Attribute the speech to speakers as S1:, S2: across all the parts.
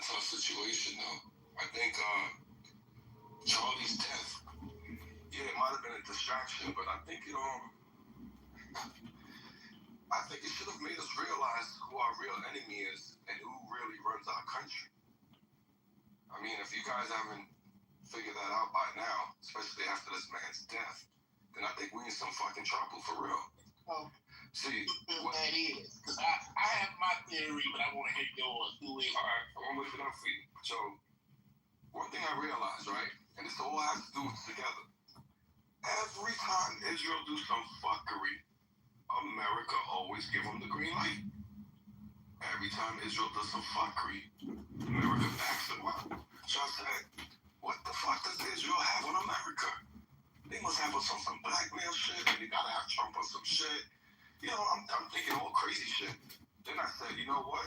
S1: tough situation, though. I think Charlie's death, yeah, it might have been a distraction, but I think it should have made us realize who our real enemy is and who really runs our country. I mean, if you guys haven't figured that out by now, especially after this man's death, then I think we're in some fucking trouble for real.
S2: Oh.
S1: See,
S2: what that is. Because I have my theory, but I want to hear yours. Who is?
S1: All right, I want to wait for that for you. So, one thing I realized, right, and this all has to do with together. Every time Israel do some fuckery, America always give them the green light. Every time Israel does some fuckery, America backs them up. So I said, what the fuck does Israel have on America? They must have us on some blackmail shit, and they gotta have Trump on some shit. You know, I'm thinking all crazy shit. Then I said, you know what?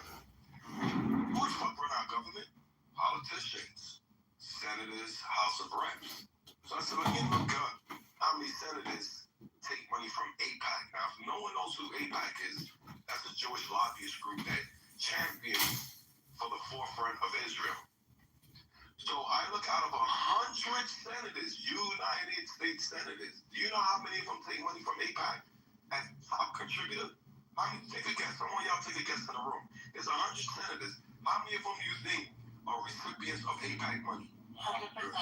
S1: Who the fuck run our government? Politicians, senators, House of Reps. So I said, let me look up how many senators take money from AIPAC. Now, if no one knows who AIPAC is, that's a Jewish lobbyist group that champions for the forefront of Israel. So I look out of 100 senators, United States senators. Do you know how many of them take money from AIPAC as top contributor? How many? Take a guess. I want y'all to take a guess in the room. There's 100 senators. How many of them do you think are recipients of AIPAC money?
S3: 100%. 100%.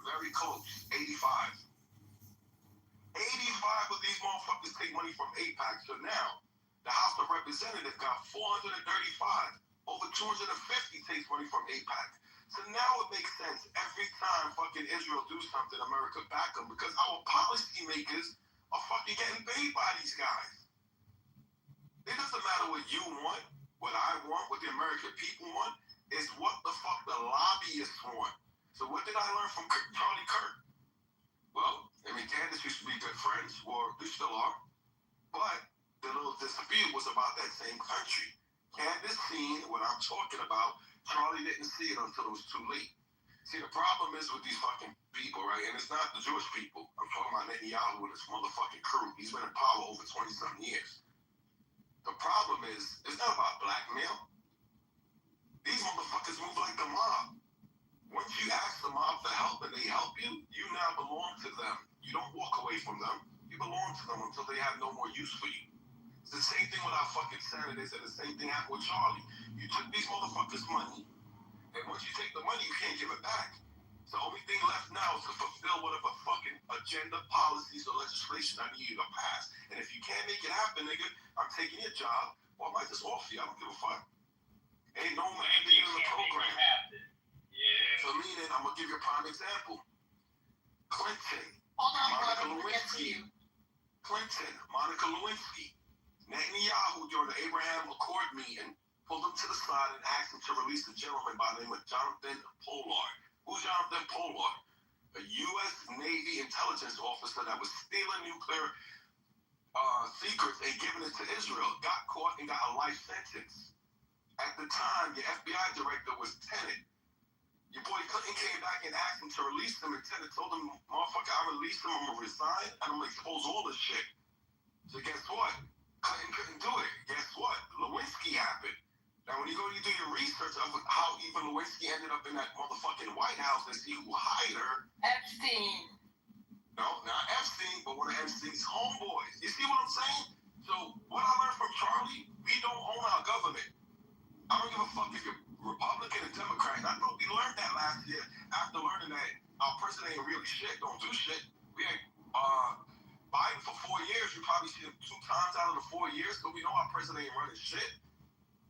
S1: Very close. 85. 85 of these motherfuckers take money from AIPAC. So now, the House of Representatives got 435. Over 250 takes money from AIPAC. So now it makes sense. Every time fucking Israel do something, America back them because our policymakers are fucking getting paid by these guys. It doesn't matter what you want, what I want, what the American people want. It's what the fuck the lobbyists want. So what did I learn from Charlie Kirk? Well, him and Candace used to be good friends, or they still are. But the little dispute was about that same country. Candace seen what I'm talking about. Charlie didn't see it until it was too late. See, the problem is with these fucking people, right? And it's not the Jewish people. I'm talking about Netanyahu and his motherfucking crew. He's been in power over 20-something years. The problem is, it's not about blackmail. These motherfuckers move like the mob. Once you ask the mob for help and they help you, you now belong to them. You don't walk away from them. You belong to them until they have no more use for you. It's the same thing with our fucking senators, and the same thing happened with Charlie. You took these motherfuckers' money, and once you take the money, you can't give it back. So the only thing left now is to fulfill whatever fucking agenda, policies, or legislation I need you to pass. And if you can't make it happen, nigga, I'm taking your job, or I might just offer you. I don't give a fuck. Ain't no man in the program.
S2: Yeah.
S1: So meaning, I'm gonna give you a prime example. Clinton,
S3: Hold on,
S1: Monica
S3: brother. We'll get to you.
S1: Clinton, Monica Lewinsky, Netanyahu during the Abraham Accord meeting pulled him to the side and asked him to release a gentleman by the name of Jonathan Pollard. Who's Jonathan Pollard? A U.S. Navy intelligence officer that was stealing nuclear secrets and giving it to Israel. Got caught and got a life sentence. At the time, the FBI director was Tenet. Your boy Clinton came back and asked him to release him, and Tenet told him, motherfucker, I release him, I'm gonna resign, and I'm gonna expose all this shit. So guess what? Clinton couldn't do it. Guess what? Lewinsky happened. Now, when you go to do your research of how even Lewinsky ended up in that motherfucking White House and see who hired her.
S3: Epstein.
S1: No, not Epstein, but one of Epstein's homeboys. You see what I'm saying? So, what I learned from Charlie, we don't own our government. I don't give a fuck if you're Republican or Democrat. I know we learned that last year after learning that our president ain't really shit, don't do shit. We ain't, Biden for 4 years, you probably see him 2 times out of the 4 years, so we know our president ain't running shit.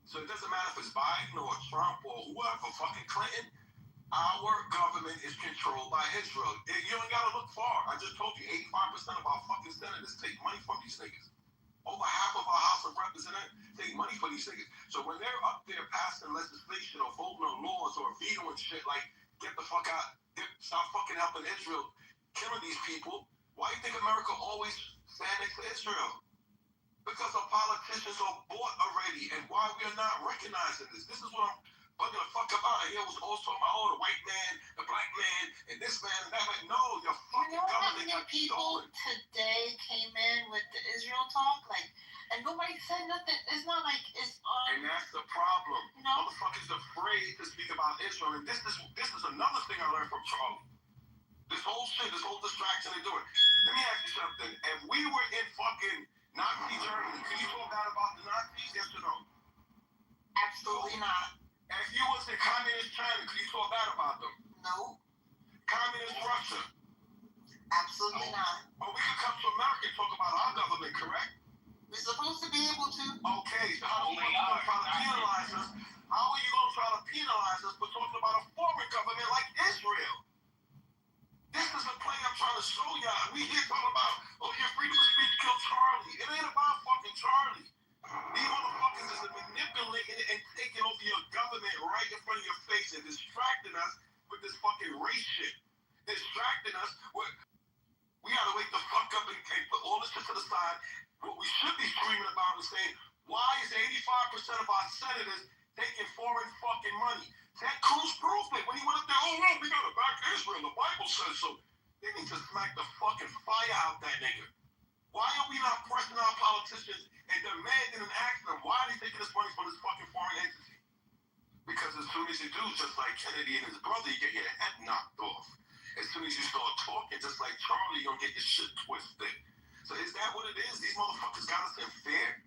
S1: So it doesn't matter if it's Biden or Trump or whoever, fucking Clinton, our government is controlled by Israel. You ain't gotta look far. I just told you, 85% of our fucking senators take money from these niggas. Over half of our House of Representatives take money for these niggas. So when they're up there passing legislation or voting on laws or vetoing shit like, get the fuck out, stop fucking helping Israel, killing these people, why do you think America always stand next to Israel? Because our politicians are bought already, and why we are not recognizing this. This is what I'm bugging the fuck about. I hear was always talking about, the white man, the black man, and this man, and that man. No, your fucking government got
S3: people
S1: stolen.
S3: Today came in with the Israel talk, and nobody said nothing. It's not like it's on
S1: And that's the problem.
S3: No.
S1: Motherfuckers afraid to speak about Israel. And this is another thing I learned from Charlie. This whole shit, this whole distraction they doing. Let me ask you something. If we were in fucking Nazi Germany, could you talk bad about the Nazis? Yes or no?
S3: Absolutely not.
S1: If you was in communist China, could you talk bad about them?
S3: No.
S1: Communist Russia.
S3: Absolutely not.
S1: But we could come to America and talk about our government, correct?
S3: We're supposed to be able to.
S1: Okay, so how are you going to try to penalize us? How are you going to try to penalize us for talking about a foreign government like Israel? This is a play I'm trying to show y'all. We here talking about, oh, your freedom of speech killed Charlie. It ain't about fucking Charlie. These motherfuckers is manipulating and taking over your government right in front of your face and distracting us with this fucking race shit. Distracting us with, we gotta wake the fuck up and put all this shit to the side. What we should be screaming about is saying, why is 85% of our senators taking foreign fucking money? Ted Cruz proved it when he went up there, oh, no, we gotta back Israel. The Bible says so. They need to smack the fucking fire out that nigga. Why are we not pressing our politicians and demanding and asking them, why are they taking this money from this fucking foreign entity? Because as soon as you do, just like Kennedy and his brother, you get your head knocked off. As soon as you start talking, just like Charlie, you're gonna get your shit twisted. So is that what it is? These motherfuckers got us in fear?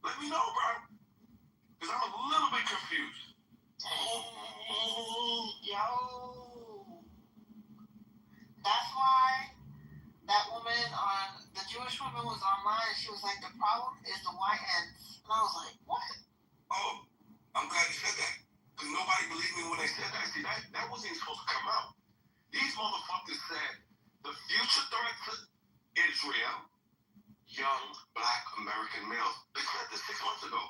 S1: Let me know, bro. Because I'm a little bit confused.
S3: Yo. That's why that woman the Jewish woman was online and she was like, the problem is the YNs. And I was like, what?
S1: Oh, I'm glad you said that. Because nobody believed me when they said that. See, that wasn't even supposed to come out. These motherfuckers said the future threat to Israel, young black American males. They said this 6 months ago.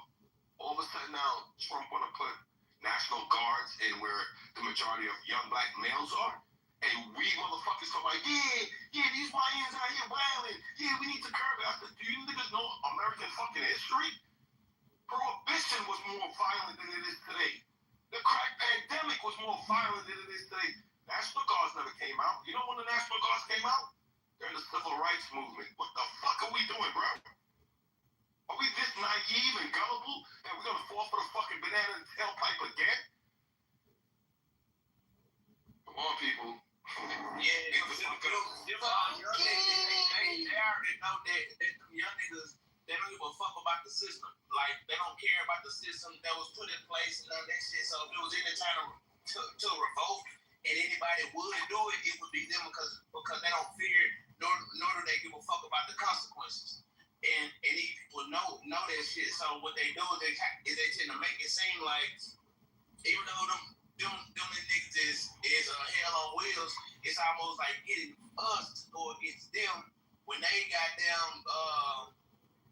S1: All of a sudden now, Trump want to put National Guards in where the majority of young black males are. And we motherfuckers are like, yeah, these YNs out here wilding. Yeah, we need to curb it. I said, do you niggas know American fucking history? Prohibition was more violent than it is today. The crack pandemic was more violent than it is today. National Guards never came out. You know when the National Guards came out? During the Civil Rights Movement. What the fuck are we doing, bro? Are we this naive and gullible that we're gonna fall for the fucking banana and tailpipe again? Come on, people.
S2: Yeah, they already know that them young niggas, they don't give a fuck about the system. Like, they don't care about the system that was put in place and none of that shit. So if it was any time to revolt and anybody would do it, it would be them because they don't fear nor do they give a fuck about the consequences. And these people know that shit. So what they do is they tend to make it seem like even though them niggas is hell on wheels, it's almost like getting us to go against them when they got them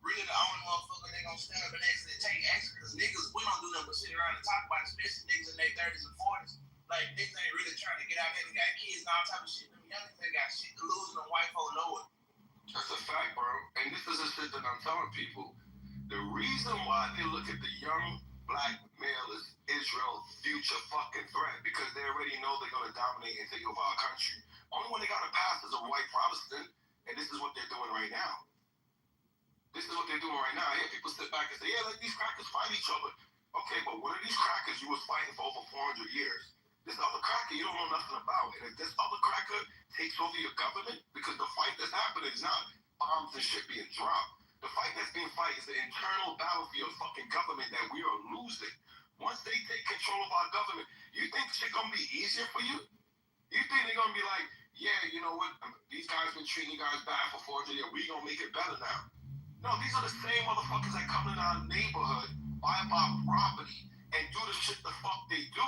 S2: really the only motherfucker they gonna stand up and actually take action. Because niggas, we don't do nothing but sit around and talk about it, especially niggas in their 30s and 40s. Like, niggas ain't really trying to get out there and got kids and all type of shit. Them young niggas ain't got shit to lose and the white folk know it.
S1: That's a fact, bro. And this is the shit that I'm telling people. The reason why they look at the young black male as Israel's future fucking threat, because they already know they're gonna dominate and take over our country. Only one they gotta pass is a white Protestant, and this is what they're doing right now. This is what they're doing right now. I hear people sit back and say, yeah, let these crackers fight each other. Okay, but what are these crackers you was fighting for over 400 years? This other cracker you don't know nothing about. And if this other cracker takes over your government, because the fight that's happening is not bombs and shit being dropped. The fight that's being fought is the internal battlefield fucking government that we are losing. Once they take control of our government, you think shit gonna be easier for you? You think they're gonna be like, yeah, you know what? These guys been treating you guys bad for 400 years. We gonna make it better now. No, these are the same motherfuckers that come in our neighborhood, buy up our property, and do the shit the fuck they do.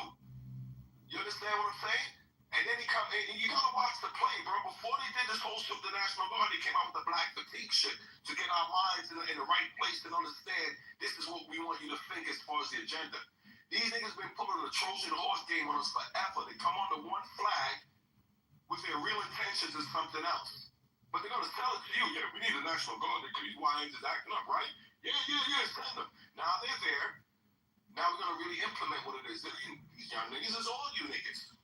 S1: You understand what I'm saying? And then and you gotta watch the play, bro. Before they did this whole shit with the National Guard, they came out with the black fatigue shit to get our minds in the right place and understand this is what we want you to think as far as the agenda. These niggas been pulling the Trojan horse game on us forever. They come under one flag with their real intentions is something else. But they're gonna sell it to you. Yeah, we need a National Guard because these YNs is acting up, right? Yeah, send them. Now they're there. Now we're gonna really implement what it is. These young niggas is all you niggas.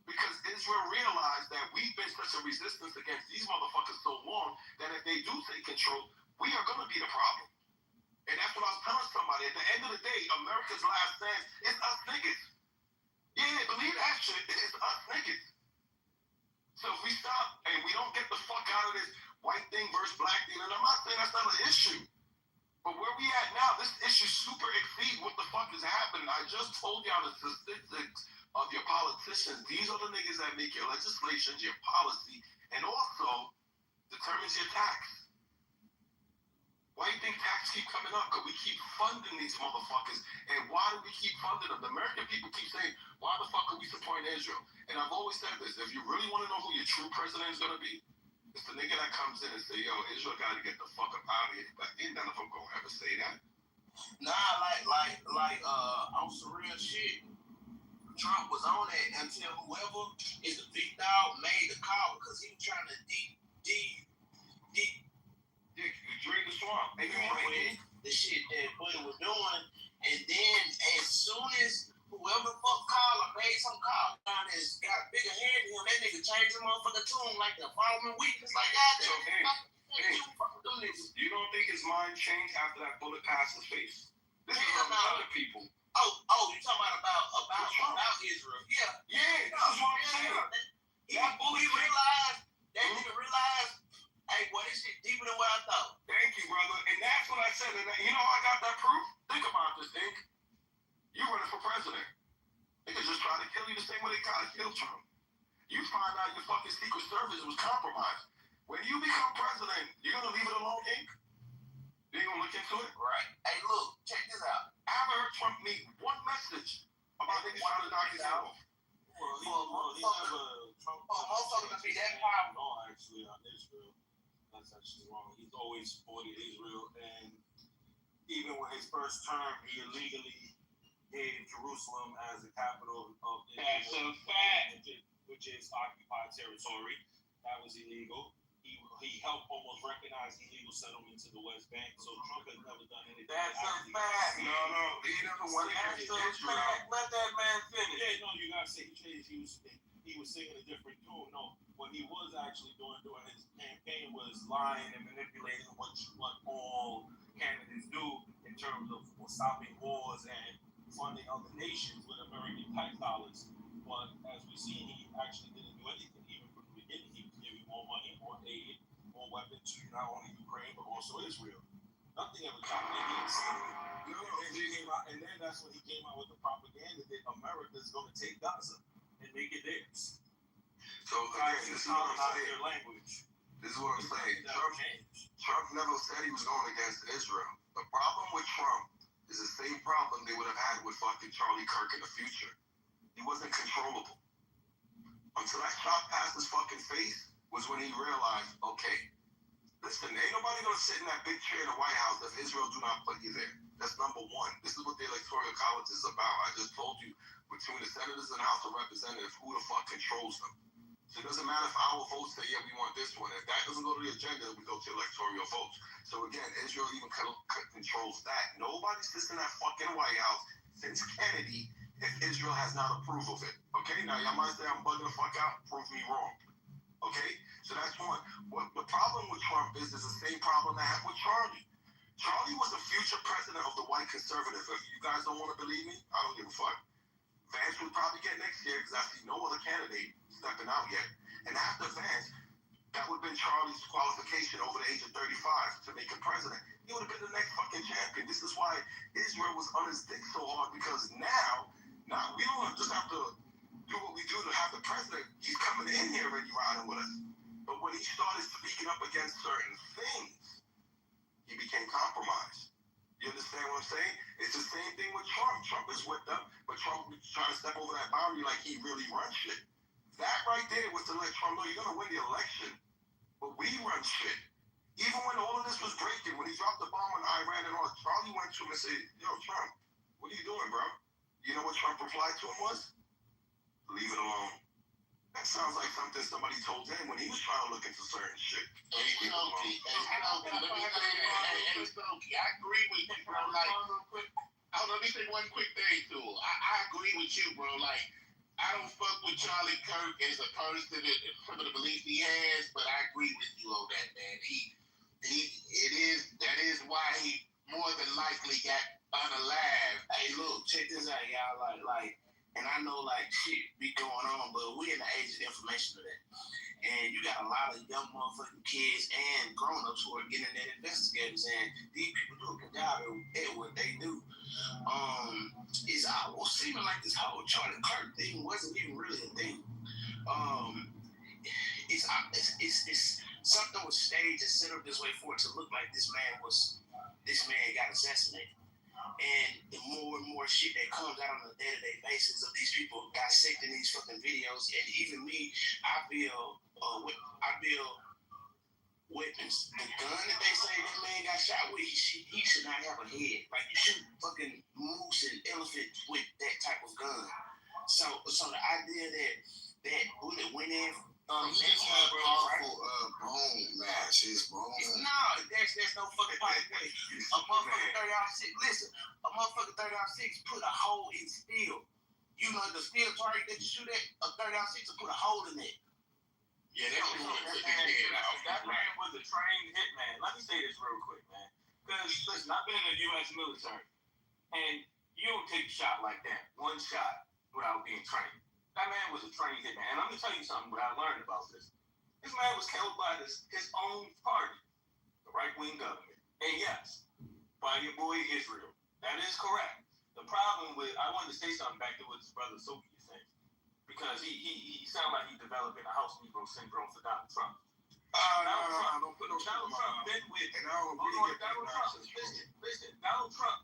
S1: Because Israel realized that we've been such a resistance against these motherfuckers so long that if they do take control, we are gonna be the problem. And that's what I was telling somebody. At the end of the the day, America's last stand is us niggas. Yeah, believe that shit. It's us niggas. So if we stop and we don't get the fuck out of this white thing versus black thing, and I'm not saying that's not an issue, but where we at now, this issue super exceeds what the fuck is happening. I just told y'all the statistics of your politicians. These are the niggas that make your legislations, your policy, and also determines your tax. Why do you think tax keep coming up? Because we keep funding these motherfuckers. And why do we keep funding them? The American people keep saying, why the fuck are we supporting Israel? And I've always said this, if you really want to know who your true president is going to be, it's the nigga that comes in and say, yo, Israel got to get the fuck up out of here. But ain't none of them going to ever say that.
S2: Nah, on some real shit. Trump was on it until whoever is the big dog made the call because he was trying to
S1: Drain the swamp. And you right.
S2: The shit that Buddy was doing, and then as soon as whoever the fuck called or made some call down has got a bigger hand than him, that nigga changed the motherfucking tune like the following week. It's like,
S1: you don't think his mind changed after that bullet passed his face? This is what I'm telling people.
S2: Oh, you talking about Israel? Yeah,
S1: that's what I'm saying.
S2: He realized that nigga realized. Hey, boy, this shit deeper than what I thought.
S1: Thank you, brother. And that's what I said. And you know how I got that proof? Think about this, Dink. You running for president. Niggas just trying to kill you the same way they tried to kill Trump. You find out your fucking Secret Service was compromised. When you become president, you're going to leave it alone, Dink? You ain't going to look into it?
S2: Right. Hey, look, check this out.
S1: I haven't heard Trump make one message about niggas trying to knock his head off.
S2: Motherfuckers to be that powerful.
S4: No, actually, on Israel. That's actually wrong. He's always supported Israel, and even with his first term, he illegally gave Jerusalem as the capital of Israel, which is occupied territory. That was illegal. He helped almost recognize illegal settlements in the West Bank. So Trump has never done anything.
S2: That's a fact.
S1: No, he never went against Israel.
S2: Let that man finish.
S4: Yeah, no, you gotta say he was singing a different tune. No, what he was actually doing during his campaign was lying and manipulating what all candidates do in terms of stopping wars and funding other nations with American tax dollars. But as we see, he actually didn't do anything. Even from the beginning, he was giving more money, more aid, more weapons to not only Ukraine but also Israel. Nothing ever got and then that's when he came out with the propaganda that America is going to take Gaza and make it theirs.
S1: So again, this is what I'm saying.
S4: Their language.
S1: This is what I'm saying. Trump never said he was going against Israel. The problem with Trump is the same problem they would have had with fucking Charlie Kirk in the future. He wasn't controllable. Until that shot passed his fucking face was when he realized, okay, listen, ain't nobody gonna sit in that big chair in the White House if Israel do not put you there. That's number one. This is what the Electoral College is about. I just told you, between the senators and House of Representatives, who the fuck controls them. So it doesn't matter if our votes say, yeah, we want this one. If that doesn't go to the agenda, we go to electoral votes. So again, Israel even controls that. Nobody sits in that fucking White House since Kennedy if Israel has not approved of it. Okay, now y'all might say I'm bugging the fuck out. Prove me wrong. Okay, so that's one. What the problem with Trump is the same problem I have with Charlie. Charlie was the future president of the white conservative. If you guys don't want to believe me, I don't give a fuck. Vance would probably get next year because I see no other candidate stepping out yet. And after Vance, that would have been Charlie's qualification over the age of 35 to make him president. He would have been the next fucking champion. This is why Israel was on his dick so hard, because now we don't just have to do what we do to have the president. He's coming in here already riding with us. But when he started speaking up against certain things, he became compromised. You understand what I'm saying? It's the same thing with Trump. Trump is with them, but Trump was trying to step over that boundary like he really runs shit. That right there was to let Trump know you're going to win the election, but we run shit. Even when all of this was breaking, when he dropped the bomb on Iran and all, Charlie went to him and said, yo, Trump, what are you doing, bro? You know what Trump replied to him was? Leave it alone. That sounds like something somebody told him when he was trying to look into certain shit.
S5: I agree with you, bro. Like, let me say one quick thing, too. I agree with you, bro. Like, I don't fuck with Charlie Kirk as a person and some of the beliefs he has, but I agree with you on that, man. That is why he more than likely got unalive
S2: y'all like, and I know like shit be going on, but we in the age of information today. And you got a lot of young motherfucking kids and grown-ups who are getting that investigators, and these people do a good job at what they do. It's almost seeming like this whole Charlie Kirk thing wasn't even really a thing. It's something was staged and set up this way for it to look like this man got assassinated. And the more and more shit that comes out on a day-to-day basis of these people dissecting these fucking videos, and even me, I feel weapons. The gun that they say that man got shot with, he should not have a head. Like, you shoot fucking moose and elephants with that type of gun. So the idea that bullet went in.
S5: He just had powerful bone mass. His bone.
S2: No, there's no fucking possibility. A motherfucker 30-6. Listen, a motherfucker 30-6 put a hole in steel. You know the steel target that you shoot at, a 30-6 will put a hole in it.
S5: Yeah, that's what put the head out.
S4: That man was a trained hitman. Let me say this real quick, man. Because listen, I've been in the U.S. military, and you don't take a shot like that, one shot, without being trained. That man was a trained hitman. And I'm going to tell you something, what I learned about this. This man was killed by his own party, the right-wing government. And yes, by your boy Israel. That is correct. The problem with, I wanted to say something back to what his brother Sophie is saying. Because he sounded like he's developing a house Negro syndrome for Donald Trump. Donald Trump been with, Donald Trump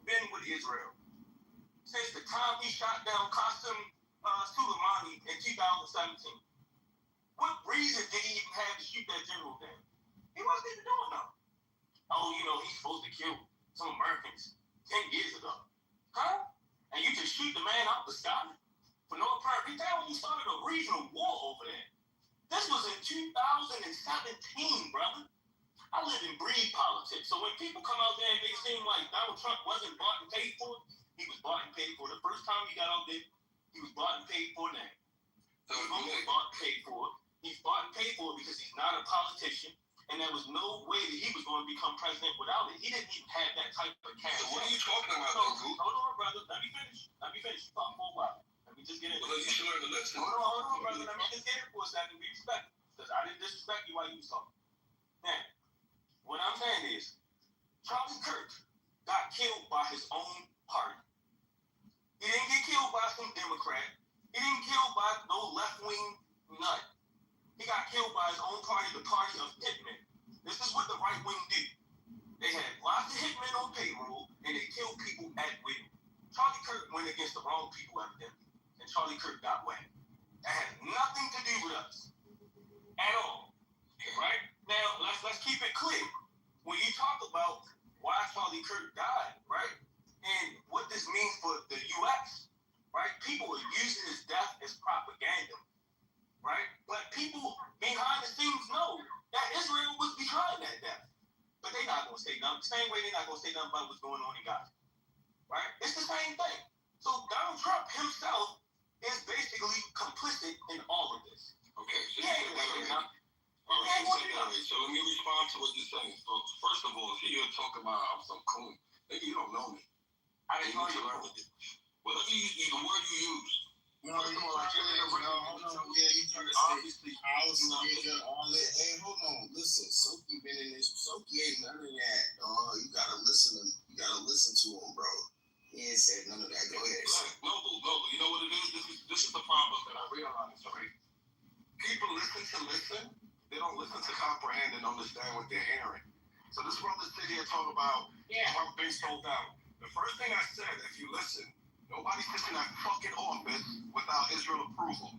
S4: been with Israel since the time he shot down Qasem Soleimani in 2017. What reason did he even have to shoot that general down? He wasn't even doing nothing. Oh, he's supposed to kill some Americans 10 years ago. Huh? And you just shoot the man out the sky for no apparent reason? When you started a regional war over there. This was in 2017, brother. I live and breathe politics. So when people come out there and they seem like Donald Trump wasn't bought and paid for, he was bought and paid for. The first time he got out there, he was bought and paid for now. So he's going to be bought and paid for. He's bought and paid for because he's not a politician, and there was no way that he was going to become president without it. He didn't even have that type of cash.
S1: So what are you talking about,
S4: Hold on, brother. Let me finish. You talk for a while. Let me just get into it.
S1: Well, you should learn to listen.
S4: Hold on, brother. Let me just get it for a second. Be respectful. Because I didn't disrespect you while you was talking. Now, what I'm saying is, Charlie Kirk got killed by his own party. He didn't get killed by some Democrat. He didn't get killed by no left-wing nut. He got killed by his own party, the party of hitmen. This is what the right wing do. They had lots of hitmen on payroll, and they killed people at will. Charlie Kirk went against the wrong people, evidently, and Charlie Kirk got whacked. That has nothing to do with us at all. Right? Now, let's keep it clear. When you talk about why Charlie Kirk died, right, and what this means for the U.S., right, people are using his death as propaganda, right? But people behind the scenes know that Israel was behind that death. But they're not going to say nothing. Same way they're not going to say nothing about what's going on in Gaza, right? It's the same thing. So Donald Trump himself is basically complicit in all of this.
S1: Okay, so
S4: All
S1: right, so let me respond to what you're saying. So first of all, if you're talking about I'm some coon, maybe you don't know me.
S4: I didn't know you.
S1: Well, let me use the word you use.
S5: Yeah, you obviously house nigga, all that. Hey, hold on, listen. Soki been in this. Soki ain't none of that, dog. You gotta listen to him, bro. He ain't said none of that. Go ahead.
S1: No. You know what it is? This is the problem that I realize, right? People listen. They don't listen to comprehend and understand what they're hearing. So this brother sit here talking about Trump being sold out. The first thing I said, if you listen, nobody sits in that fucking office without Israel approval.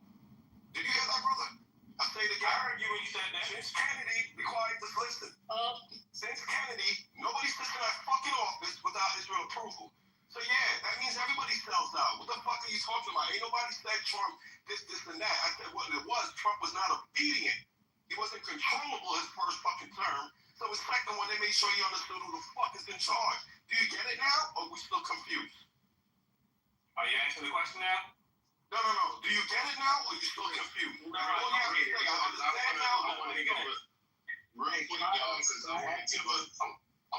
S1: Did you hear that, brother? I say it again. I heard you when you said that. Since Kennedy, be quiet, just listen. Since Kennedy, nobody sits in that fucking office without Israel approval. So yeah, that means everybody sells out. What the fuck are you talking about? Ain't nobody said Trump this, and that. I said what it was. Trump was not obedient. He wasn't controllable his first fucking term. So his second one, they made sure he understood who the fuck is in charge. Do you get it now, or are we still confused?
S4: Are you answering the question now?
S1: No. Do you get it now, or are you still confused?
S4: No,
S1: I understand now.
S5: I want to give a real quick, I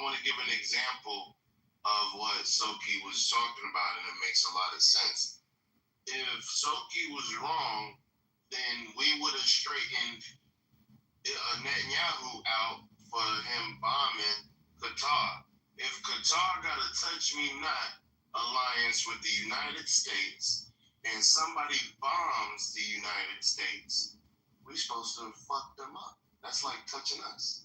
S5: want to give an example of what Soki was talking about, and it makes a lot of sense. If Soki was wrong, then we would have straightened Netanyahu out for him bombing Qatar. If Qatar got a touch me not alliance with the United States and somebody bombs the United States, we're supposed to fuck them up. That's like touching us.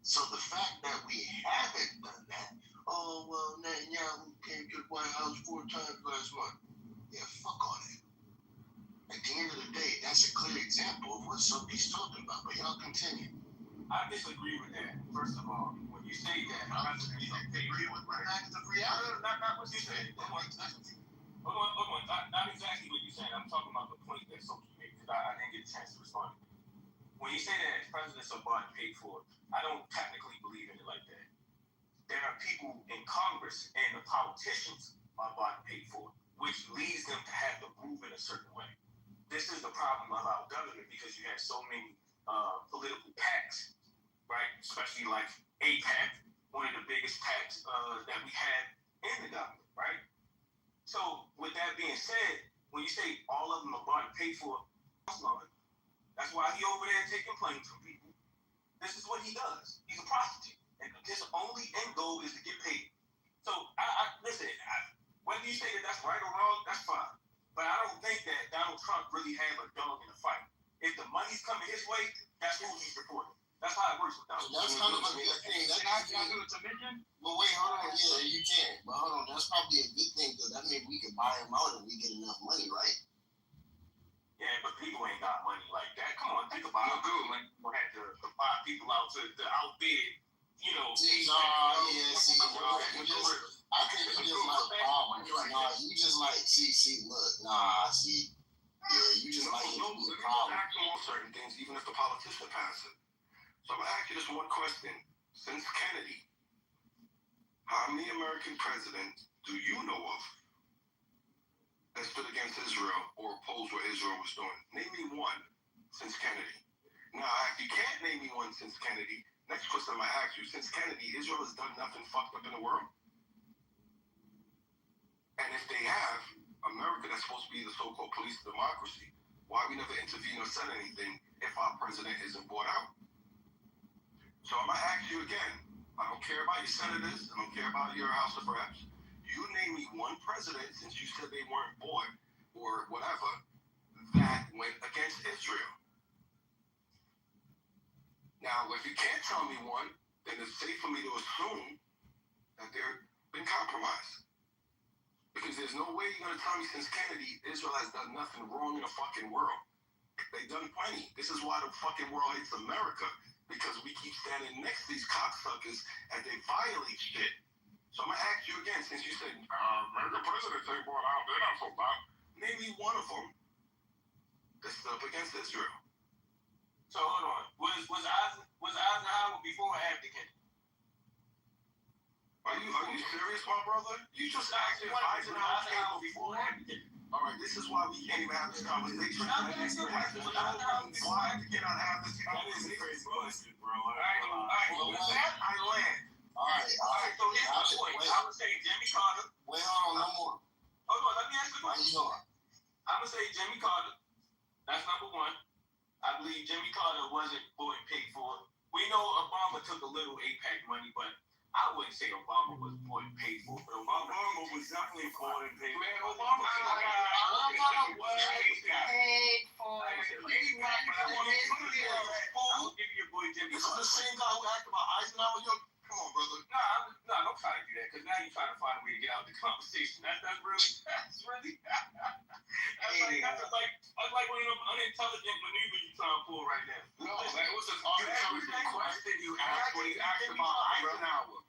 S5: So the fact that we haven't done that, oh, well, Netanyahu came to the White House 4 times last month. Yeah, fuck all that. At the end of the day, that's a clear example of what Sophie's talking about, but y'all continue.
S4: I disagree with that. First of all, when you say that, I disagree with
S5: That's the reality.
S4: not what you said. Hold on. Not exactly what you're saying. I'm talking about the point that Sophie made, because I didn't get a chance to respond. When you say that presidents are bought and paid for, I don't technically believe in it like that. There are people in Congress and the politicians are bought and paid for, which leads them to have to move in a certain way. This is the problem of our government, because you have so many political PACs, right? Especially like APAC, one of the biggest PACs that we have in the government, right? So with that being said, when you say all of them are bought and paid for, that's why he over there taking claims from people. This is what he does. He's a prostitute, and his only end goal is to get paid. So I listen. Whether you say that that's right or wrong, that's fine. But I don't think that Donald Trump really have a dog in the fight. If the money's coming his way, that's who he's supporting. That's how it works with Donald Trump.
S5: That's kind of a good thing. That's not do it to mention. But wait, hold on. Yeah, you can. But hold on. That's probably a good thing, because that means we can buy him out and we get enough money, right?
S4: Yeah, but people ain't got money like that. Come on, think about it. When you had to buy people out to outbid, you know.
S5: I think you just like problems. You just like, you just like
S1: problem certain things, even if the politician passes it. So I'm gonna ask you this one question. Since Kennedy, how many American presidents do you know of that stood against Israel or opposed what Israel was doing? Name me one since Kennedy. Now, if you can't name me one since Kennedy, next question I'm gonna ask you: since Kennedy, Israel has done nothing fucked up in the world? And if they have, America, that's supposed to be the so-called police of democracy, why we never intervene or said anything if our president isn't bought out? So I'm gonna ask you again. I don't care about your senators. I don't care about your House of Reps. You name me one president, since you said they weren't bought or whatever, that went against Israel. Now, if you can't tell me one, then it's safe for me to assume that they've been compromised. Because there's no way you're going to tell me since Kennedy, Israel has done nothing wrong in the fucking world. They've done plenty. This is why the fucking world hates America. Because we keep standing next to these cocksuckers and they violate shit. So I'm going to ask you again, since you said, American presidents ain't bought out, they're not so bad. Name me one of them that stood up against Israel.
S4: So hold on. Was Eisenhower before or after Kennedy?
S1: Are you serious, my brother? You just asked if Eisenhower came before or after Kennedy. All right, this is why we can't even have this conversation. Why cannot have this conversation?
S4: Crazy question, bro.
S1: All right, so with that, I land.
S5: All right.
S4: So here's my point. I would say Jimmy Carter.
S5: Wait, hold on, no more.
S4: Hold on, let me ask the question. I'm gonna say Jimmy Carter. That's number one. I believe Jimmy Carter wasn't bought and paid for. We know Obama took a little APAC money, but I wouldn't say Obama was bought and paid for. But Obama was definitely bought and paid for.
S1: Man, Obama was
S3: paid for.
S4: I'll give you your boy Jimmy
S1: This is the same guy who asked about Eisenhower. Come on, brother.
S4: No, don't try to do that, because now you're trying to find a way to get out of the conversation. That's really. That's like one of them unintelligent maneuvers you're trying to pull right now.
S5: No, man, it was an unintelligent question you asked when you asked about Eisenhower.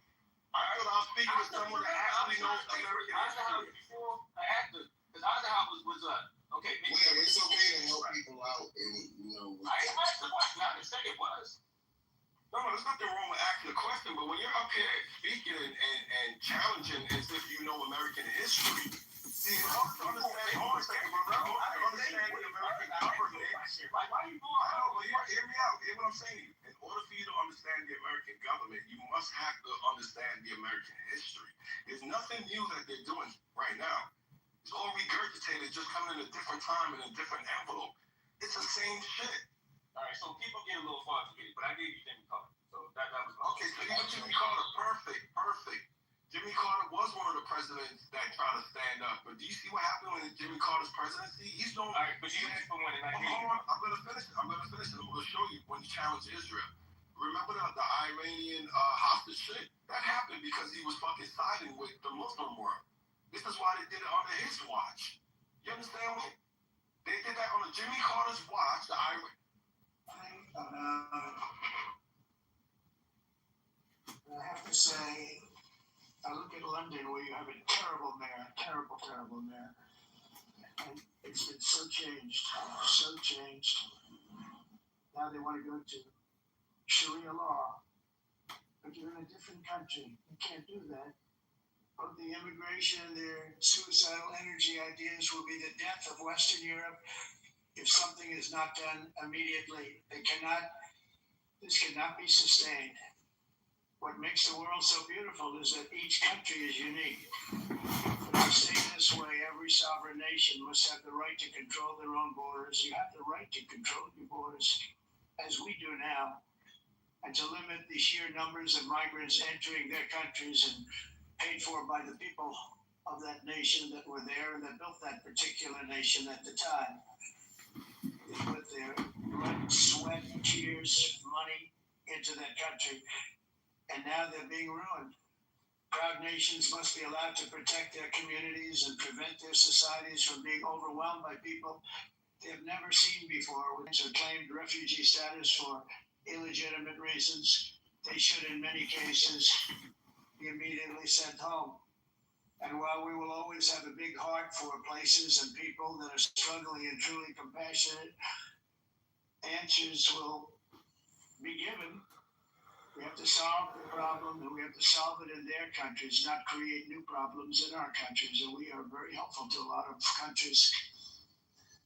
S1: I thought I was speaking to someone that actually knows American
S4: Eisenhower
S1: history.
S4: before or after? Because Eisenhower was okay.
S5: Well, it's okay to help people out, and
S4: I asked the question. I didn't say it was.
S1: No, there's nothing wrong with asking the question, but when you're up here speaking and challenging as if you know American history, see, I understand the American government.
S4: Why you going
S1: Well, hear me out. Hear what I'm saying. In order for you to understand the American government, you must have to understand the American history. There's all regurgitated, just coming in a different time and a different envelope. It's the same shit.
S4: All right, so people get a little far to get it, but I gave you Jimmy Carter. So that was
S1: okay. So even Jimmy Carter, perfect. Jimmy Carter was one of the presidents that tried to stand up. But do you see what happened when Jimmy Carter's presidency? He's known.
S4: All right, but you asked for one, and I gave you.
S1: Hold on, I'm gonna finish, and I'm gonna show you when he challenged Israel. Remember the Iranian hostage shit? That happened because he was fucking siding with the Muslim world. This is why they did it under his watch. You understand me? They did that on Jimmy Carter's watch. The Iran.
S6: I have to say, I look at London where you have a terrible mayor, terrible mayor. And it's been so changed. Now they want to go to Sharia law. But you're in a different country. You can't do that. Both the immigration and their suicidal energy ideas will be the death of Western Europe if something is not done immediately. This cannot be sustained. What makes the world so beautiful is that each country is unique. But to stay this way, every sovereign nation must have the right to control their own borders. You have the right to control your borders, as we do now, and to limit the sheer numbers of migrants entering their countries and paid for by the people of that nation that were there and that built that particular nation at the time. They put their blood, sweat, tears, money into that country. And now they're being ruined. Proud nations must be allowed to protect their communities and prevent their societies from being overwhelmed by people they have never seen before, which have claimed refugee status for illegitimate reasons. They should, in many cases, be immediately sent home. And while we will always have a big heart for places and people that are struggling and truly compassionate, answers will be given. We have to solve the problem, and we have to solve it in their countries, not create new problems in our countries. And we are very helpful to a lot of countries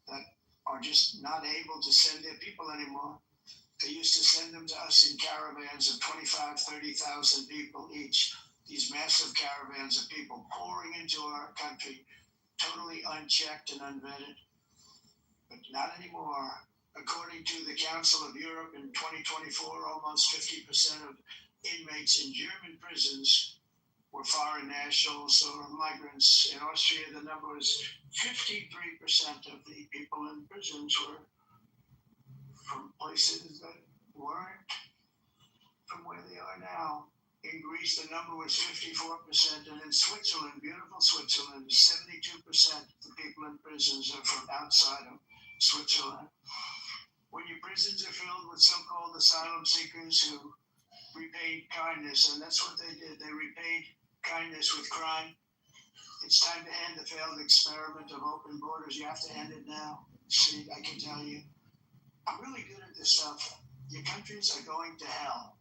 S6: that are just not able to send their people anymore. They used to send them to us in caravans of 25,000, 30,000 people each. These massive caravans of people pouring into our country, totally unchecked and unvetted. But not anymore. According to the Council of Europe in 2024, almost 50% of inmates in German prisons were foreign nationals or migrants. In Austria, the number was 53% of the people in prisons were from places that weren't from where they are now. In Greece, the number was 54%, and in Switzerland, beautiful Switzerland, 72% of the people in prisons are from outside of Switzerland. When your prisons are filled with so-called asylum seekers who repaid kindness, and that's what they did. They repaid kindness with crime. It's time to end the failed experiment of open borders. You have to end it now. See, I can tell you, I'm really good at this stuff. Your countries are going to hell.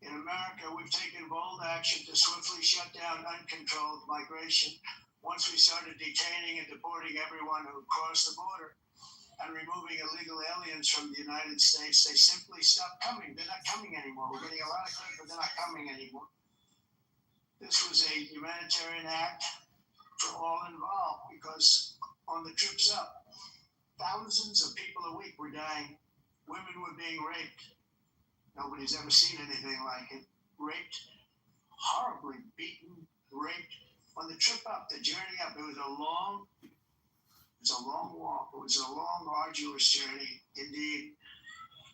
S6: In America, we've taken bold action to swiftly shut down uncontrolled migration. Once we started detaining and deporting everyone who crossed the border and removing illegal aliens from the United States, they simply stopped coming. They're not coming anymore. We're getting a lot of credit, but they're not coming anymore. This was a humanitarian act for all involved because on the trips up, thousands of people a week were dying. Women were being raped. Nobody's ever seen anything like it. Raped, horribly beaten, raped. On the trip up, the journey up, it was a long walk. It was a long, arduous journey, indeed.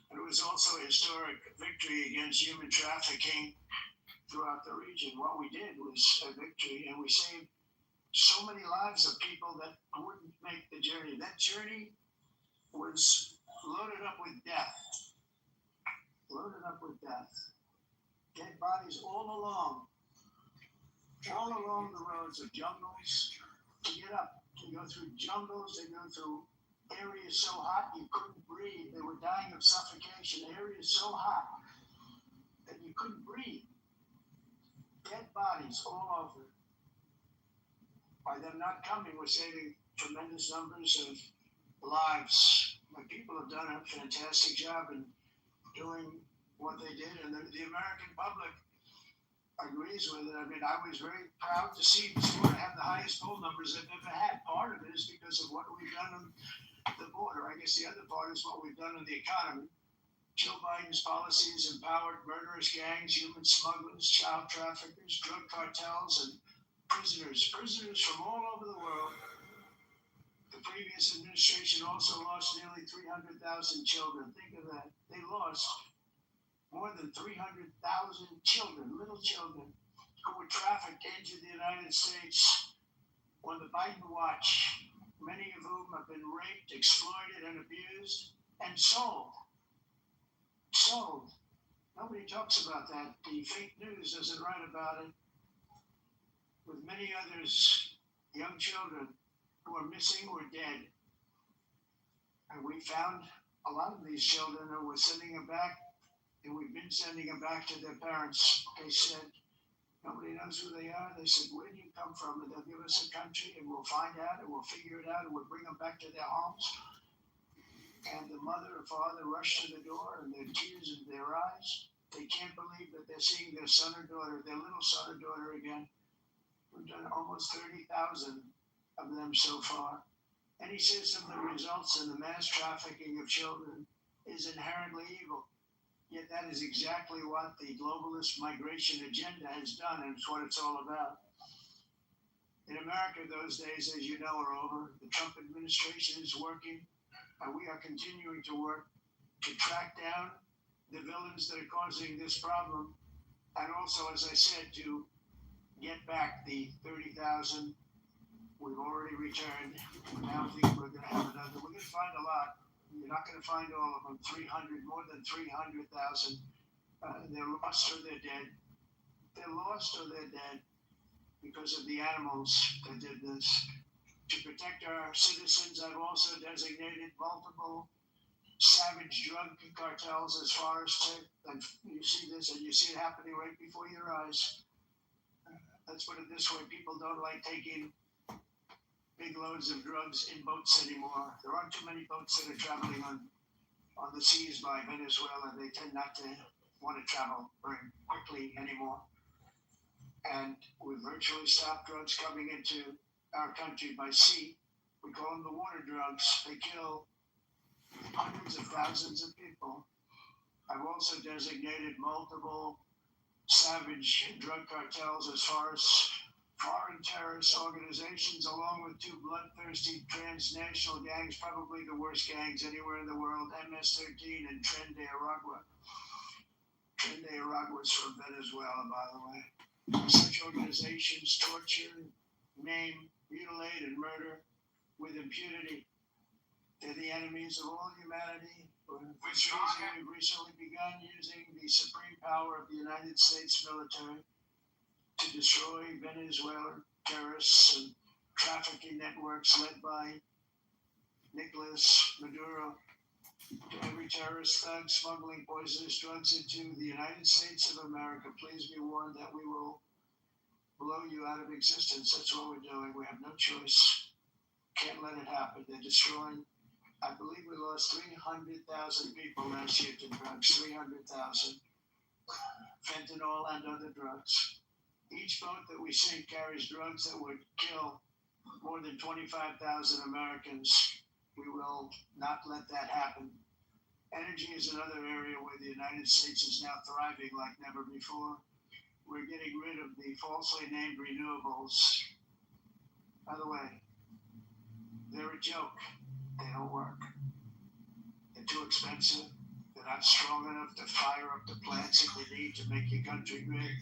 S6: And it was also a historic victory against human trafficking throughout the region. What we did was a victory, and we saved so many lives of people that wouldn't make the journey. That journey was loaded up with death. Dead bodies all along the roads of jungles to get up. They go through jungles, they go through areas so hot you couldn't breathe. They were dying of suffocation. Areas so hot that you couldn't breathe. Dead bodies all over. By them not coming, we're saving tremendous numbers of lives. My people have done a fantastic job in doing what they did, and the American public agrees with it. I mean, I was very proud to see Florida have the highest poll numbers they've ever had. Part of it is because of what we've done on the border. I guess the other part is what we've done on the economy. Joe Biden's policies empowered murderous gangs, human smugglers, child traffickers, drug cartels, and prisoners from all over the world. The previous administration also lost nearly 300,000 children. Think of that. They lost more than 300,000 children, little children, who were trafficked into the United States on the Biden watch, many of whom have been raped, exploited, and abused, and sold. Nobody talks about that. The fake news doesn't write about it. With many others, young children who are missing or dead. And we found a lot of these children and we're sending them back, and we've been sending them back to their parents. They said, nobody knows who they are. They said, where do you come from? And they'll give us a country and we'll find out and we'll figure it out and we'll bring them back to their homes. And the mother and father rush to the door and their tears in their eyes. They can't believe that they're seeing their son or daughter, their little son or daughter again. We've done almost 30,000 of them so far. And he says some of the results in the mass trafficking of children is inherently evil. Yet that is exactly what the globalist migration agenda has done, and it's what it's all about. In America, those days, as you know, are over. The Trump administration is working, and we are continuing to work to track down the villains that are causing this problem, and also, as I said, to get back the 30,000 we've already returned. Now I think we're going to have another. We're going to find a lot. You're not going to find all of them. More than 300,000. They're lost or they're dead. They're lost or they're dead because of the animals that did this. To protect our citizens, I've also designated multiple savage drug cartels as far as and you see this and you see it happening right before your eyes. Let's put it this way, people don't like taking big loads of drugs in boats anymore. There aren't too many boats that are traveling on the seas by Venezuela. They tend not to want to travel very quickly anymore. And we virtually stopped drugs coming into our country by sea. We call them the water drugs. They kill hundreds of thousands of people. I've also designated multiple savage drug cartels as far as foreign terrorist organizations, along with two bloodthirsty transnational gangs, probably the worst gangs anywhere in the world, MS-13 and Tren de Aragua. Tren de Aragua is from Venezuela, by the way. Such organizations torture, maim, mutilate, and murder with impunity. They're the enemies of all humanity. For this reason, we've recently begun using the supreme power of the United States military to destroy Venezuelan terrorists and trafficking networks led by Nicolas Maduro. To every terrorist thug smuggling poisonous drugs into the United States of America, please be warned that we will blow you out of existence. That's what we're doing. We have no choice. Can't let it happen. They're destroying. I believe we lost 300,000 people last year to drugs. 300,000. Fentanyl and other drugs. Each boat that we sink carries drugs that would kill more than 25,000 Americans. We will not let that happen. Energy is another area where the United States is now thriving like never before. We're getting rid of the falsely named renewables. By the way, they're a joke. They don't work. They're too expensive. They're not strong enough to fire up the plants that you need to make your country great.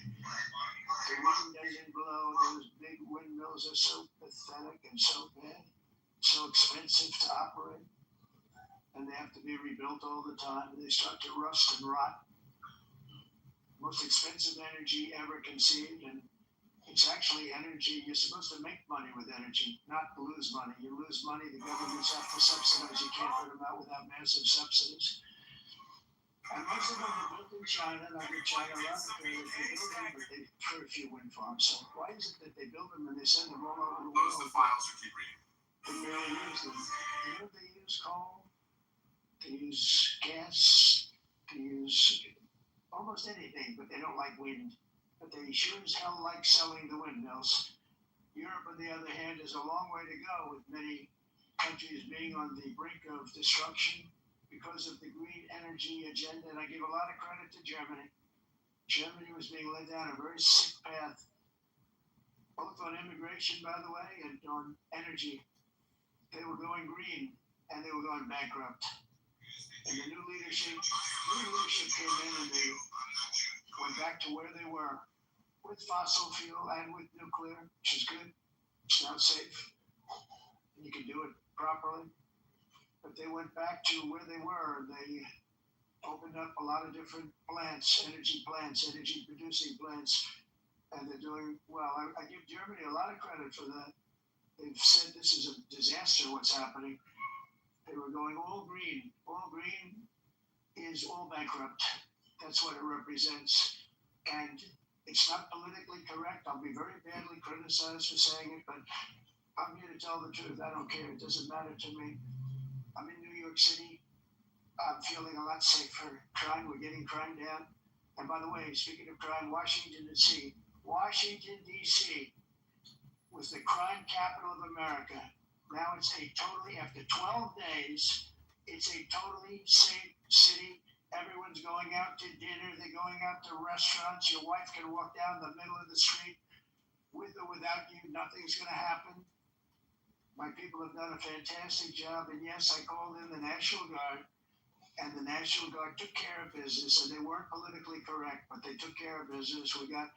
S6: The wind doesn't blow. Those big windmills are so pathetic and so bad, so expensive to operate. And they have to be rebuilt all the time. They start to rust and rot. Most expensive energy ever conceived, and it's actually energy. You're supposed to make money with energy, not lose money. You lose money, the governments have to subsidize. You can't put them out without massive subsidies. And most of them are built in China, and I mean China around the place. They build them, but they very few wind farms. So why is it that they build them and they send them all over the world?
S1: Those the files you keep reading.
S6: They barely use them. You know, they use coal, they use gas, they use almost anything, but they don't like wind. but they sure as hell like selling the windmills. Europe, on the other hand, has a long way to go, with many countries being on the brink of destruction because of the green energy agenda. And I give a lot of credit to Germany. Germany was being led down a very sick path, both on immigration, by the way, and on energy. They were going green, and they were going bankrupt. And the new leadership came in, and they went back to where they were, with fossil fuel and with nuclear, which is good. It's not safe. And you can do it properly. But they went back to where they were. They opened up a lot of different plants, energy producing plants, and they're doing well. I give Germany a lot of credit for that. They've said this is a disaster, what's happening. They were going all green. All green is all bankrupt. That's what it represents. And it's not politically correct. I'll be very badly criticized for saying it, but I'm here to tell the truth. I don't care. It doesn't matter to me. I'm in New York City. I'm feeling a lot safer. Crime, we're getting crime down. And by the way, speaking of crime, Washington, D.C. was the crime capital of America. Now it's after 12 days, it's a totally safe city. Everyone's going out to dinner. They're going out to restaurants. Your wife can walk down the middle of the street with or without you. Nothing's going to happen. My people have done a fantastic job. And yes, I called in the National Guard. And the National Guard took care of business. And they weren't politically correct, but they took care of business. We got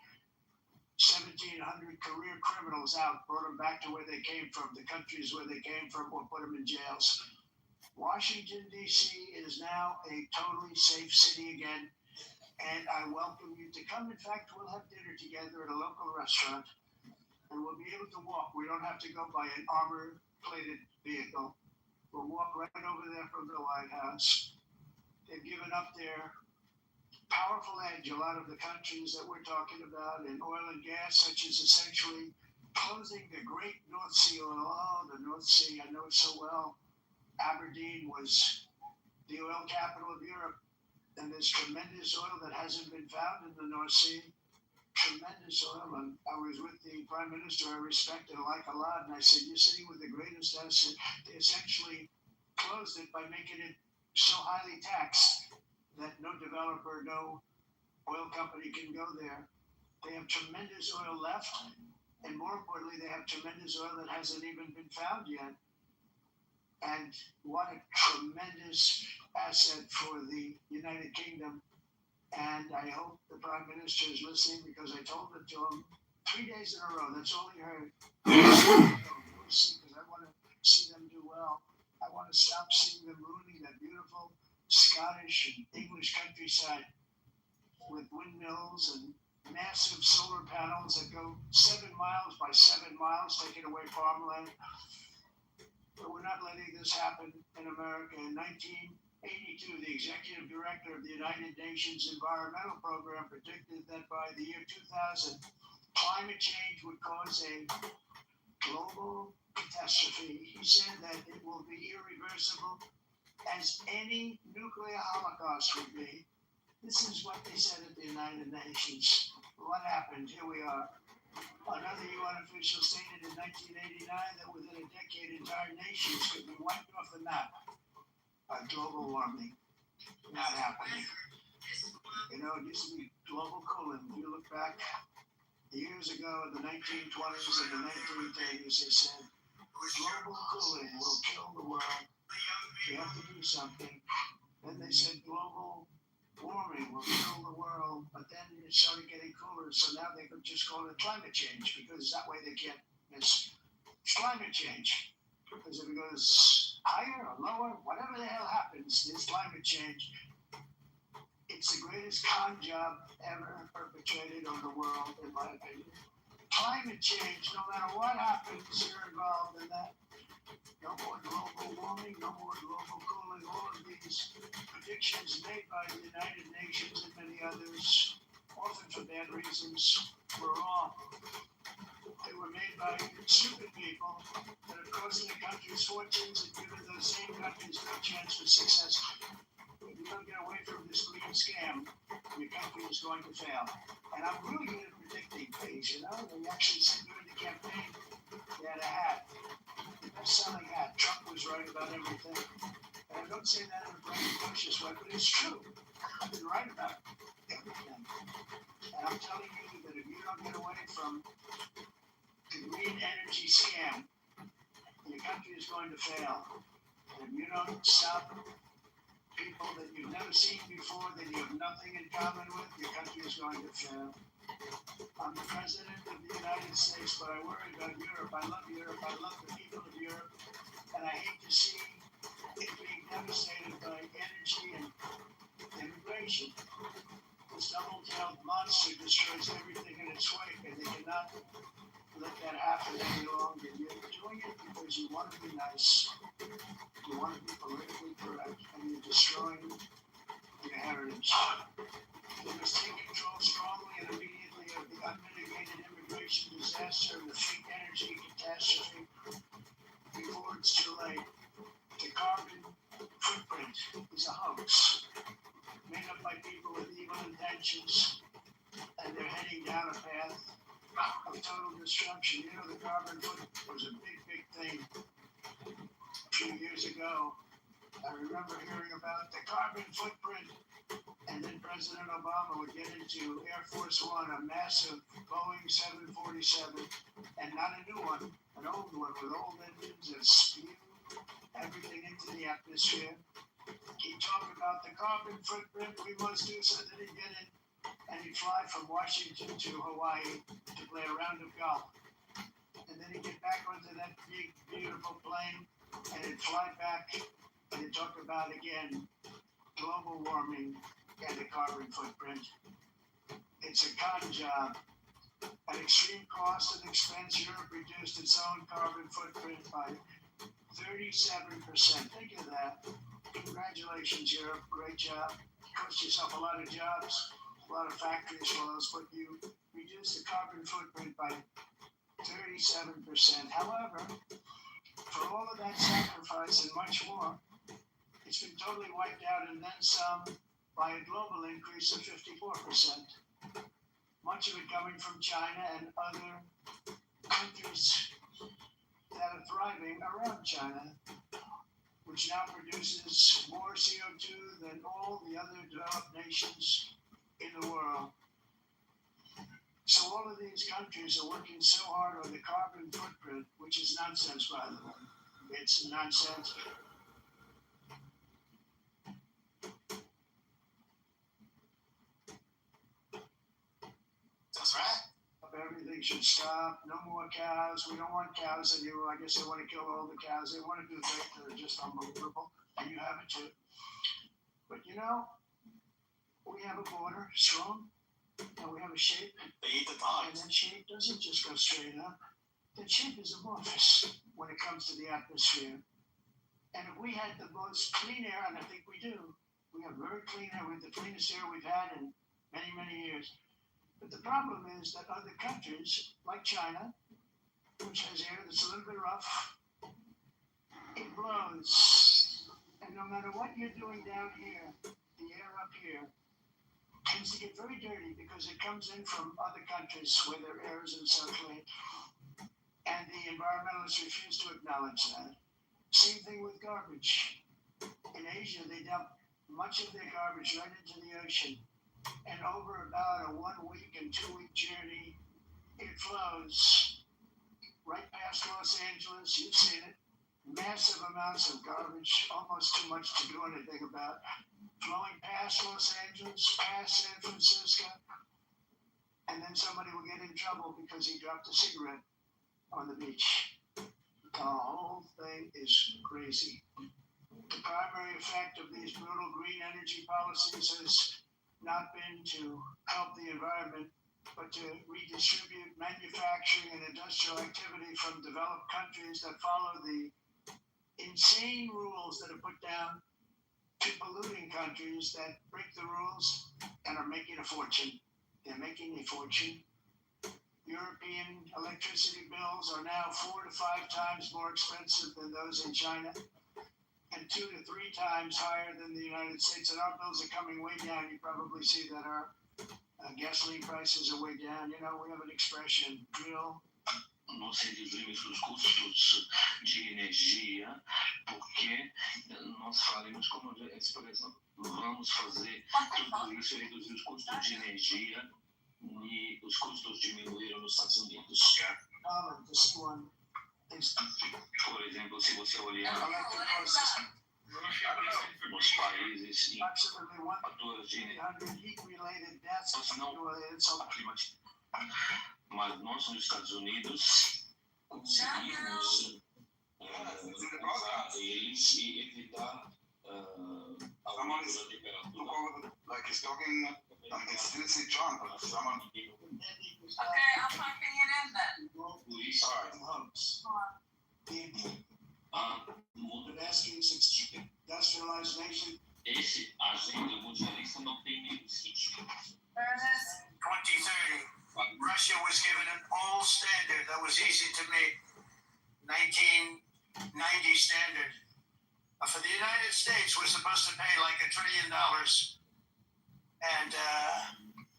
S6: 1,700 career criminals out, brought them back to where they came from, the countries where they came from, or put them in jails. Washington, D.C. is now a totally safe city again, and I welcome you to come. In fact, we'll have dinner together at a local restaurant, and we'll be able to walk. We don't have to go by an armor-plated vehicle. We'll walk right over there from the White House. They've given up their powerful edge, a lot of the countries that we're talking about, in oil and gas, such as essentially closing the great North Sea oil. Oh, the North Sea, I know it so well. Aberdeen was the oil capital of Europe, and there's tremendous oil that hasn't been found in the North Sea. Tremendous oil, and I was with the Prime Minister I respect and like a lot, and I said, you're sitting with the greatest asset. They essentially closed it by making it so highly taxed that no developer, no oil company can go there. They have tremendous oil left, and more importantly, they have tremendous oil that hasn't even been found yet. And what a tremendous asset for the United Kingdom. And I hope the Prime Minister is listening, because I told it to him 3 days in a row. That's all he heard. We'll see, because I want to see them do well. I want to stop seeing them ruining that beautiful Scottish and English countryside with windmills and massive solar panels that go 7 miles by 7 miles, taking away farmland. But we're not letting this happen in America. In 1982, the executive director of the United Nations Environmental Program predicted that by the year 2000, climate change would cause a global catastrophe. He said that it will be irreversible, as any nuclear holocaust would be. This is what they said at the United Nations. What happened? Here we are. Another UN official stated in 1989 that within a decade, entire nations could be wiped off the map by global warming. Not happening. You know, it used to be global cooling. If you look back years ago in the 1920s and the 1930s, they said global cooling will kill the world. You have to do something. Then they said global warming will kill the world, but then it started getting cooler, so now they could just call it climate change, because that way they can't miss climate change. Because if it goes higher or lower, whatever the hell happens, there's climate change. It's the greatest con job ever perpetrated on the world, in my opinion. Climate change, no matter what happens, you're involved in that. No more global warming, no more global cooling. All of these predictions made by the United Nations and many others, often for bad reasons, were wrong. They were made by stupid people that are costing the countries fortunes and giving those same countries no chance for success. If you don't get away from this green scam, your country is going to fail. And I'm really going to predicting things, you know? They actually said during the campaign, they had a hat, the best-selling hat. Trump was right about everything. And I don't say that in a braggadocious way, but it's true. I've been right about everything. And I'm telling you that if you don't get away from the green energy scam, your country is going to fail. And if you don't stop people that you've never seen before, that you have nothing in common with, your country is going to fail. I'm the president of the United States, but I worry about Europe. I love Europe. I love the people of Europe. And I hate to see it being devastated by energy and immigration. This double-tailed monster destroys everything in its wake, and they cannot let that happen any longer. You're doing it because you want to be nice, you want to be politically correct, and you're destroying your heritage. They must take control strongly and immediately of the unmitigated immigration disaster and the fake energy catastrophe before it's too late. The carbon footprint is a hoax made up by people with evil intentions, and they're heading down a path of total destruction. You know, the carbon footprint was a big thing a few years ago. I remember hearing about the carbon footprint, and then President Obama would get into Air Force One, a massive Boeing 747, and not a new one, an old one with old engines that spew everything into the atmosphere. He talked about the carbon footprint we must do so that he'd get in and he'd fly from Washington to Hawaii to play a round of golf. And then he'd get back onto that big, beautiful plane and he'd fly back and he'd talk about, again, global warming and the carbon footprint. It's a con job. At extreme cost and expense, Europe reduced its own carbon footprint by 37%. Think of that. Congratulations, Europe. Great job. Cost yourself a lot of jobs, a lot of factories closed, but you reduced the carbon footprint by 37%. However, for all of that sacrifice and much more, it's been totally wiped out and then some by a global increase of 54%. Much of it coming from China and other countries that are thriving around China, which now produces more CO2 than all the other developed nations in the world. So all of these countries are working so hard on the carbon footprint, which is nonsense, by the way. It's nonsense.
S2: That's right.
S6: Everything should stop. No more cows. We don't want cows anymore. I guess they want to kill all the cows. They want to do things that are just unbelievable. And you have it too. But you know, we have a border, strong, and we have a shape.
S2: They eat the dogs.
S6: And that shape doesn't just go straight up. That shape is amorphous when it comes to the atmosphere. And if we had the most clean air, and I think we do, we have very clean air. We have the cleanest air we've had in many, many years. But the problem is that other countries, like China, which has air that's a little bit rough, it blows. And no matter what you're doing down here, the air up here tends to get very dirty because it comes in from other countries where their air isn't so clean. And the environmentalists refuse to acknowledge that. Same thing with garbage. In Asia, they dump much of their garbage right into the ocean. And over about a 1 week and 2 week journey, it flows right past Los Angeles. You've seen it. Massive amounts of garbage, almost too much to do anything about. Flowing past Los Angeles, past San Francisco. And then somebody will get in trouble because he dropped a cigarette on the beach. The whole thing is crazy. The primary effect of these brutal green energy policies has not been to help the environment, but to redistribute manufacturing and industrial activity from developed countries that follow the insane rules that are put down to polluting countries that break the rules and are making a fortune. They're making a fortune. European electricity bills are now 4 to 5 times more expensive than those in China, and 2 to 3 times higher than the United States. And our bills are coming way down. You probably see that our Gasoline prices are way down. You know, we have an expression, drill.
S7: Nós reduzimos os custos de energia porque nós faremos como expressão. Vamos fazer tudo isso, reduzir os custos de energia e os custos diminuíram nos Estados Unidos. Por exemplo, se você olhar nos países em fatores de energia, não climática. Mas nós nos Estados Unidos conseguimos usar eles e evitar aumento da temperatura.
S1: Like it's talking, it's John, but someone.
S3: Okay, I'm typing it in then.
S7: Por isso,
S6: Industrialized nation.
S7: esse agenda mundialista não tem nenhum sentido.
S3: There it is.
S8: 2030, Russia was given an old standard that was easy to meet, 1990 standard. For the United States, we're supposed to pay like $1 trillion. And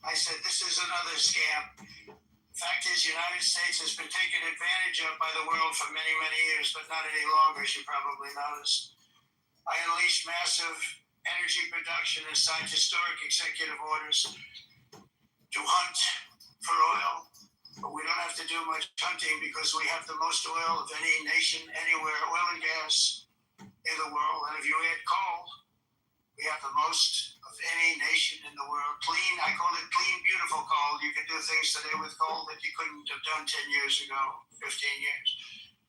S8: I said, this is another scam. The fact is, the United States has been taken advantage of by the world for many, many years, but not any longer, as you probably noticed. I unleashed massive energy production and signed historic executive orders to hunt for oil. But we don't have to do much hunting because we have the most oil of any nation anywhere, oil and gas in the world. And if you add coal, we have the most of any nation in the world. Clean, I call it clean, beautiful coal. You can do things today with coal that you couldn't have done 10 years ago, 15 years.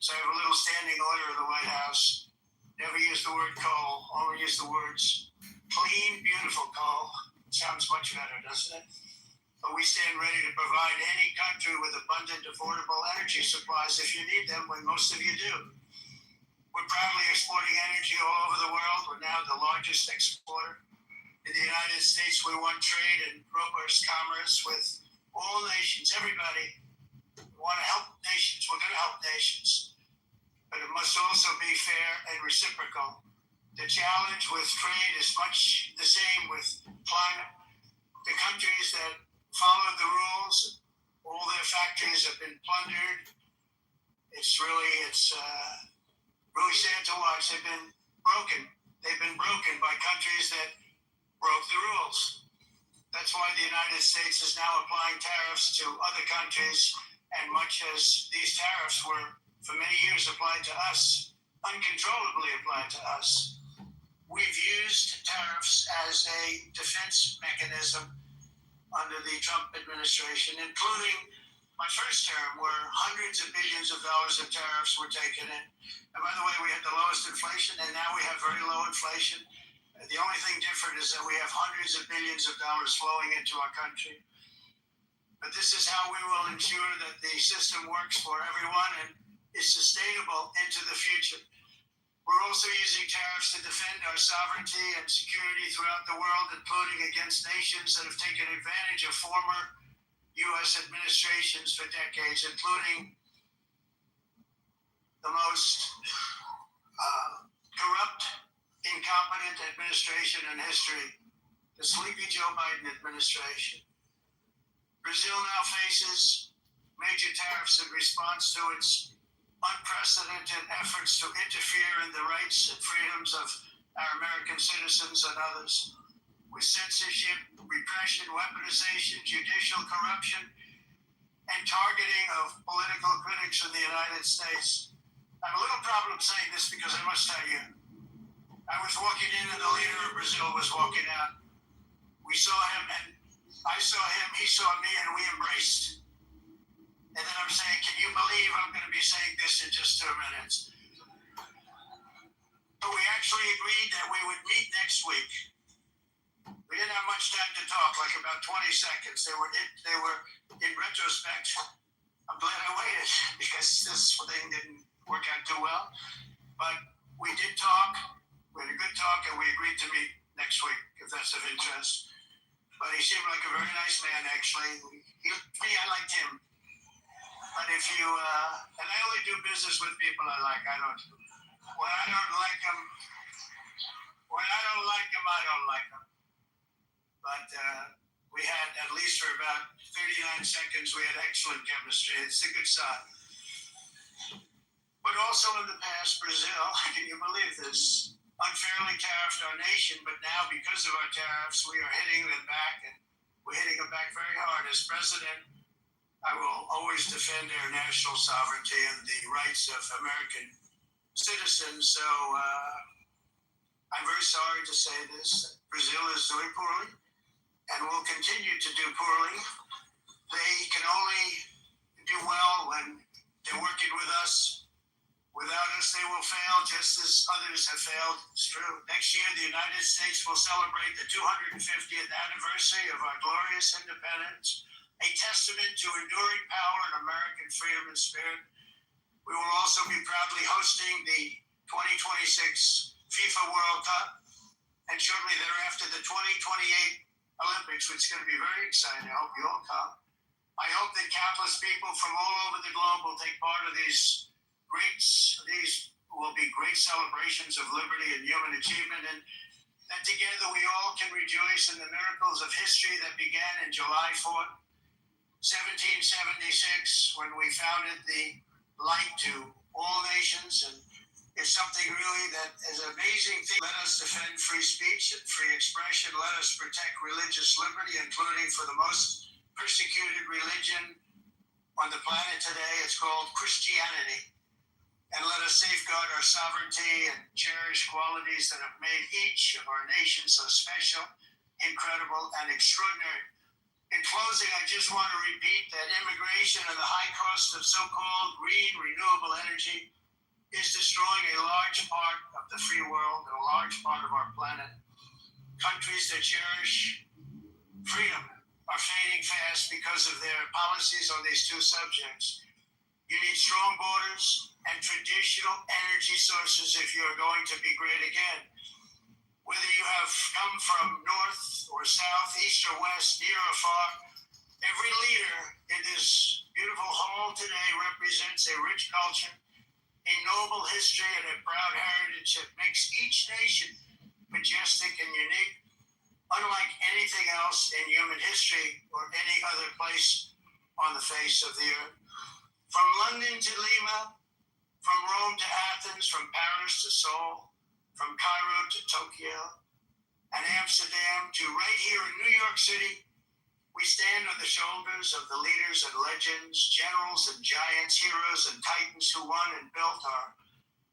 S8: So I have a little standing order of the White House. Never use the word coal, only use the words clean, beautiful coal. Sounds much better, doesn't it? But we stand ready to provide any country with abundant, affordable energy supplies if you need them, when most of you do. We're proudly exporting energy all over the world. We're now the largest exporter. In the United States, we want trade and robust commerce with all nations, everybody. We want to help nations. We're going to help nations. But it must also be fair and reciprocal. The challenge with trade is much the same with climate. The countries that follow the rules, all their factories have been plundered. It's really sad to watch. They've been broken. They've been broken by countries that broke the rules. That's why the United States is now applying tariffs to other countries, and much as these tariffs were for many years applied to us, uncontrollably applied to us. We've used tariffs as a defense mechanism under the Trump administration, including my first term, where hundreds of billions of dollars of tariffs were taken in. And by the way, we had the lowest inflation, and now we have very low inflation. The only thing different is that we have hundreds of billions of dollars flowing into our country. But this is how we will ensure that the system works for everyone and is sustainable into the future. We're also using tariffs to defend our sovereignty and security throughout the world, including against nations that have taken advantage of former U.S. administrations for decades, including the most corrupt, incompetent administration in history, the sleepy Joe Biden administration. Brazil now faces major tariffs in response to its unprecedented efforts to interfere in the rights and freedoms of our American citizens and others, with censorship, repression, weaponization, judicial corruption, and targeting of political critics in the United States. I have a little problem saying this because I must tell you, I was walking in and the leader of Brazil was walking out. We saw him and I saw him, he saw me, and we embraced. And then I'm saying, can you believe I'm going to be saying this in just 2 minutes? But we actually agreed that we would meet next week. We didn't have much time to talk, like about 20 seconds. They were in retrospect, I'm glad I waited because this thing didn't work out too well. But we did talk. We had a good talk, and we agreed to meet next week, if that's of interest. But he seemed like a very nice man, actually. Me, I liked him. But if you, and I only do business with people I like. When I don't like them, I don't like them. But we had, at least for about 39 seconds, we had excellent chemistry. It's a good sign. But also in the past, Brazil, can you believe this, unfairly tariffed our nation, but now because of our tariffs, we are hitting them back, and we're hitting them back very hard. As president, I will always defend our national sovereignty and the rights of American citizens. So I'm very sorry to say this. Brazil is doing poorly and will continue to do poorly. They can only do well when they're working with us. Without us, they will fail just as others have failed. It's true. Next year, the United States will celebrate the 250th anniversary of our glorious independence, a testament to enduring power and American freedom and spirit. We will also be proudly hosting the 2026 FIFA World Cup, and shortly thereafter the 2028 Olympics, which is going to be very exciting. I hope you all come. I hope that countless people from all over the globe will take part of these will be great celebrations of liberty and human achievement, and that together we all can rejoice in the miracles of history that began in July 4th, 1776, when we founded the light to all nations. And it's something really that is an amazing thing. Let us defend free speech and free expression. Let us protect religious liberty, including for the most persecuted religion on the planet today. It's called Christianity. And let us safeguard our sovereignty and cherish qualities that have made each of our nations so special, incredible, and extraordinary. In closing, I just want to repeat that immigration and the high cost of so-called green renewable energy is destroying a large part of the free world and a large part of our planet. Countries that cherish freedom are fading fast because of their policies on these two subjects. You need strong borders and traditional energy sources if you are going to be great again. Whether you have come from north or south, east or west, near or far, every leader in this beautiful hall today represents a rich culture, a noble history, and a proud heritage that makes each nation majestic and unique, unlike anything else in human history or any other place on the face of the earth. From London to Lima, from Rome to Athens, from Paris to Seoul, from Cairo to Tokyo and Amsterdam to right here in New York City, we stand on the shoulders of the leaders and legends, generals and giants, heroes and titans who won and built our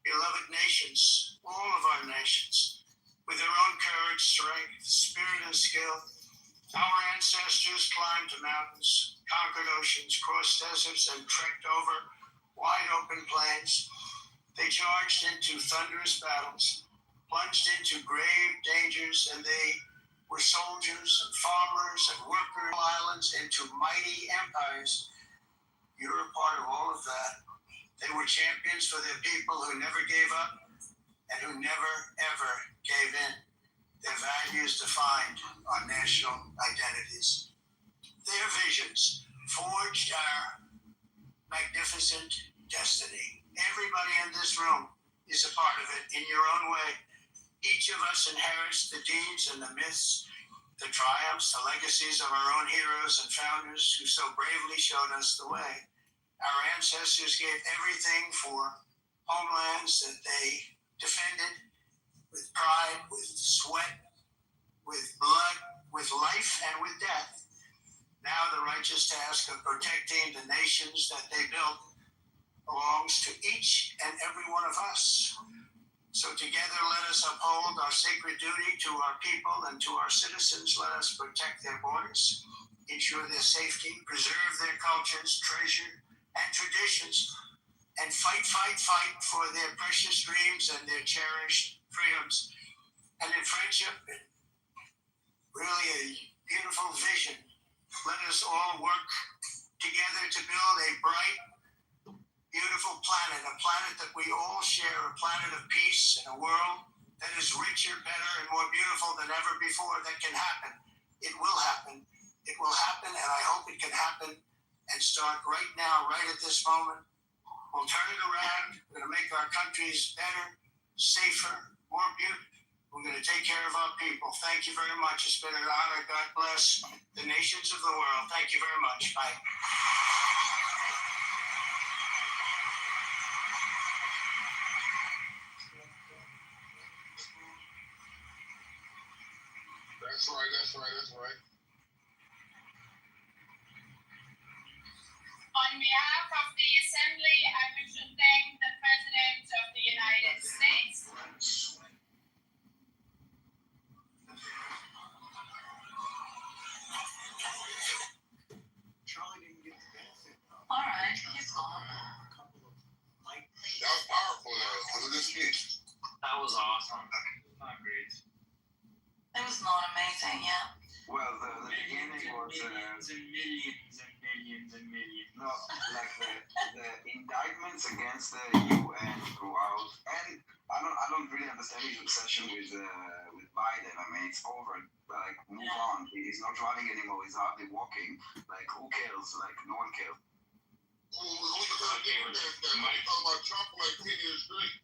S8: beloved nations, all of our nations, with their own courage, strength, spirit, and skill. Our ancestors climbed mountains, conquered oceans, crossed deserts, and trekked over wide open plains. They charged into thunderous battles, plunged into grave dangers, and they were soldiers and farmers and workers, islands into mighty empires. You're a part of all of that. They were champions for their people who never gave up and who never, ever gave in. Their values defined our national identities. Their visions forged our magnificent destiny. Everybody in this room is a part of it in your own way. Each of us inherits the deeds and the myths, the triumphs, the legacies of our own heroes and founders who so bravely showed us the way. Our ancestors gave everything for homelands that they defended with pride, with sweat, with blood, with life, and with death. Now the righteous task of protecting the nations that they built belongs to each and every one of us. So together let us uphold our sacred duty to our people and to our citizens. Let us protect their borders, ensure their safety, preserve their cultures, treasure, and traditions, and fight for their precious dreams and their cherished freedoms. And in friendship, really a beautiful vision. Let us all work together to build a bright, beautiful planet, a planet that we all share, a planet of peace and a world that is richer, better, and more beautiful than ever before. That can happen. It will happen. It will happen, and I hope it can happen and start right now, right at this moment. We'll turn it around. We're going to make our countries better, safer, more beautiful. We're going to take care of our people. Thank you very much. It's been an honor. God bless the nations of the world. Thank you very much. Bye.
S5: That's right, that's right, that's right.
S9: On behalf of the Assembly, I wish to thank the President of the United States.
S6: Charlie didn't get the benefit.
S9: All right, he's gone.
S5: That was powerful, though. It was a good speech.
S2: That was awesome. Not great.
S9: It was not amazing, yeah.
S10: Well, the beginning was
S2: millions and millions and millions and millions.
S10: no, like the indictments against the UN throughout, and I don't really understand his obsession with Biden. I mean, it's over. Like, move on. He's not running anymore. He's hardly walking. Like, who cares? Like, no one cares.
S5: Who was going to give that? Mike talking about Trump for like 10 years straight.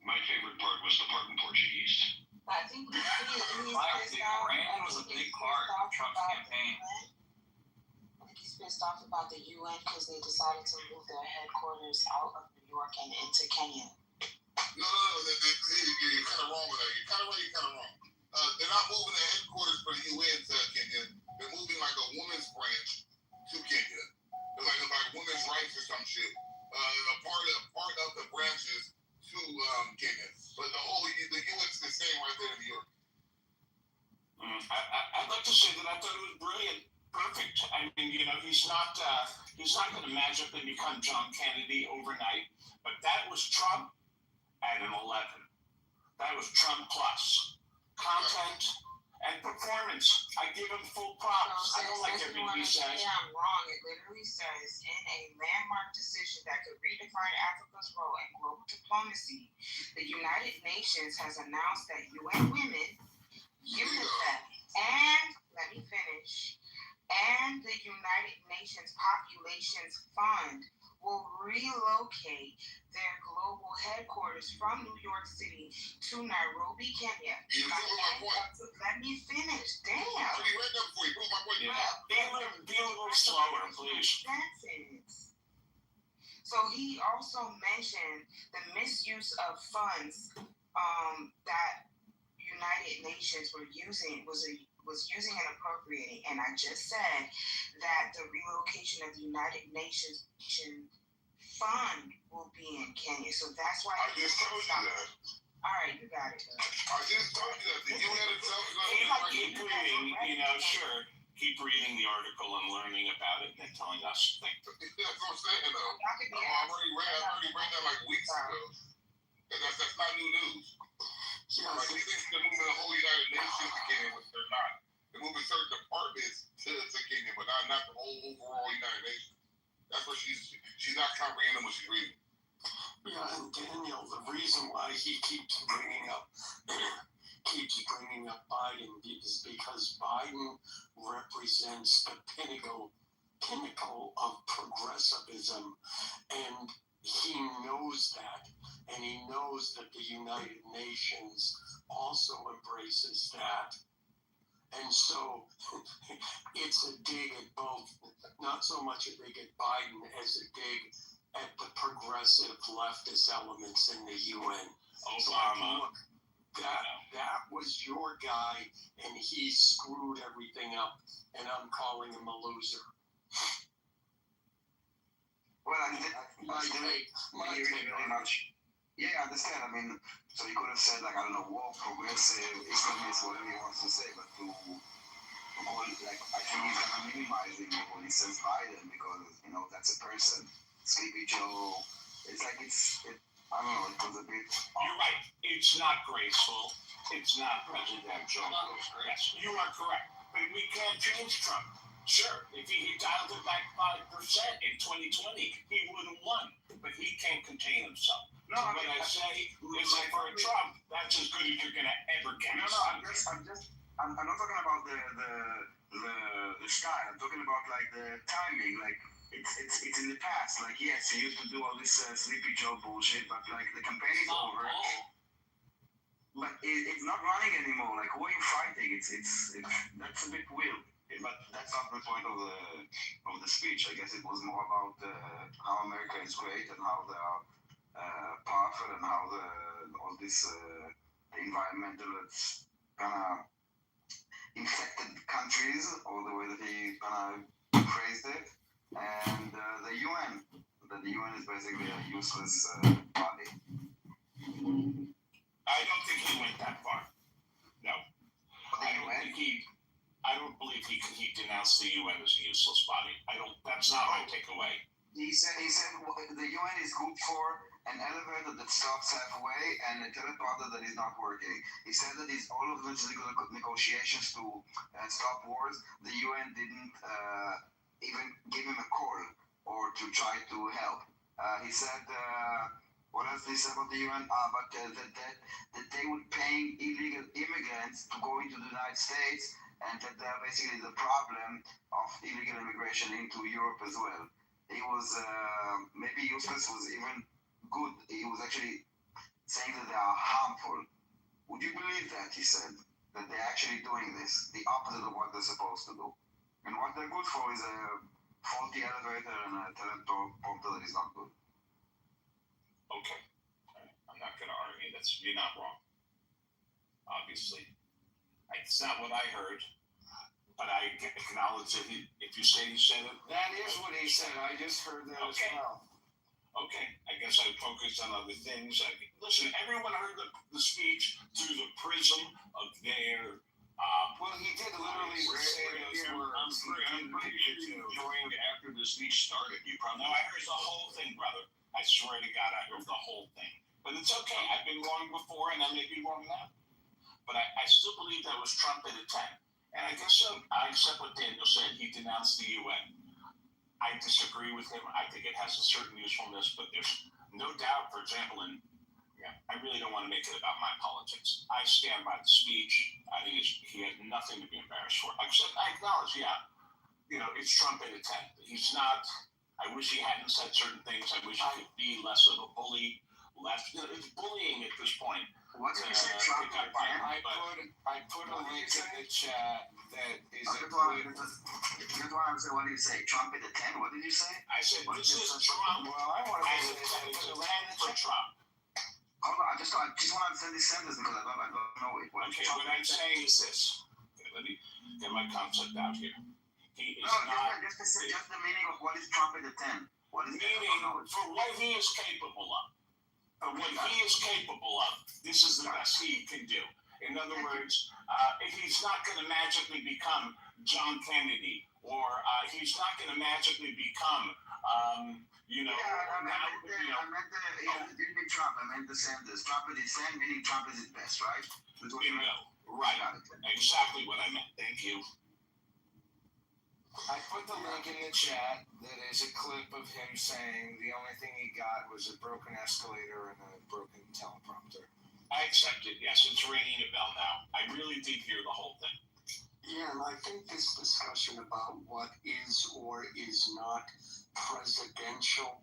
S7: My favorite part was the part in Portuguese.
S9: I think he's
S2: Brandon was a big part of Trump's campaign.
S9: I think he's pissed off about the UN because they decided to move their headquarters out of New York and into Kenya.
S5: No, you're kind of wrong with that. You're kind of right, you're kind of wrong. They're not moving the headquarters for the UN to Kenya. They're moving like a women's branch to Kenya. It's like women's rights or some shit. A part of the branches to Kenya. But the UN's the same right there in New York.
S11: I'd like to say that I thought it was brilliant, perfect. I mean, he's not going to magically become John Kennedy overnight, but that was Trump at an 11. That was Trump plus content and performance. I give him full props. I don't like everything he says.
S9: I'm wrong. It literally says in a landmark decision that could redefine Africa's role in global diplomacy, the United Nations has announced that UN women, UNICEF, and let me finish, and the United Nations Populations Fund will relocate their global headquarters from New York City to Nairobi, Kenya.
S5: You prove my point.
S9: Let me finish. Damn.
S5: I already read that before. You prove my point.
S11: Yeah. Be a little slower, please.
S9: So he also mentioned the misuse of funds that United Nations was using and appropriating. And I just said that the relocation of the United Nations fund will be in Kenya. So that's why
S5: I just told you that.
S9: All right, you got it.
S5: I just told you that. The UN itself is going to
S11: Keep reading, sure. Keep reading the article and learning about it and then telling us.
S5: That's what I'm saying, though. I already read that like weeks ago. And that's not new news. Like, these things are moving the whole United Nations to Kenya, which they're not. They're moving certain departments to Kenya, but not the whole overall United Nations. That's what she's not comprehending what she's reading.
S6: Yeah, and Daniel, the reason why he keeps bringing up Biden is because Biden represents the pinnacle of progressivism, and he knows that, and he knows that the United Nations also embraces that. And so it's a dig at both, not so much a dig at Biden as a dig at the progressive leftist elements in the UN.
S11: Obama.
S6: That was your guy, and he screwed everything up, and I'm calling him a loser.
S10: Well, I really very much. Yeah, I understand. I mean, so you could have said, like, I don't know, woke, progressive, Islamist, whatever he wants to say, but to call it, like, I think he's kind of minimizing it when he says Biden because, that's a person. Sleepy Joe. It's like, I don't know, it was a bit.
S11: You're right. It's not graceful. It's not presidential. Yes, you are correct. But we can't change Trump. Sure, if he dialed it back 5% in 2020, he would have won. But he can't contain himself. No, when I say listen for Trump, that's as good as you're gonna ever get.
S10: No, I'm not talking about the style. I'm talking about like the timing. Like it's in the past. Like yes, he used to do all this Sleepy Joe bullshit, but like the campaign is over. but it's not running anymore. Like, who are you fighting? It's that's a bit weird. But that's not the point of the speech. I guess it was more about how America is great and how they are powerful and how all this environmental kind of infected countries, or the way that he kind of phrased it, and the UN. That the UN is basically a useless body.
S11: I don't think he went that far. No. I don't believe he denounced the UN as a useless body. That's not my takeaway.
S10: He said the UN is good for an elevator that stops halfway and a teleporter that is not working. He said that all of those negotiations to stop wars, the UN didn't even give him a call or to try to help. He said, what else did he say about the UN? But that they would pay illegal immigrants to go into the United States, and that they're basically the problem of illegal immigration into Europe as well. He was, maybe useless was even good. He was actually saying that they are harmful. Would you believe that, he said, that they're actually doing this, the opposite of what they're supposed to do? And what they're good for is a faulty elevator and a teleprompter that is not good.
S11: Okay. I'm not going to argue. You're not wrong. Obviously. It's not what I heard, but I acknowledge that if you say he said it.
S8: That is what he said. I just heard that as well.
S11: Okay. I guess I focused on other things. Listen, everyone heard the speech through the prism of their.
S8: Well, he did literally say those words.
S11: I'm pretty sure you joined after the speech started. No, I heard the whole thing, brother. I swear to God, I heard the whole thing. But it's okay. I've been wrong before, and I may be wrong now. But I still believe that was Trump at a 10. And I guess I accept what Daniel said. He denounced the UN. I disagree with him. I think it has a certain usefulness, but there's no doubt, for example, I really don't want to make it about my politics. I stand by the speech. I think he had nothing to be embarrassed for. Except I acknowledge, it's Trump at a 10. He's not. I wish he hadn't said certain things. I wish he could be less of a bully. It's bullying at this point.
S10: What did you say, Trump?
S8: I put a link in the chat that is a clip.
S10: What did you say? Trump at a 10? What did you say?
S11: I said, this is Trump.
S8: Well, I want to
S11: as a 10 for Trump.
S10: Hold on, I just want to understand this sentence because I don't know it.
S11: What I'm saying is this. Okay, let me get my concept out here. He is
S10: just the meaning of what is Trump at a 10. What is
S11: meaning for what he is capable of. For what he is capable of, this is the best he can do. In other words, he's not going to magically become John Kennedy, or he's not going to magically become,
S10: I meant Trump. I meant the Sanders. Trump at his 10, meaning Trump is his best, right?
S11: Bingo. Right. Exactly what I meant. Thank you.
S8: I put the link in the chat that is a clip of him saying the only thing he got was a broken escalator and a broken teleprompter.
S11: I accept it. Yes, it's ringing a bell now. I really did hear the whole thing.
S6: Yeah, and I think this discussion about what is or is not presidential,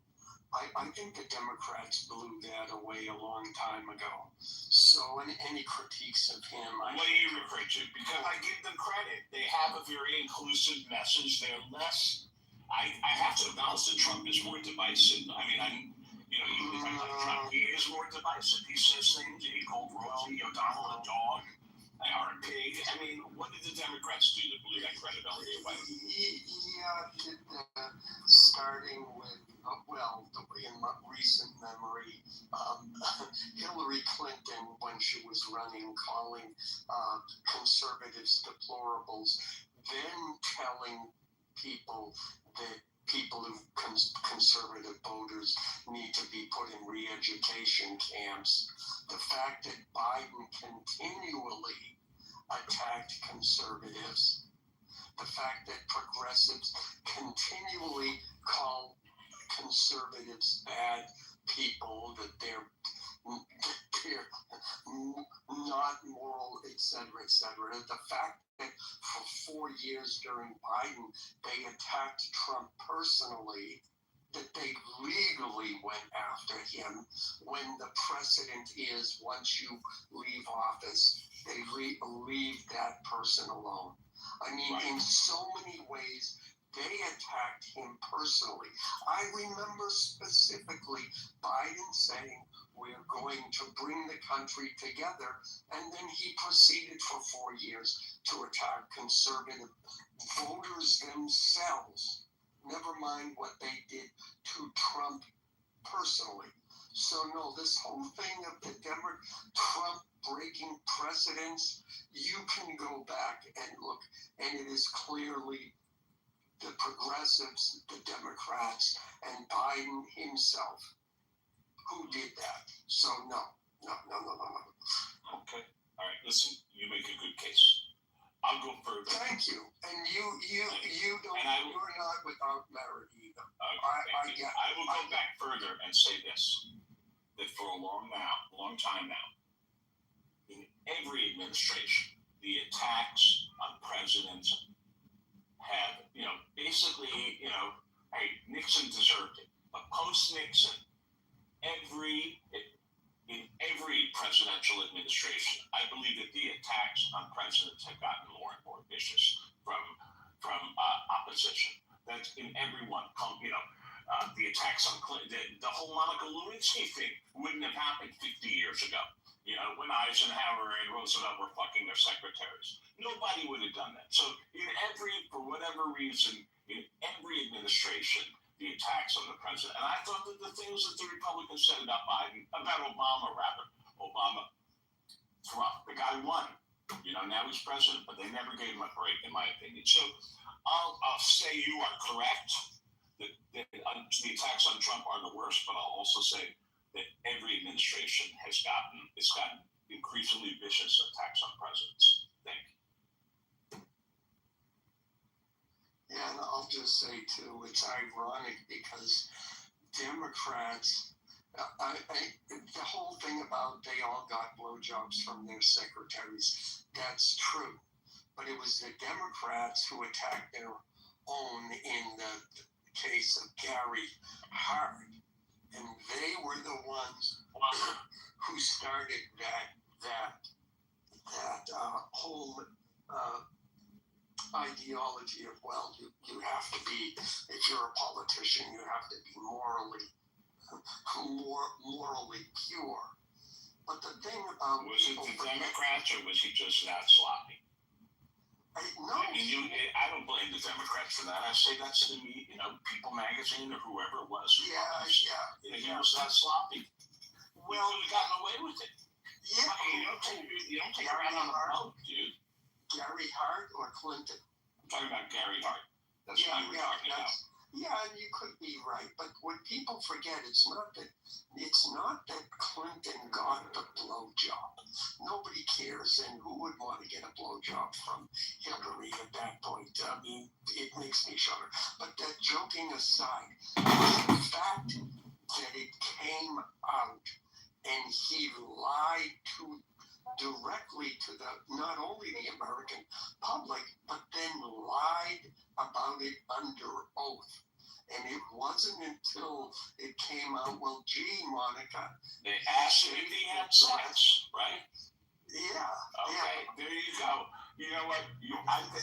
S6: I think the Democrats blew that away a long time ago. So, any critiques of him,
S11: what do you refer to? Because I give them credit. They have a very inclusive message. They're less. I have to acknowledge that Trump is more divisive. I mean, even if I like Trump, he is more divisive. He says things. He called Rosie O'Donnell a dog, or a pig. I mean, what did the Democrats do to blew that credibility away?
S6: He did starting with. In my recent memory, Hillary Clinton, when she was running, calling conservatives deplorables, then telling people that conservative voters need to be put in re-education camps. The fact that Biden continually attacked conservatives, the fact that progressives continually call conservatives bad people, that they're not moral, etc., etc. The fact that for 4 years during Biden, they attacked Trump personally
S12: that they legally went after him when the precedent is once you leave office, they leave that person alone. I mean, in so many ways, they attacked him personally. I remember specifically Biden saying, we're going to bring the country together, and then he proceeded for 4 years to attack conservative voters themselves. Never mind what they did to Trump personally. So no, this whole thing of the Trump breaking precedents, you can go back and look, and it is clearly the progressives, the Democrats, and Biden himself who did that. So no.
S11: Okay. All right. Listen, you make a good case. I'll go further.
S12: Thank you. And you don't.
S11: And
S12: you're not without merit either.
S11: Okay, I will go back further and say this: that for a long time now, in every administration, the attacks on presidents have, basically, hey, Nixon deserved it, but post-Nixon, in every presidential administration, I believe that the attacks on presidents have gotten more and more vicious from opposition. That's in everyone. The attacks on Clinton, the whole Monica Lewinsky thing wouldn't have happened 50 years ago. When Eisenhower and Roosevelt were fucking their secretaries, nobody would have done that. So for whatever reason, in every administration, the attacks on the president. And I thought that the things that the Republicans said about Obama, it's rough. The guy won. Now he's president, but they never gave him a break, in my opinion. So I'll say you are correct. That the attacks on Trump are the worst, but I'll also say that every administration has gotten increasingly vicious attacks on presidents. Thank you.
S12: Yeah, and I'll just say too, it's ironic because Democrats, the whole thing about they all got blowjobs from their secretaries, that's true. But it was the Democrats who attacked their own in the case of Gary Hart. And they were the ones who started that whole ideology of, well, you have to be, if you're a politician, you have to be morally pure. But the thing about
S11: was it the Democrats or was he just that sloppy?
S12: No.
S11: I don't blame the Democrats for that. I say that's the People Magazine or whoever it was. He was that sloppy. Well, he could have gotten away with it.
S12: Yeah.
S11: You don't take around on a boat, dude.
S12: Gary Hart or Clinton?
S11: I'm talking about Gary Hart. That's what you were talking about.
S12: Yeah, and you could be right, but what people forget, it's not that Clinton got the blowjob. Nobody cares, and who would want to get a blowjob from Hillary at that point? I mean, it makes me shudder. But that joking aside, the fact that it came out and he lied directly to not only the American public, but then lied about it under oath. And it wasn't until it came out, well, gee, Monica.
S11: They asked him if he had sex, right?
S12: Yeah.
S11: Okay,
S12: yeah.
S11: There you go. You know what?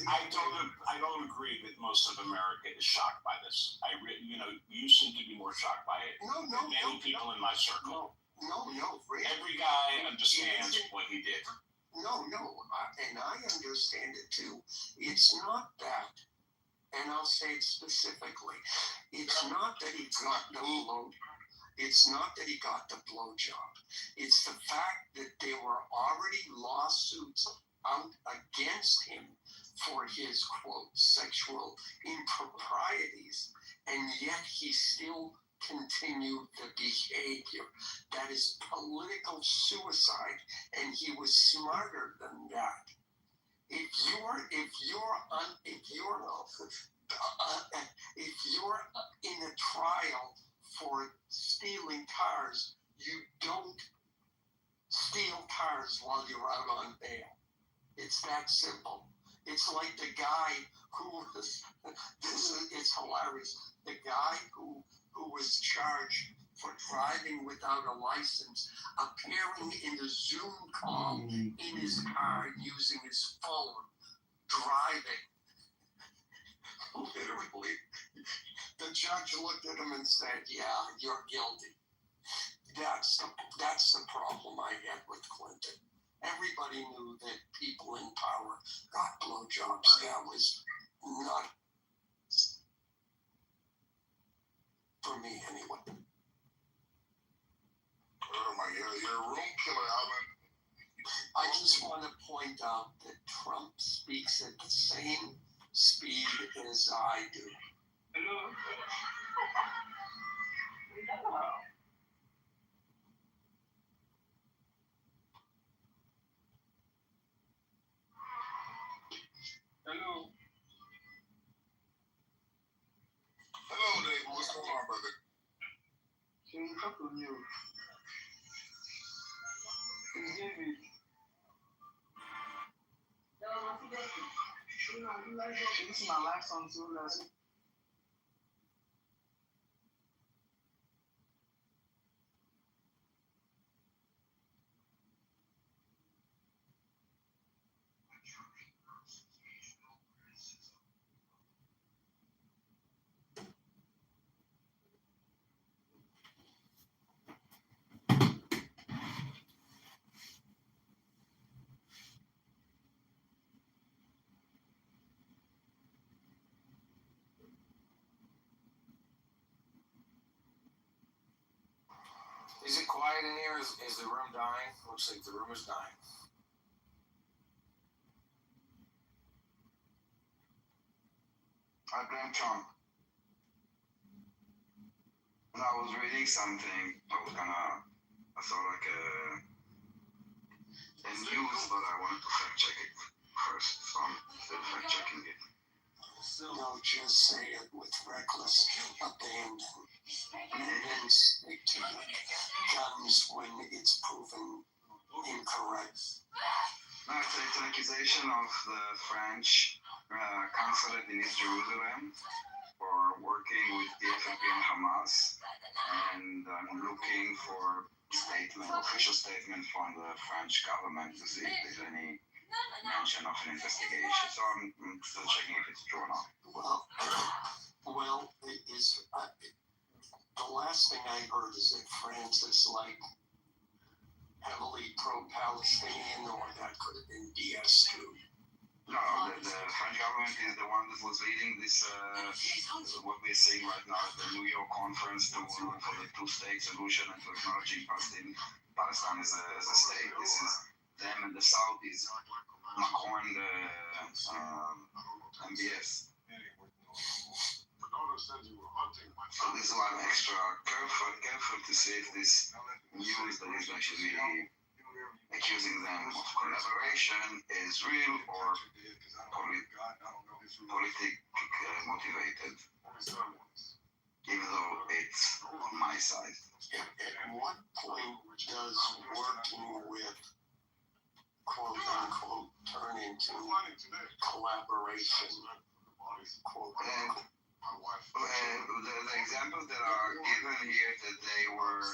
S11: I don't agree that most of America is shocked by this. You seem to be more shocked by it than many people in my circle.
S12: No, really.
S11: Every guy understands what he did.
S12: No, and I understand it too. It's not that, and I'll say it specifically. It's not that he got the blow. It's not that he got the blowjob. It's the fact that there were already lawsuits out against him for his quote sexual improprieties, and yet he still continued the behavior. That is political suicide, and he was smarter than that. If you're in a trial for stealing cars, you don't steal cars while you're out on bail. It's that simple. It's like the guy who was, it's hilarious. The guy who who was charged for driving without a license, appearing in a Zoom call in his car using his phone, driving. Literally, the judge looked at him and said, "Yeah, you're guilty." That's the problem I had with Clinton. Everybody knew that people in power got blowjobs. That was not for me anyway.
S5: Oh my God, you're a room killer, Alvin.
S12: I just want to point out that Trump speaks at the same speed as I do.
S10: Hello. Hello.
S5: Hello, Dave. What's going on, brother?
S6: Can you talk to you? It's David. This is my last song too, last.
S2: Is it quiet in here? Is the room dying? Looks like the room is dying.
S10: I blame Trump. When I was reading something, I saw like a news, but I wanted to fact check it first, so I'm still fact checking it.
S12: No, just say it with reckless abandon. And then stick to the guns when it's proven incorrect.
S10: No, it's an accusation of the French consulate in East Jerusalem for working with the FLP and Hamas, and I'm looking for official statement from the French government to see if there's any mention of an investigation. So I'm still checking if it's true or not.
S12: Well, it is. The last thing I heard is that France is like heavily pro-Palestinian, or that could have been DS2.
S10: No, the French government is the one that was leading this, what we're seeing right now at the New York conference for the two-state solution and to acknowledging Palestine as a state. This is them and the Saudis, Macron, the MBS. So this is why I'm extra careful to see if this news that is actually accusing them of collaboration is real or politically motivated, even though it's on my side.
S12: At what point does working with quote unquote turn into collaboration? Quote unquote.
S10: The examples that are given here, that they were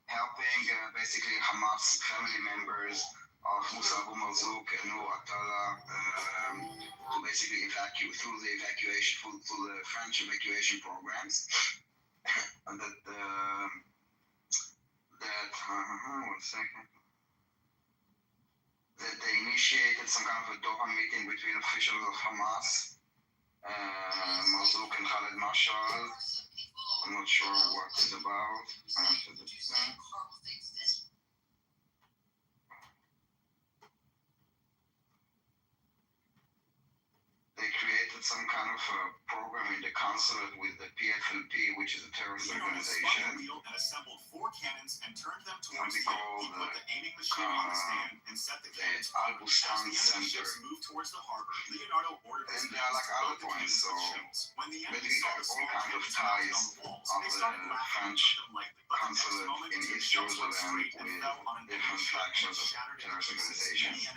S10: helping basically Hamas family members of Musa Abu Marzouk and Noor Atala to basically evacuate through the French evacuation programs. And that one second. That they initiated some kind of a Doha meeting between officials of Hamas, Marzouk and Khaled Mashal. I'm not sure what it's about. They created some kind of a program in the consulate with the PFLP, which is a terrorist organization.
S13: And assembled 4 cannons and turned them towards
S10: Something called
S13: put the aiming machine on the stand and set the cannons.
S10: Al Bustan Center.
S13: Ships moved towards the harbor. Leonardo ordered
S10: And there are like other points, so
S13: when the enemy
S10: basically
S13: saw the
S10: all kinds of ties of the French consulate in East Jerusalem with different factions of terrorist organizations.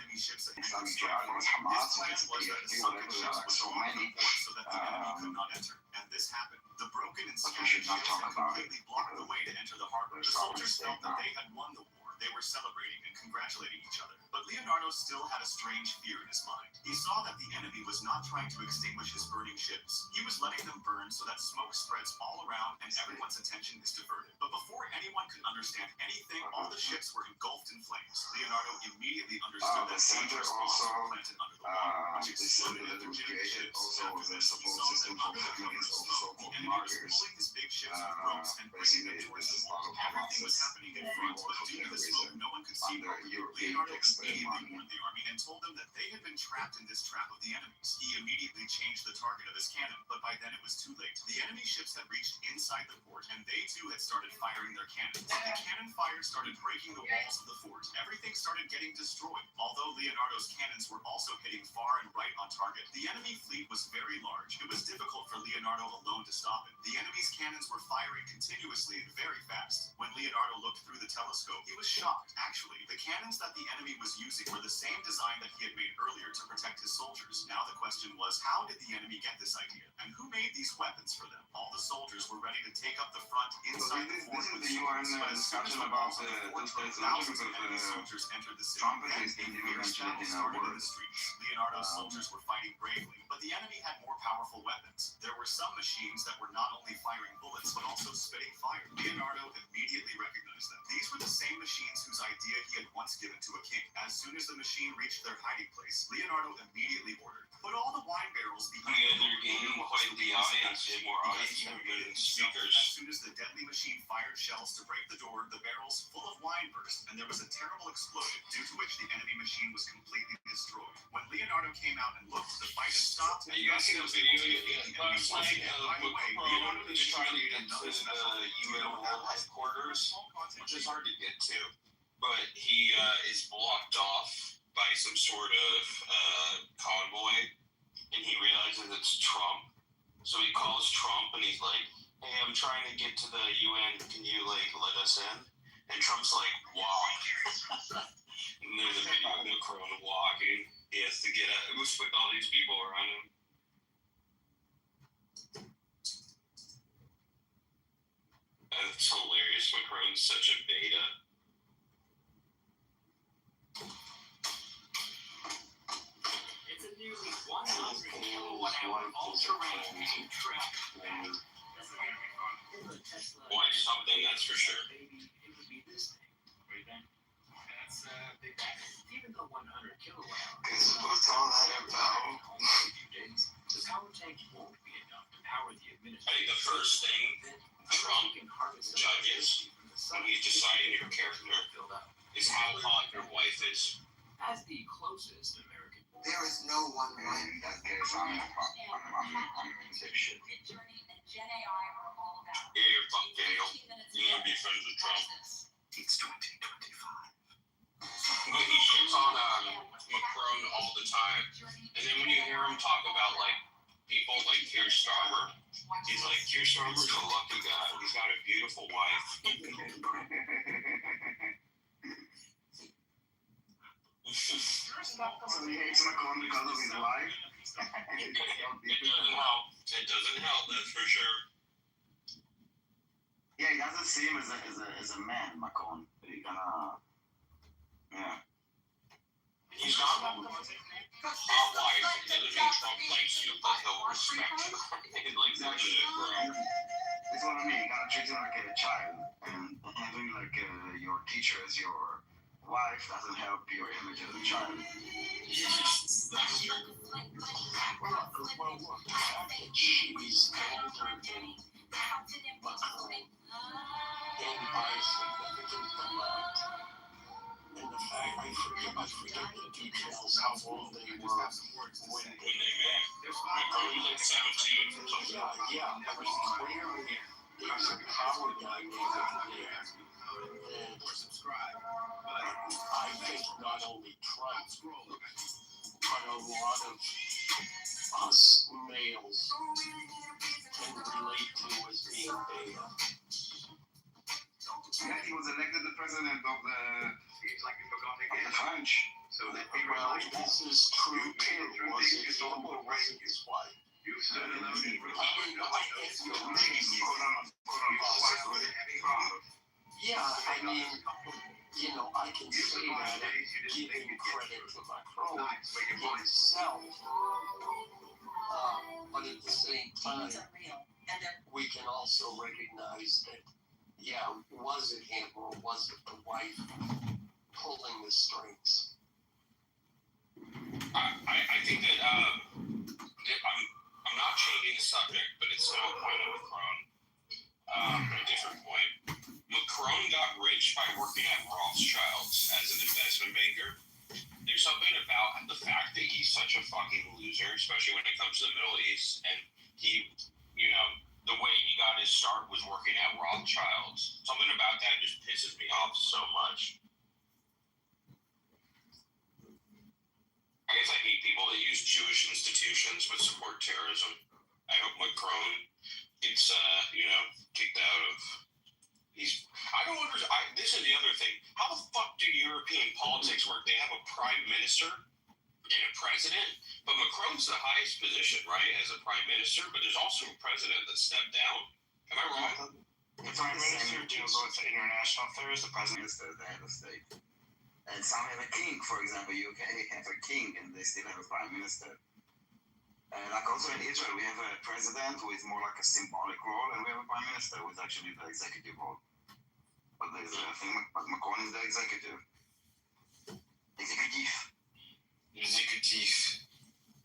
S10: Islamic Jihad was Hamas, it's PFLP, whatever, there are like so many.
S13: so that the enemy could not enter. And this happened. The broken and
S10: But we
S13: scattered
S10: should not
S13: ships
S10: talk
S13: had
S10: about it
S13: completely blocked the
S10: because
S13: way to enter the harbor. The
S10: there's already
S13: soldiers
S10: state
S13: felt that
S10: now.
S13: they had won the war. They were celebrating and congratulating each other. But Leonardo still had a strange fear in his mind. He saw that the enemy was not trying to extinguish his burning ships. He was letting them burn so that smoke spreads all around and everyone's attention is diverted. But before anyone could understand anything, all the ships were engulfed in flames. Leonardo immediately understood
S10: The
S13: that
S10: center
S13: dangerous bombs
S10: also,
S13: were planted under the water, which
S10: this center
S13: exploded
S10: that
S13: into
S10: was
S13: Jimmy
S10: created
S13: ships.
S10: also
S13: After
S10: was a
S13: this, he
S10: support
S13: saw that
S10: system for
S13: under the
S10: cooking
S13: cover of
S10: is
S13: smoke,
S10: also
S13: the
S10: called
S13: enemy was
S10: markers.
S13: pulling his big ships with ropes and bringing them towards the wall. Everything was happening in front, but due to the smoke, no one could see
S10: Under
S13: properly.
S10: European
S13: Leonardo
S10: expert
S13: immediately
S10: market.
S13: warned the army and told them that they had been trapped in this trap of the enemies. He immediately changed the target of his cannon, but by then it was too late. The enemy ships had reached inside the fort, and they too had started firing their cannons. The cannon fire started breaking the walls of the fort. Everything started getting destroyed. Although Leonardo's cannons were also hitting far and right on target, the enemy fleet was very large. It was difficult for Leonardo alone to stop it. The enemy's cannons were firing continuously and very fast. When Leonardo looked through the telescope, he was shocked. Actually, the cannons that the enemy was using were the same design that he had made earlier to protect his soldiers. Now the question was, how did the enemy get this idea? And who made these weapons for them? All the soldiers were ready to take up the front inside the fort with
S10: This is the UN
S13: swords, but as soon as
S10: discussion
S13: the
S10: about
S13: walls of the fort
S10: those
S13: broke,
S10: resolutions
S13: thousands of enemy
S10: because
S13: soldiers entered the city.
S10: Trump
S13: Then
S10: is
S13: a
S10: being
S13: fierce
S10: mentioned
S13: battle
S10: in a
S13: started in
S10: word.
S13: the streets. Leonardo's soldiers were fighting bravely, but the enemy had more powerful weapons. There were some machines that were not only firing bullets, but also spitting fire. Leonardo immediately recognized them. These were the same machines whose idea he had once given to a king. As soon as the machine reached their hiding place, Leonardo immediately ordered, "Put all the wine barrels behind
S7: You
S13: the
S7: guys are gaining quite the audience, more audience than good speakers.
S13: As soon as the deadly machine fired shells to break the door, the barrels full of wine burst, and there was a terrible explosion, due to which the enemy machine was completely destroyed. When Leonardo came out and looked, the fight had stopped.
S7: You guys see the video last night of Macron is trying to get to the UN World Headquarters, which is hard to get to, but he is blocked off by some sort of convoy, and he realizes it's Trump, so he calls Trump and he's like, "Hey, I'm trying to get to the UN, can you let us in?" And Trump's like, "Walk." And there's a video of Macron walking. He has to get out with all these people around him. That's hilarious. Macron's such a beta.
S11: It's a nearly 100 kilowatt hour all-terrain trail.
S7: Watch something, that's for sure.
S11: Maybe it would be this thing. What do you think? That's big. Even though 100 kilowatt hours.
S10: It's what's all that about.
S11: The power tank won't be enough to power the
S7: I
S11: administration.
S7: think the first thing Trump judges when he's deciding your character is how hot your wife is.
S11: As the closest American.
S3: There is no one
S10: In
S3: like
S10: that case, I'm in dipshit.
S7: Yeah, you're fucked, Daniel. You want to be friends with Trump.
S11: It's 2025.
S7: But he shits on Macron all the time. And then when you hear him talk about, like, people like Keir Starmer, he's like, Keir Starmer's a lucky guy. He's got a beautiful wife.
S10: So he hates Macron because of his wife?
S7: It doesn't help. It doesn't help, that's for sure.
S10: Yeah, he doesn't see him as a man, Macron. He kinda, yeah.
S7: He's not hot wife. It doesn't mean Trump likes you, but he'll respect you. Like, that's it, bro.
S10: That's what I mean. You gotta treat him like a child, and having like your teacher as your wife doesn't help your image as a child.
S7: That's true.
S11: I forget the details how old they were when
S7: When they met. Macron's like 17 or something.
S11: yeah, it was clearly there's a power dynamic there. And I think not only Trump, but a lot of us males can relate to as being beta.
S10: Yeah, he was elected the president of the French.
S11: Well, this is true too. Was it him or was it his wife?
S12: Yeah, I mean, you know, I can say that giving credit to Macron himself, but at the same time, we can also recognize that, yeah, was it him or was it the wife pulling the strings?
S14: I think that I'm not changing the subject, but it's still a point of Macron. A different point. Macron got rich by working at Rothschild's as an investment banker. There's something about the fact that he's such a fucking loser, especially when it comes to the Middle East, and he, you know, the way he got his start was working at Rothschild's. Something about that just pisses me off so much. I guess I hate people that use Jewish institutions but support terrorism. I hope Macron gets, kicked out of. I don't understand. This is the other thing. How the fuck do European politics work? They have a prime minister and a president, but Macron's the highest position, right, as a prime minister. But there's also a president that stepped down. Am I wrong?
S15: The prime minister deals with international affairs. The president is the head of state.
S10: And some have a king, for example, UK have a king and they still have a prime minister. Like also in Israel, we have a president who is more like a symbolic role, and we have a prime minister who is actually the executive role. But there's I think Macron is the executive. Executive.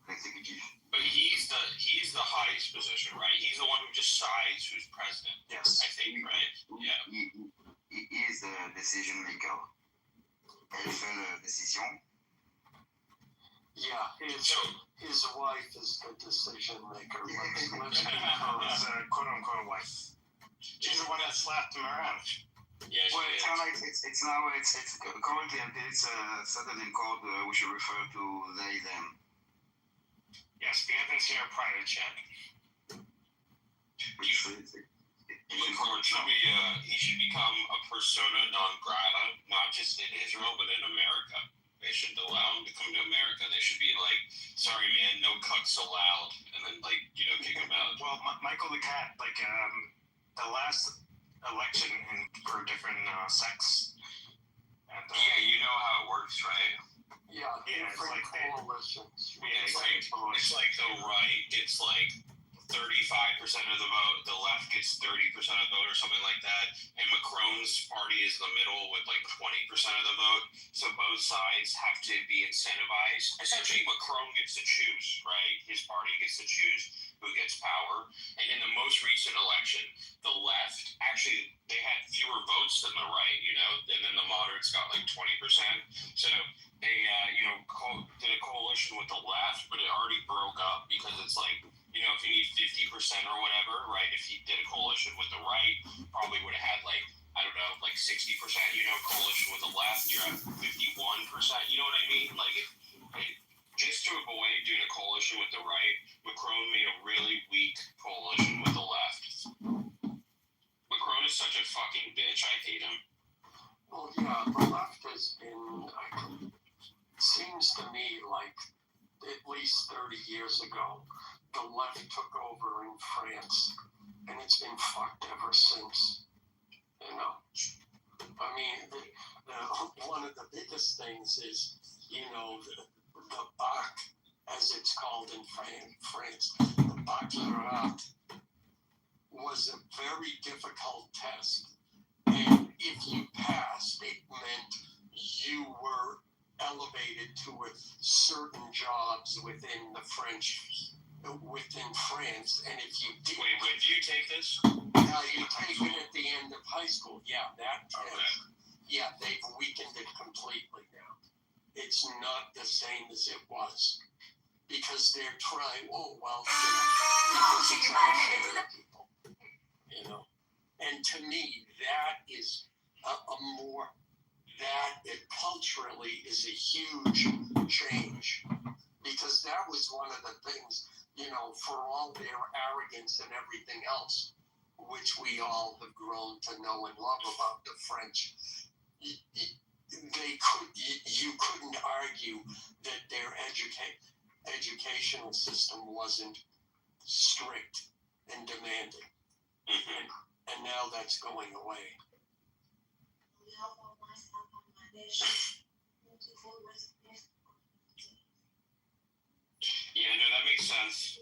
S14: But he's the highest position, right? He's the one who decides who's president.
S10: Yes.
S14: I think, right? Yeah.
S10: He is the decision maker. Elle fait la décision.
S12: Yeah, his wife is the decision maker. Let's
S15: His quote unquote wife. She's the one that slapped him around.
S14: Yeah,
S10: well, it's kind of like it's currently until it's settled in court. We should refer to they them.
S15: Yes, we haven't seen her private chat.
S14: Macron should become a persona non grata, not just in Israel but in America. They should allow him to come to America. They should be like, sorry man, no cucks allowed, and then kick him out.
S15: Well, Michael the Cat, the last election for different sex. And,
S14: yeah, you know how it works, right?
S12: Yeah,
S15: it's like
S12: coalitions.
S14: Yeah, it's like the right gets 35% of the vote, the left gets 30% of the vote or something like that, and Macron's party is in the middle with 20% of the vote, so both sides have to be incentivized. Essentially, Macron gets to choose, right? His party gets to choose who gets power, and in the most recent election, the left, actually, they had fewer votes than the right, and then the moderates got 20%, so they, did a coalition with the left, but it already broke up because it's if you need 50% or whatever, right? If you did a coalition with the right, probably would have had 60%, coalition with the left, you're at 51%, you know what I mean? Just to avoid doing a coalition with the right, Macron made a really weak coalition with the left. Macron is such a fucking bitch, I hate him.
S12: Well, yeah, the left has been, seems to me at least 30 years ago, the left took over in France, and it's been fucked ever since. I mean, one of the biggest things is, the bac, as it's called in France, the baccalaureate was a very difficult test, and if you passed, it meant you were elevated to certain jobs within France, and if you did...
S14: Wait, when do you take this?
S12: You take it at the end of high school. Yeah, that test. Okay. Yeah, they've weakened it completely now. It's not the same as it was. Because they're trying, because it's trying people, And to me, that is it culturally is a huge change. Because that was one of the things, for all their arrogance and everything else, which we all have grown to know and love about the French, you couldn't argue that their educational system wasn't strict and demanding. And now that's going away.
S14: Yeah, no, that makes sense.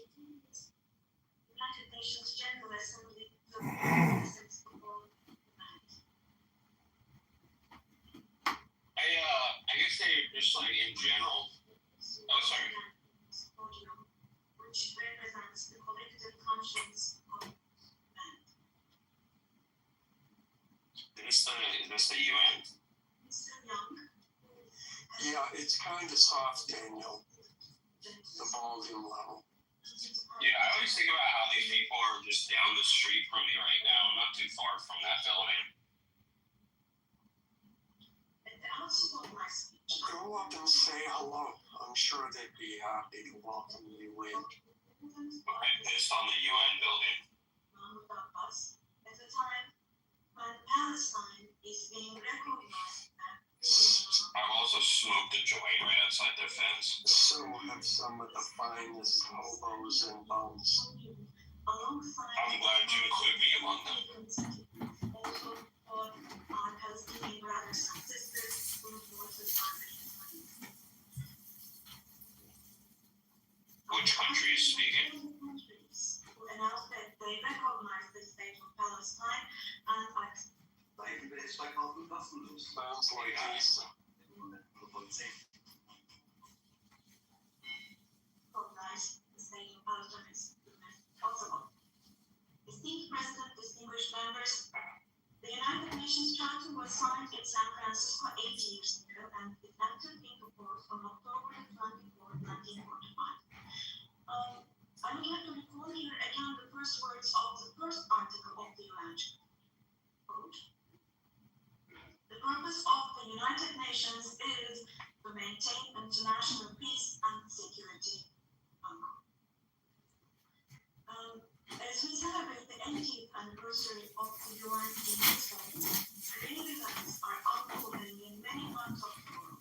S1: United Nations General Assembly.
S14: I guess they just like in general. Oh, sorry.
S1: Which represents the collective conscience of man.
S14: Is this the UN?
S1: Mr. Young.
S12: Yeah, it's kind of soft, Daniel. The volume level.
S14: Yeah, I always think about how these people are just down the street from me right now. I'm not too far from that building.
S1: At the outset of my speech,
S12: Go up and say hello. I'm sure they'd be happy to welcome you in.
S14: I'm pissed on the UN building.
S1: Mahmoud Abbas, at a time when Palestine is being recognized
S14: I've also smoked a joint right outside their fence.
S12: So have some of the finest hobos and bums.
S14: I'm glad you include me among them.
S1: Also for our Palestinian brothers and sisters who voted
S14: Which country is speaking?
S1: who announced that they recognize the state of Palestine and
S12: Sounds like this.
S1: recognize the state of Palestine as possible. Esteemed President, distinguished members, the United Nations Charter was signed in San Francisco 8 years ago and enacted into force on October 24, 1945. I would like to recall here again the first words of the first article of the UN Charter. Quote, the purpose of the United Nations is to maintain international peace and security. As we celebrate the 80th anniversary of the UN in this way, many events are unfolding in many parts of the world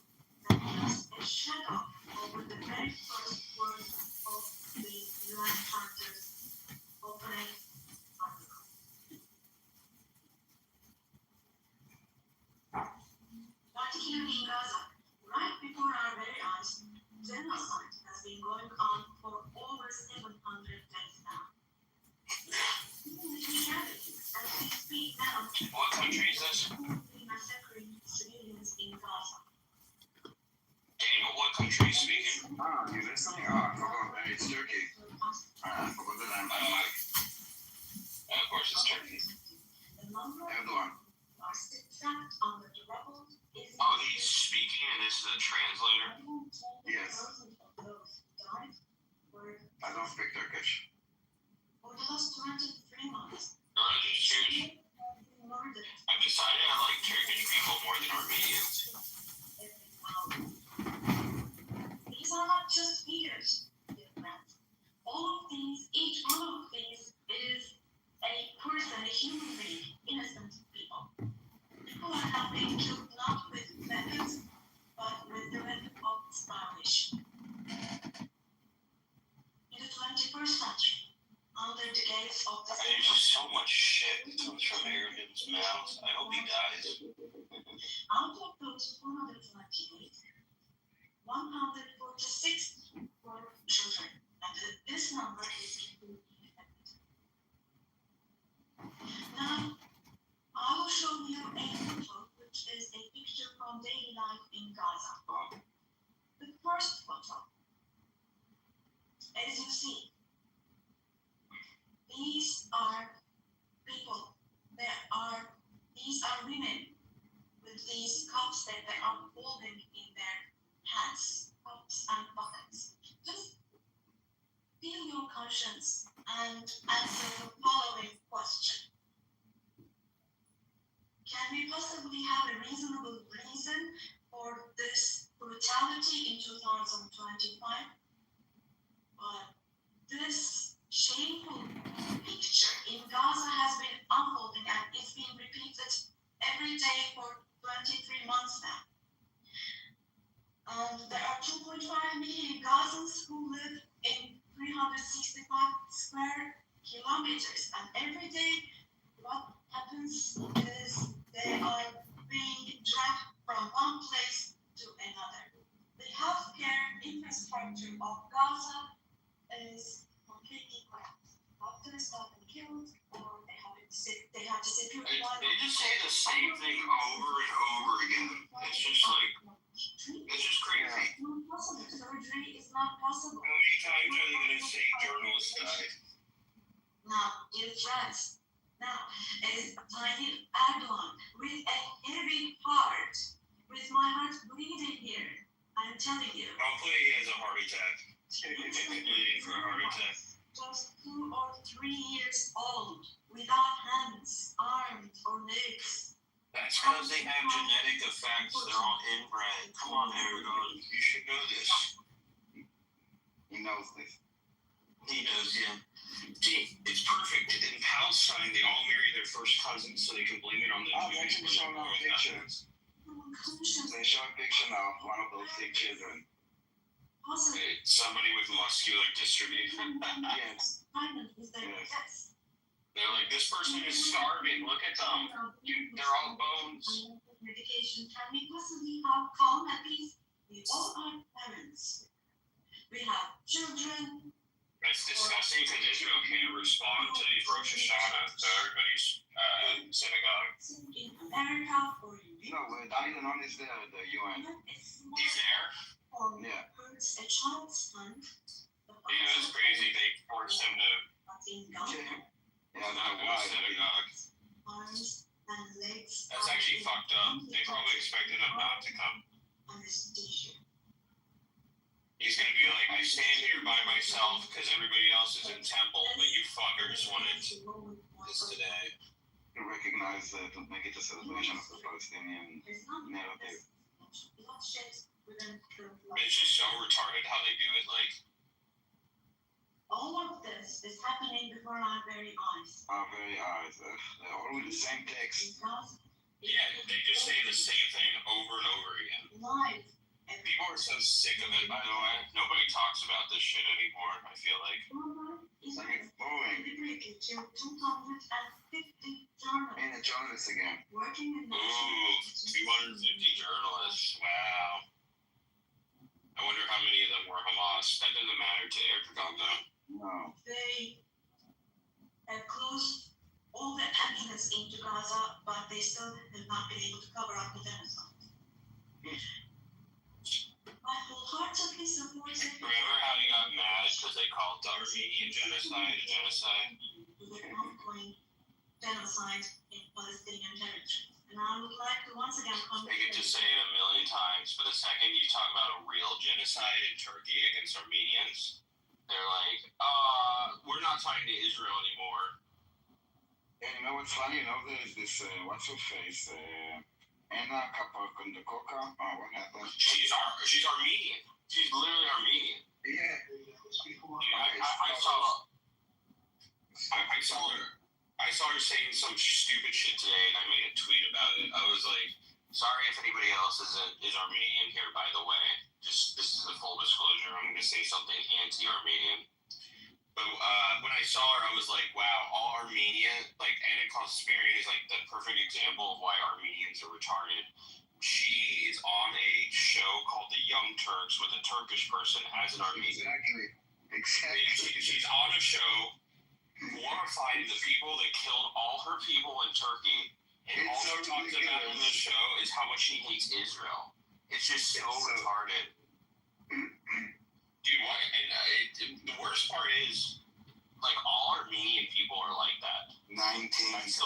S1: that cast a shadow over the very first words of the UN Charter's opening article. Particularly in Gaza, right before our very eyes, genocide has been going on for over 700 days now. As we speak now,
S14: What country is this?
S1: massacring civilians in Gaza.
S14: Daniel, what country is speaking?
S10: You listening? I forgot. It's Turkey. I forgot that I'm
S14: Of course it's Turkey.
S1: The number
S10: Erdogan.
S1: are still trapped under the rubble is
S14: Oh, he's speaking and this is a translator?
S10: Yes.
S1: of those who died were
S10: I don't speak Turkish.
S1: for the last 23 months.
S14: No, I'm just serious.
S1: Murdered
S14: I've decided I like Turkish people more than Armenians.
S1: every hour. These are not just figures, dear friends. All of these, each one of these is a person, a human being, innocent people. People are now being killed not with weapons, but with the weapon of starvation. In the 21st century, under the gates of the
S14: There's just so much shit that comes from Erdogan's mouth. I hope he dies.
S1: out of those 428, 146 were children, and this number is including infected. Now, I will show you a photo, which is a picture from daily life in Gaza. The first photo, as you see, these are people. These are women with these cups that they are holding in their hands, cups and buckets. Just feel your conscience and answer the following question. Can we possibly have a reasonable reason for this brutality in 2025? This shameful picture in Gaza has been unfolding and it's been repeated every day for 23 months now. There are 2.5 million Gazans who live in 365 square
S16: square kilometers. And every day, what happens is they are being dragged from one place to another. The healthcare infrastructure of Gaza is completely collapsed. Doctors have been killed, or they have to secure one.
S14: They just say the same thing over and over again. It's just crazy.
S16: Not possible. Surgery is not possible.
S14: How many times are they going to say journalists died?
S16: Now, in France, now, is tiny Erdogan with a heavy heart, with my heart bleeding here. I'm telling you.
S14: Hopefully he has a heart attack. Bleeding for a heart attack.
S16: Just 2 or 3 years old, without hands, arms, or legs.
S14: That's because they have genetic effects. They're all inbred. Come on, Erdogan. You should know this.
S10: He knows this.
S14: He does, yeah. See, it's perfect. In Palestine, they all marry their first cousins so they can blame it on the
S10: They
S14: Jews.
S10: actually showing off pictures. They show a picture now of one of those sick children.
S14: Somebody with muscular dystrophy.
S10: Yes.
S16: Yes.
S14: They're like, this person is starving. Look at them. They're all bones.
S16: Medication can we possibly have calm at peace? We all are parents. We have children.
S14: That's disgusting because Israel can't respond to Rosh Hashanah, so everybody's synagogue.
S16: In America or in
S10: No, Biden is there at the UN.
S14: He's there?
S10: Yeah.
S16: hurts a child's hand.
S14: Yeah, it's crazy. They forced him to
S10: Yeah,
S14: not go to synagogue.
S16: Arms and legs.
S14: That's actually fucked up. They probably expected him not to come.
S16: Anesthesia.
S14: He's gonna be like, I stand here by myself because everybody else is in temple, but you fuckers wanted this today.
S10: To recognize, to make it a celebration of the Palestinian narrative.
S14: It's just so retarded how they do it. Like,
S16: all of this is happening before our very eyes.
S10: Our very eyes. They're all with the same text.
S14: yeah, they just say the same thing over and over again.
S16: Live.
S14: People are so sick of it, by the way. Nobody talks about this shit anymore, I feel like.
S10: It's boring.
S16: Deliberately killed 250 journalists.
S10: And a journalist again.
S16: Working in the
S14: Ooh, 250 journalists. Wow. I wonder how many of them were Hamas. That doesn't matter to Erdogan, though.
S10: No.
S16: They closed all the entrance into Gaza, but they still have not been able to cover up the genocide. I wholeheartedly support it.
S14: Remember how he got mad because they called the Armenian genocide a genocide?
S16: The ongoing genocide in Palestinian territory. And I would like to once again come
S14: They get to say it a million times, but the second you talk about a real genocide in Turkey against Armenians, they're like, we're not talking to Israel anymore.
S10: And you know what's funny? You know, there's this, what's her face? Anna Kapakondakoka. Oh, what happened?
S14: She's Armenian. She's literally Armenian.
S10: Yeah.
S14: I saw her saying some stupid shit today, and I made a tweet about it. I was like, sorry if anybody else is Armenian here, by the way. Just, this is a full disclosure. I'm going to say something anti-Armenian. But when I saw her, I was like, wow, all Armenia, like Anna Kasparian is like the perfect example of why Armenians are retarded. She is on a show called The Young Turks with a Turkish person as an Armenian.
S10: Exactly.
S14: She's on a show glorifying the people that killed all her people in Turkey. And all she talks about on this show is how much she hates Israel. It's just so retarded. Dude, what? And the worst part is, like, all Armenian people are like that.
S1: 19th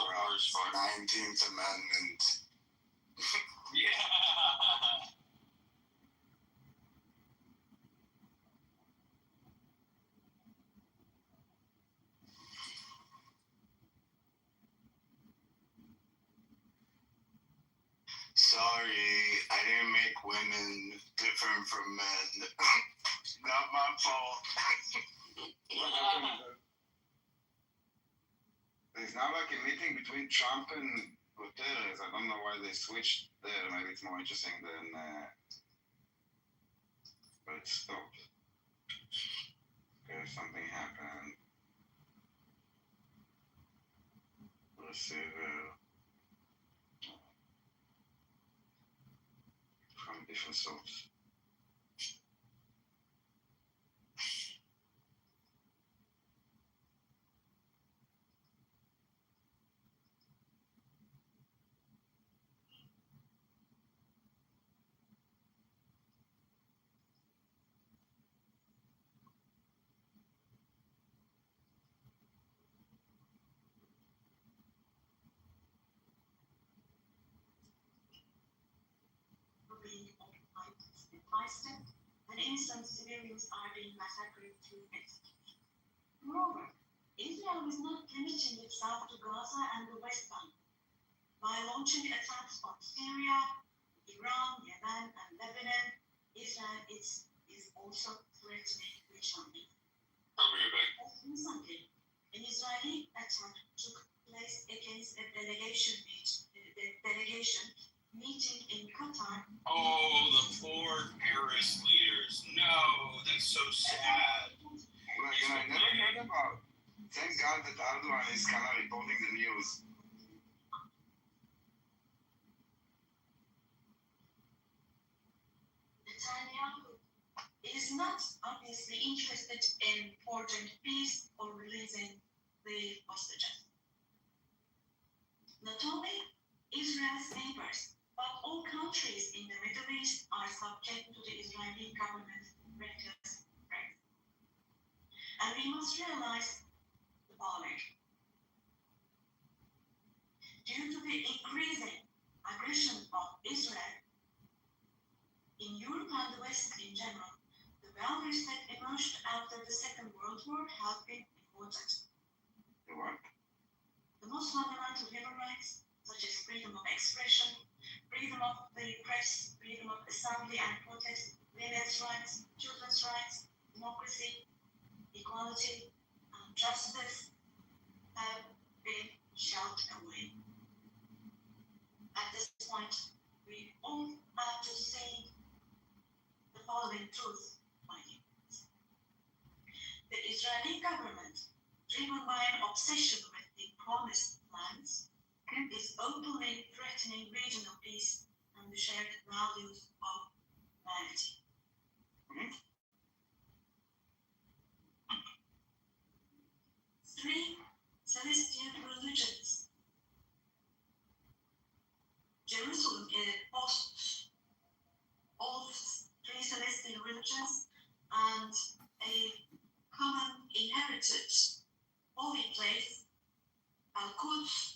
S1: Amendment.
S14: Yeah.
S1: Sorry, I didn't make women different from men. Not my fault.
S10: There's now like a meeting between Trump and Guterres. I don't know why they switched there. Maybe it's more interesting than. But it stopped. Okay, something happened. receive from different sources.
S16: Being occupied step by step, and innocent civilians are being massacred through execution. Moreover, Israel is not limiting itself to Gaza and the West Bank. By launching attacks on Syria, Iran, Yemen, and Lebanon, Israel is also threatening regional peace. Recently, an Israeli attack took place against a delegation meeting in Qatar.
S14: Oh, the poor terrorist leaders. No, that's so sad.
S10: I never heard about. Thank God that Erdogan is kind of reporting the news.
S16: Netanyahu is not obviously interested in forging peace or releasing the hostages. Not only Israel's neighbors, but all countries in the Middle East are subject to the Israeli government's reckless threats. And we must realize the following. Due to the increasing aggression of Israel in Europe and the West in general, the values that emerged after the Second World War have been important.
S10: The what?
S16: The most fundamental human rights, such as freedom of expression, freedom of the press, freedom of assembly and protest, women's rights, children's rights, democracy, equality, and justice, have been shut away. At this point, we all have to say the following truth, my dear friends. The Israeli government, driven by an obsession with the promised lands, is openly threatening regional peace and the shared values of humanity. Three celestial religions. Jerusalem hosts all three celestial religions and a common inherited holy place, Al-Quds,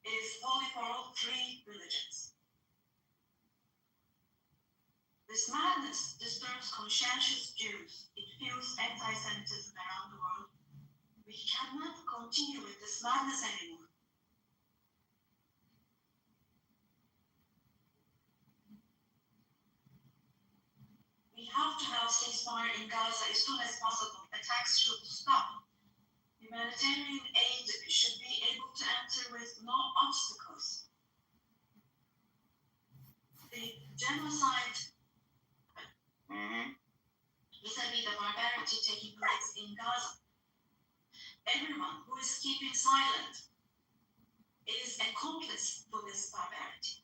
S16: is holy for all three religions. This madness disturbs conscientious Jews. It fuels anti-Semitism around the world. We cannot continue with this madness anymore. We have to have ceasefire in Gaza as soon as possible. Attacks should stop. Humanitarian aid should be able to enter with no obstacles. The genocide vis-a-vis the barbarity taking place in Gaza. Everyone who is keeping silent is accomplice to this barbarity.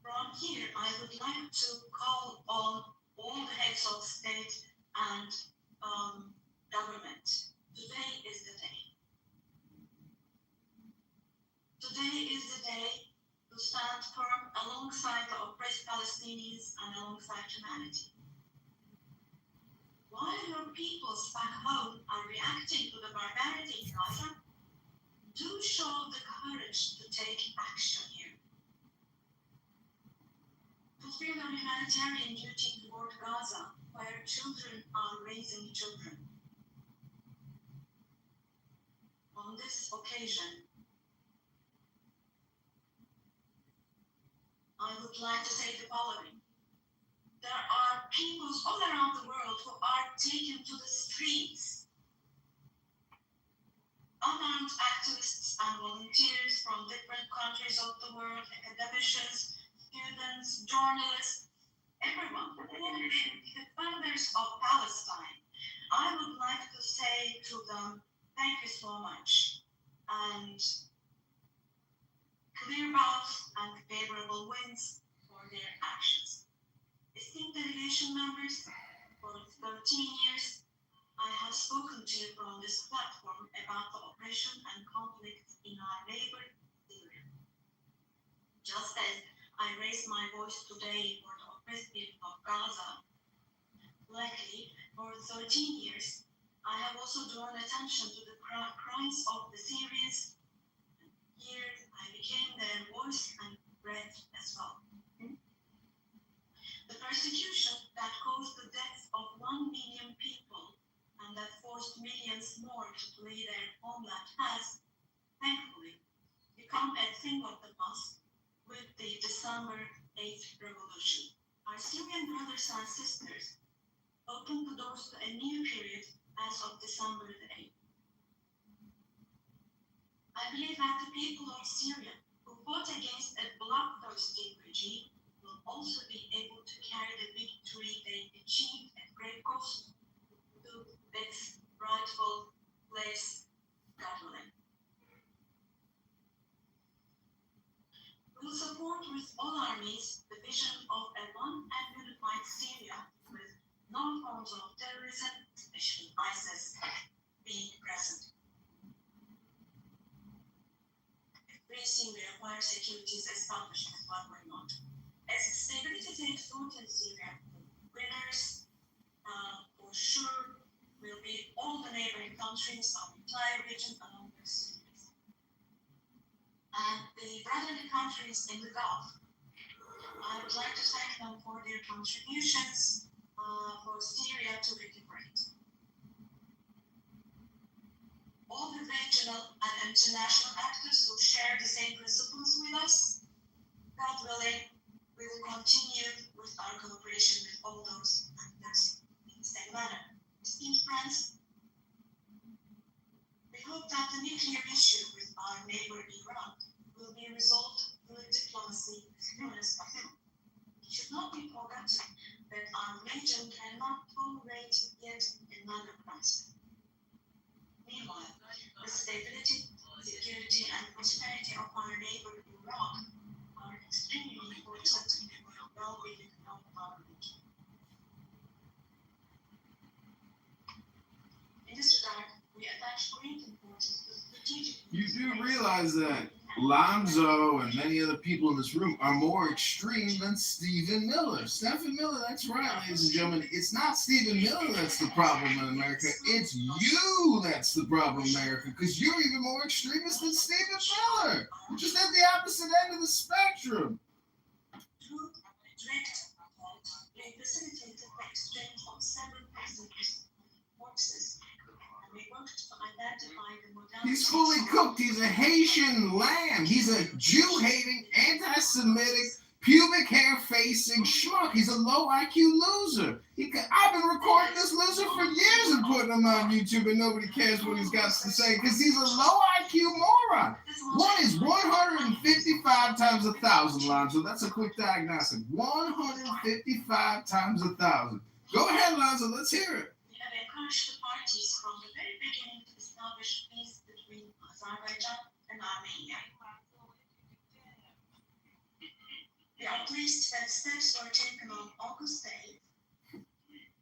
S16: From here, I would like to call on all the heads of state and government. Today is the day. Today is the day to stand firm alongside the oppressed Palestinians and alongside humanity. While your peoples back home are reacting to the barbarity in Gaza, do show the courage to take action here. Fulfill your humanitarian duty toward Gaza, where children are raising children. On this occasion, I would like to say the following. There are peoples all around the world who are taken to the streets. Unarmed activists and volunteers from different countries of the world, academicians, students, journalists, everyone, all the defenders of Palestine. I would like to say to them, thank you so much. and clear paths and favorable winds for their actions. Esteemed delegation members, for 13 years, I have spoken to you from this platform about the oppression and conflict in our neighbor Syria. Just as I raised my voice today for the oppressed people of Gaza, luckily, for 13 years, I have also drawn attention to the crimes of the Syrians. Here, I became their voice and breath as well. The persecution that caused the death of 1 million people and that forced millions more to flee their homeland has, thankfully, become a thing of the past with the December 8th revolution. Our Syrian brothers and sisters opened the doors to a new period as of December the 8th. I believe that the people of Syria who fought against a bloodthirsty regime will also be able to carry the victory they achieved at great cost to its rightful place, God willing. We will support with all our means the vision of a one and unified Syria with no forms of terrorism, especially ISIS, being present. Free Syria requires securities established is what we're not. As stability takes root in Syria, winners for sure will be all the neighboring countries, our entire region along with Syria. And the brotherly countries in the Gulf, I would like to thank them for their contributions for Syria to recuperate. All the regional and international actors who share the same principles with us, God willing, we will continue with our cooperation with all those actors in the same manner. Esteemed friends, we hope that the nuclear issue with our neighbor Iran will be resolved through diplomacy as soon as possible. It should not be forgotten that our region cannot tolerate yet another crisis. Meanwhile, the stability, security, and prosperity of our neighbor Iran are extremely important for the well-being of our region. In this regard, we attach great importance to strategic.
S17: You do realize that Lonzo and many other people in this room are more extreme than Stephen Miller. Stephen Miller, that's right, ladies and gentlemen. It's not Stephen Miller that's the problem in America. It's you that's the problem in America, because you're even more extremist than Stephen Miller. You're just at the opposite end of the spectrum. He's fully cooked. He's a Haitian lamb. He's a Jew-hating, anti-Semitic, pubic hair-facing schmuck. He's a low IQ loser. I've been recording this loser for years and putting him on YouTube, and nobody cares what he's got to say because he's a low IQ moron. One is 155 times 1,000, Lonzo. That's a quick diagnostic. 155 times 1,000. Go ahead, Lonzo. Let's hear it.
S16: We have encouraged the parties from the very beginning to establish peace between Azerbaijan and Armenia. We are pleased that steps were taken on August 8th,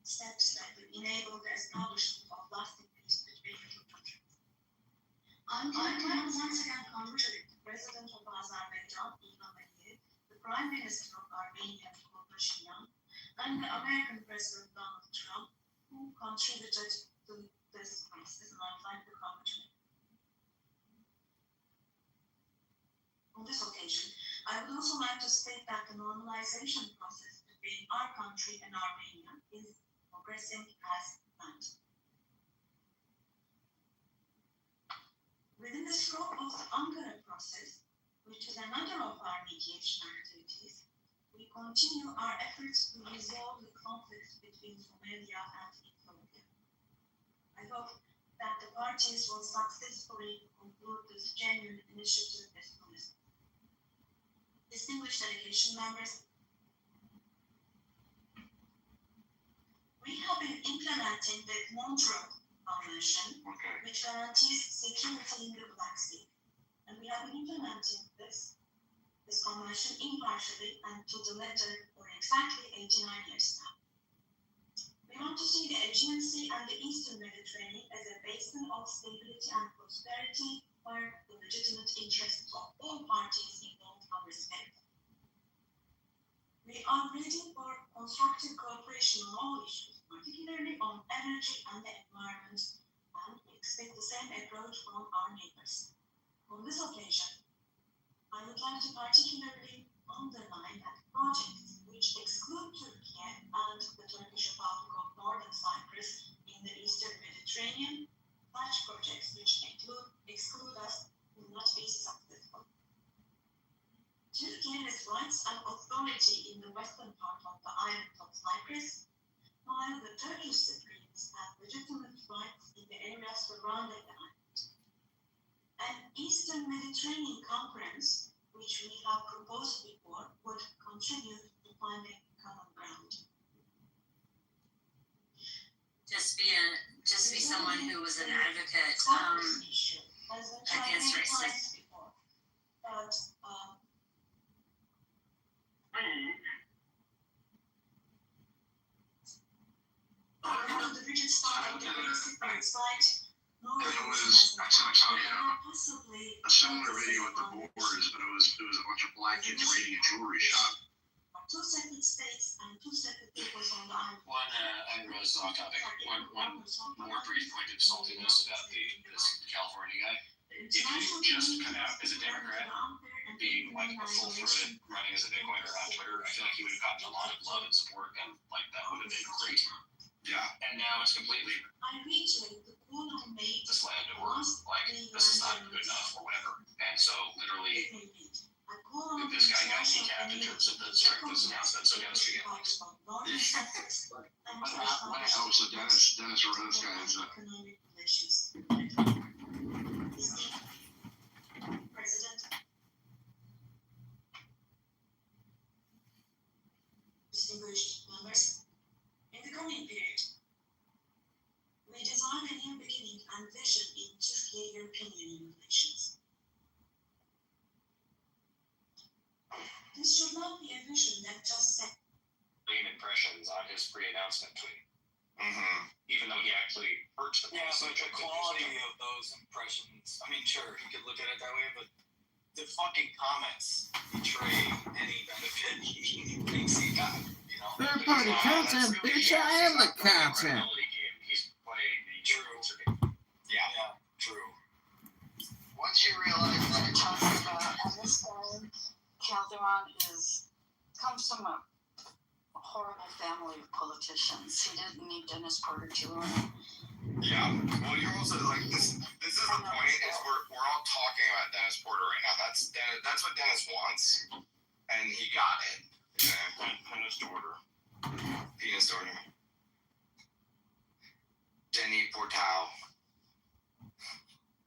S16: steps that will enable the establishment of lasting peace between the two countries. I'm glad to once again congratulate the President of Azerbaijan, Ilham Aliyev, the Prime Minister of Armenia, Nikol Pashinyan, and the American President Donald Trump, who contributed to this crisis, and I'd like to congratulate. On this occasion, I would also like to state that the normalization process between our country and Armenia is progressing as planned. Within the scope of the Ankara process, which is another of our mediation activities, we continue our efforts to resolve the conflicts between Somalia and Ethiopia. I hope that the parties will successfully conclude this genuine initiative as soon as possible. Distinguished delegation members, we have been implementing the Montreux Convention, which guarantees security in the Black Sea. And we have been implementing this convention impartially and to the letter for exactly 89 years now. We want to see the Aegean Sea and the Eastern Mediterranean as a basin of stability and prosperity where the legitimate interests of all parties involved are respected. We are ready for constructive cooperation on all issues, particularly on energy and the environment, and we expect the same approach from our neighbors. On this occasion, I would like to particularly underline that projects which exclude Turkey and the Turkish Republic of Northern Cyprus in the Eastern Mediterranean, such projects which exclude us will not be successful. Turkey has rights and authority in the western part of the island of Cyprus, while the Turkish Cypriots have legitimate rights in the areas surrounding the island. An Eastern Mediterranean conference, which we have proposed before, would contribute to finding common ground.
S18: Just be someone who was an advocate against racism.
S16: But on the rigid style of the Cypriot side, no
S10: It was actually I saw a similar video with the boards, but it was a bunch of black kids raiding a jewelry shop.
S16: two separate states and two separate peoples on the island.
S11: One, I was off topic. One more brief point of saltiness about this California guy. If he just come out as a Democrat, being like a full-throated running as a Bitcoiner on Twitter, I feel like he would have gotten a lot of love and support, and like that would have been great.
S10: Yeah.
S11: And now it's completely
S16: I reiterate the call I made
S11: slammed or like this is not good enough or whatever. And so literally this guy got kneecapped in terms of the strength of his announcement, so Dennis could get likes.
S10: What else? So Dennis Arenas guy is
S16: President, distinguished members, in the coming period, we design a new beginning and vision in Turkey-European Union relations. This should not be a vision that just set
S11: Impressions on his pre-announcement tweet.
S14: Mm-hmm.
S11: Even though he actually hurts the
S19: but the quality of those impressions, I mean, sure, he could look at it that way, but the fucking comments betray any benefit he thinks he got, you know?
S17: Third party content, bitch, I am the content.
S11: He's playing the
S19: true. Yeah, true.
S3: Once you realize that
S20: We're talking about, and this guy, Calderon, comes from a horrible family of politicians. He didn't need Dennis Porter to learn.
S14: Yeah. Well, you're also like this is the point. Is we're all talking about Dennis Porter right now. That's what Dennis wants, and he got it. Yeah. Penis order. Denny Portal.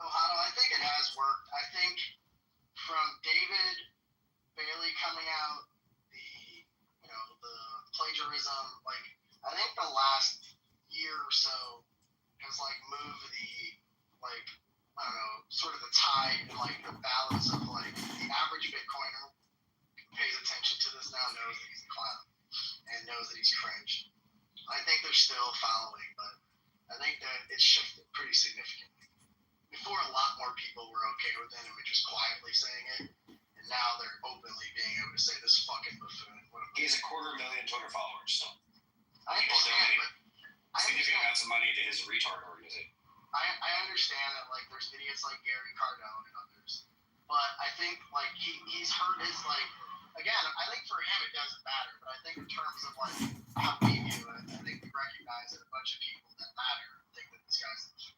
S3: Ohio, I think it has worked. I think from David Bailey coming out, the plagiarism, like, I think the last year or so has, like, moved the, like, I don't know, sort of the tide and, like, the balance of, like, the average Bitcoiner pays attention to this now, knows that he's a clown, and knows that he's cringe. I think they're still following, but I think that it's shifted pretty significantly. Before, a lot more people were okay with it and were just quietly saying it, and now they're openly being able to say this fucking buffoon.
S11: He has 250,000 Twitter followers, so
S3: I understand, but
S11: significant amounts of money to his retard organization.
S3: I understand that, like, there's idiots like Gary Cardone and others, but I think, like, he's heard his, like, again, I think for him it doesn't matter, but I think in terms of, like, how we view it, I think we recognize that a bunch of people that matter think that this guy's the shit.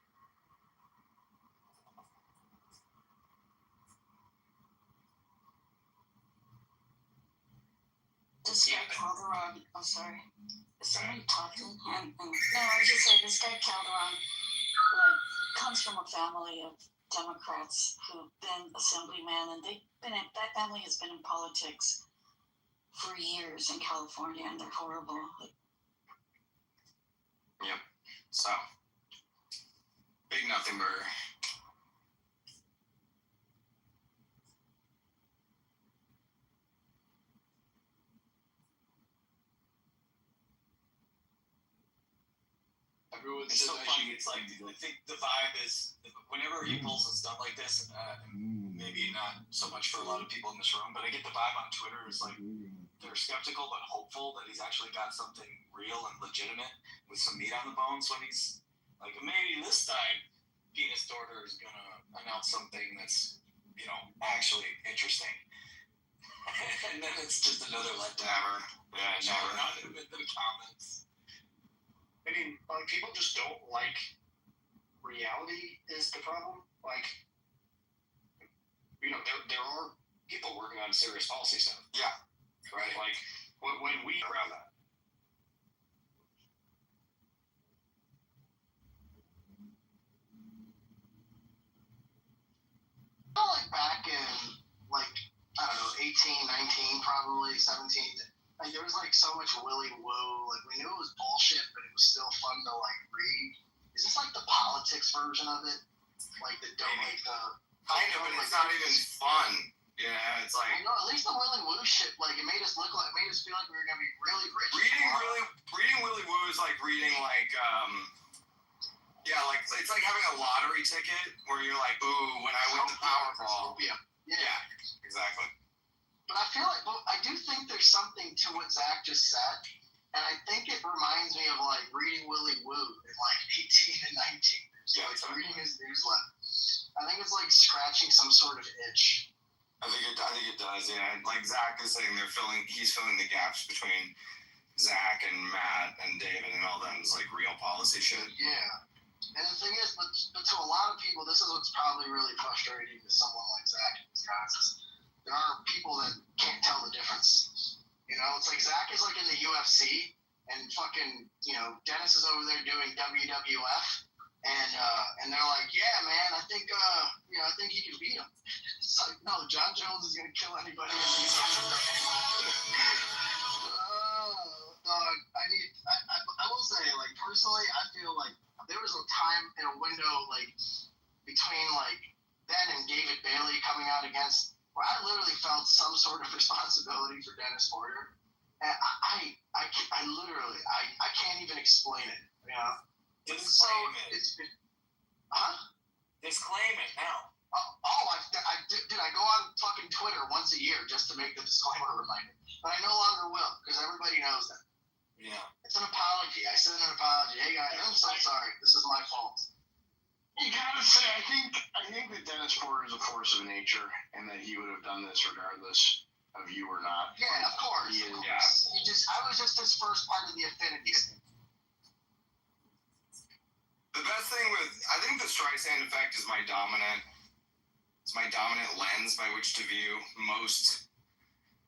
S20: This guy Calderon, I'm sorry. Is somebody talking? No, I was just saying this guy Calderon comes from a family of Democrats who've been assemblymen, and that family has been in politics for years in California, and they're horrible.
S14: Yep. So
S10: Big nothing burger. Everyone
S19: It's
S10: says
S19: so
S10: I
S19: funny.
S10: should-
S19: It's like I think the vibe is whenever he pulls some stuff like this. Maybe not so much for a lot of people in this room, but I get the vibe on Twitter is like they're skeptical but hopeful that he's actually got something real and legitimate with some meat on the bones when he's like, maybe this time Penis Dorter is gonna announce something that's, you know, actually interesting. And then it's just another letdown.
S10: Never.
S19: Not in the comments.
S3: I mean, people just don't like reality is the problem. Like, you know, there are people working on serious policy stuff.
S10: Yeah.
S3: Right? Like, when we around that. Like back in, like, I don't know, 18, 19, probably 17, like, there was, like, so much willy woo. Like, we knew it was bullshit, but it was still fun to, like, read. Is this, like, the politics version of it? Like, the don't, like, the...
S10: Kind of, but it's not even fun. Yeah, it's like...
S3: No, at least the willy woo shit, like, it made us feel like we were gonna be really rich.
S10: Reading Willy Woo is like reading, like, yeah, like, it's like having a lottery ticket where you're like, ooh, when I win the Powerball.
S3: Yeah.
S10: Exactly.
S3: But I feel like, I do think there's something to what Zach just said, and I think it reminds me of, like, reading Willy Woo in, like, 18 and 19. So, like, reading his newsletter. I think it's, like, scratching some sort of itch.
S10: I think it does, yeah. Like Zach is saying, he's filling the gaps between Zach and Matt and David and all them is like real policy shit.
S3: Yeah. And the thing is, but to a lot of people, this is what's probably really frustrating to someone like Zach and these guys. Is there are people that can't tell the difference. You know, it's like Zach is like in the UFC and fucking, you know, Dennis is over there doing WWF. And they're like, yeah, man, I think he can beat him. It's like, no, John Jones is gonna kill anybody. Dog, I will say, like, personally, I feel like there was a time in a window, like, between, like, then and David Bailey coming out against, where I literally felt some sort of responsibility for Dennis Porter. And I can't even explain it, you know?
S19: Disclaim it. Disclaim it now.
S3: I go on fucking Twitter once a year just to make the disclaimer reminder. But I no longer will, because everybody knows that.
S19: Yeah.
S3: It's an apology. I sent an apology. Hey guys, I'm so sorry. This is my fault.
S10: You gotta say, I think that Dennis Porter is a force of nature, and that he would have done this regardless of you or not.
S3: Yeah, of course. I was just his first part of the affinity.
S10: The best thing I think the Streisand effect is my dominant lens by which to view most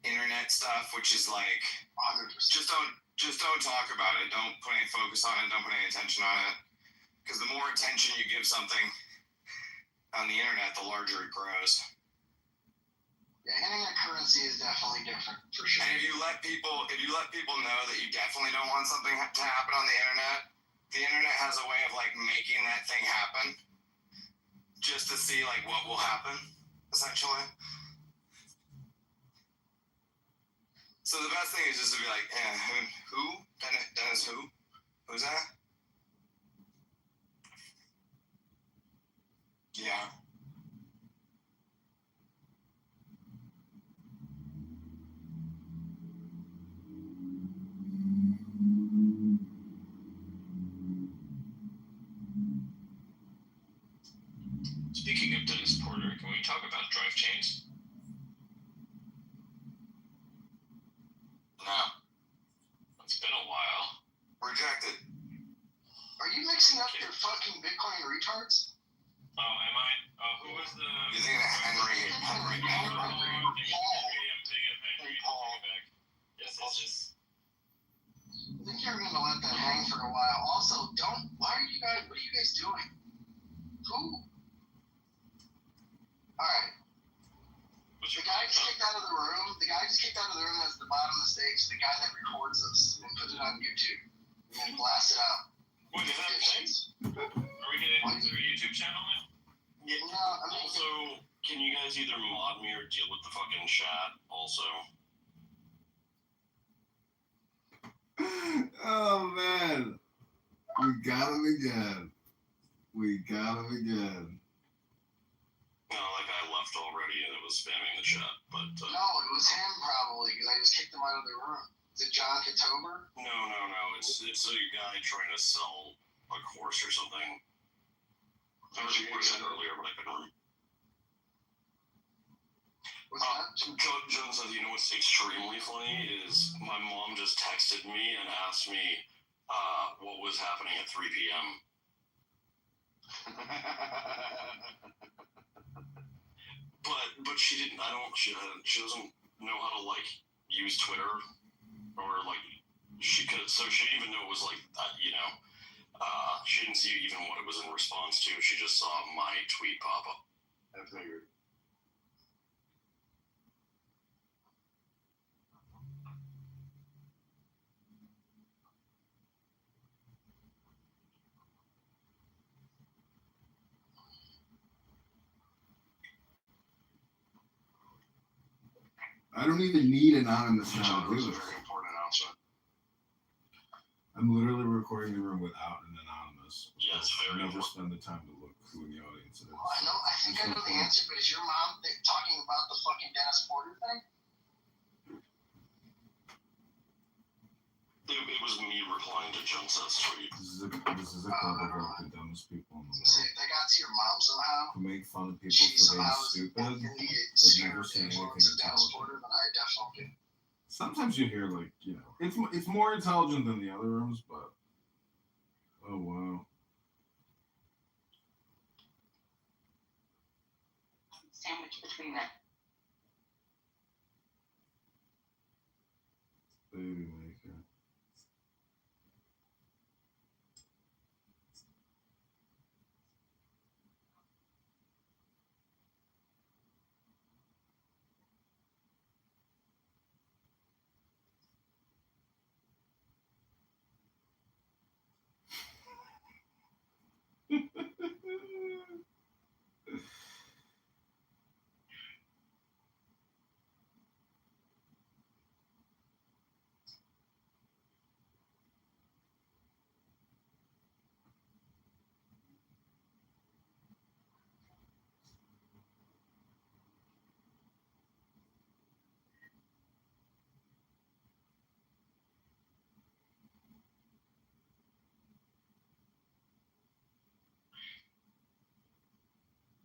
S10: internet stuff, which is like,
S3: 100%.
S10: just don't talk about it. Don't put any focus on it. Don't put any attention on it. Because the more attention you give something on the internet, the larger it grows.
S3: Yeah, internet currency is definitely different, for sure.
S10: And if you let people know that you definitely don't want something to happen on the internet has a way of like making that thing happen, just to see like what will happen, essentially. So the best thing is just to be like, who? Dennis who? Who's that? Yeah.
S7: Speaking of Dennis Porter, can we talk about drive chains?
S10: No.
S7: It's been a while.
S10: Rejected.
S3: Are you mixing up your fucking Bitcoin retards?
S7: Oh, am I? Who was the...
S10: You think that Henry
S7: Paul. Yes, it's just...
S3: I think you're gonna let that hang for a while. Also, what are you guys doing? Who? Alright. The guy just kicked out of the room. That's at the bottom of the stage. The guy that records us and puts it on YouTube and then blasts it out.
S11: Wait, is that a thing? Are we gonna do a YouTube channel now?
S3: Yeah, I mean,
S11: Also, can you guys either mod me or deal with the fucking chat? Also.
S17: Oh man, we got him again. We got him again.
S11: No, that guy left already and it was spamming the chat, but...
S3: no, it was him probably, because I just kicked him out of the room. Is it John Kitover?
S11: No. It's a guy trying to sell a course or something. I was reporting that earlier, but I couldn't remember.
S3: What's that?
S11: John says, you know what's extremely funny is my mom just texted me and asked me what was happening at 3 p.m. But she didn't. She doesn't know how to like use Twitter or like she could. So she didn't even know it was like she didn't see even what it was in response to. She just saw my tweet pop up.
S17: I figured. I don't even need anonymous now to do this.
S11: Very important announcement.
S17: I'm literally recording the room without an anonymous.
S11: Yes, very
S17: never
S11: important.
S17: spend the time to look who in the audience is.
S3: I know. I think I know the answer, but is your mom talking about the fucking Dennis Porter thing?
S11: It was me replying to Johnson's tweet.
S17: This is a club of like the dumbest people in the
S3: So
S17: world.
S3: if they got to your mom somehow,
S17: Who make fun of people
S3: she
S17: for being
S3: somehow is
S17: stupid,
S3: in the
S17: but never say anything
S3: influence of Dennis
S17: intelligent.
S3: Porter, then I definitely do.
S17: Sometimes you hear like, it's more intelligent than the other rooms, but oh wow.
S18: Sandwich between that.
S17: Baby maker.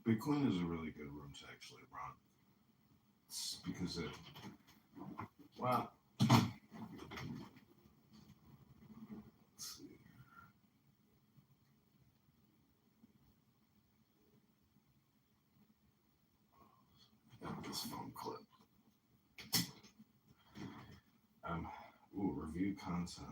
S17: Bitcoin is a really good room to actually run. It's because it, well, let's see. Got this phone clip. Review content.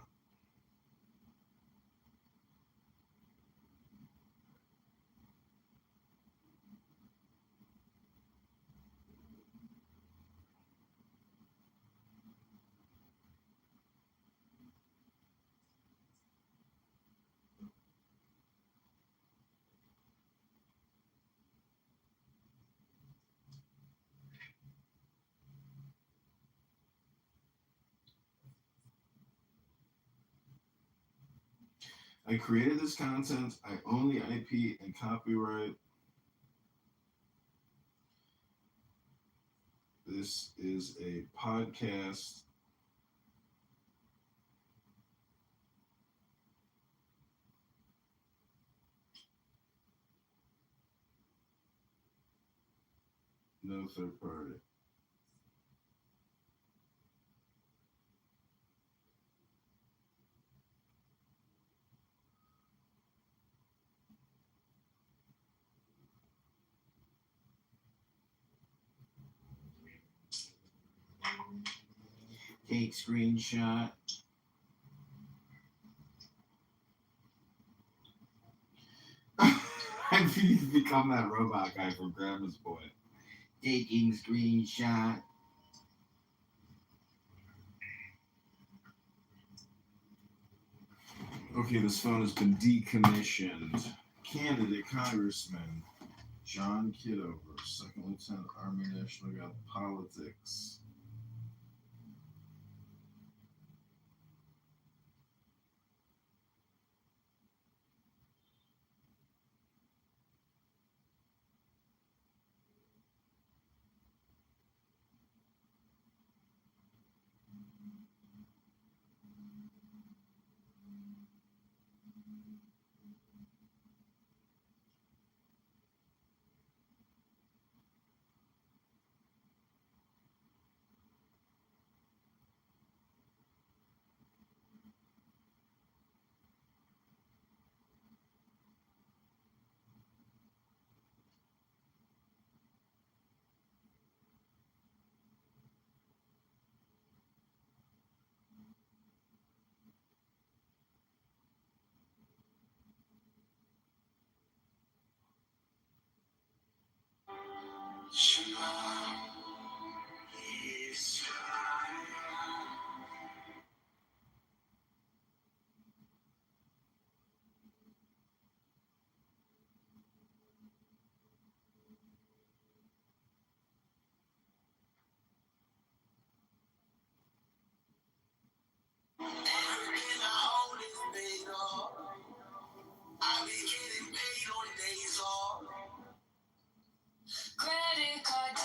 S17: I created this content. I own the IP and copyright. This is a podcast. No third party. Take screenshot. I've become that robot guy from Grandma's Boy. Taking screenshot. Okay, this phone has been decommissioned. Candidate Congressman John Kitover, Second Lieutenant, Army National Guard Politics.
S19: Credit card debt.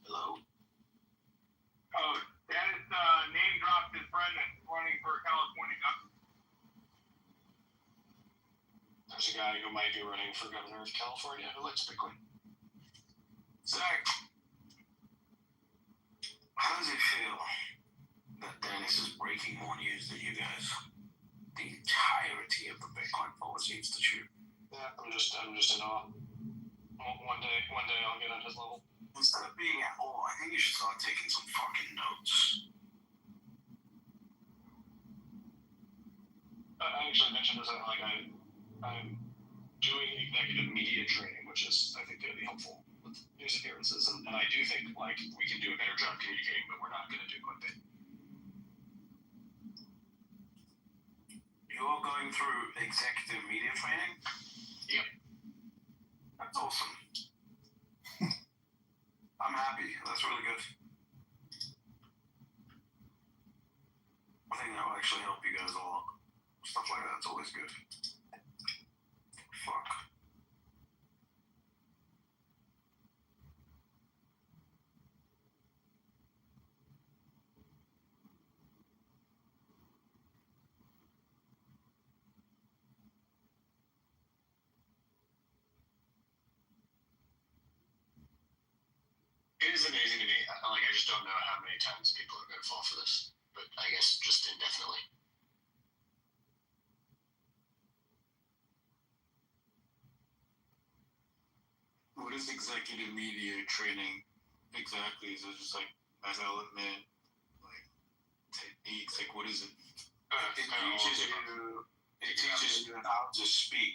S11: Hello? Oh, Dennis name dropped his friend that's running for California governor.
S19: There's a guy who might be running for governor of California who likes Bitcoin.
S8: Zach, how does it feel that Dennis is breaking more news than you guys? The entirety of the Bitcoin policy institute.
S19: Yeah, I'm just in awe. One day I'll get on his level.
S8: Instead of being at awe, I think you should start taking some fucking notes.
S19: I actually mentioned this. I'm doing executive media training, which is I think going to be helpful with news appearances, and I do think we can do a better job communicating, but we're not going to do clickbait.
S8: You're going through executive media training?
S19: Yep.
S8: That's awesome. I'm happy. That's really good. I think that will actually help you guys a lot. Stuff like that's always good. Fuck.
S19: It is amazing to me. I just don't know how many times people are going to fall for this. But I guess just indefinitely.
S8: What is executive media training exactly? Is it just like development, like techniques? Like what is it? It teaches you how to speak,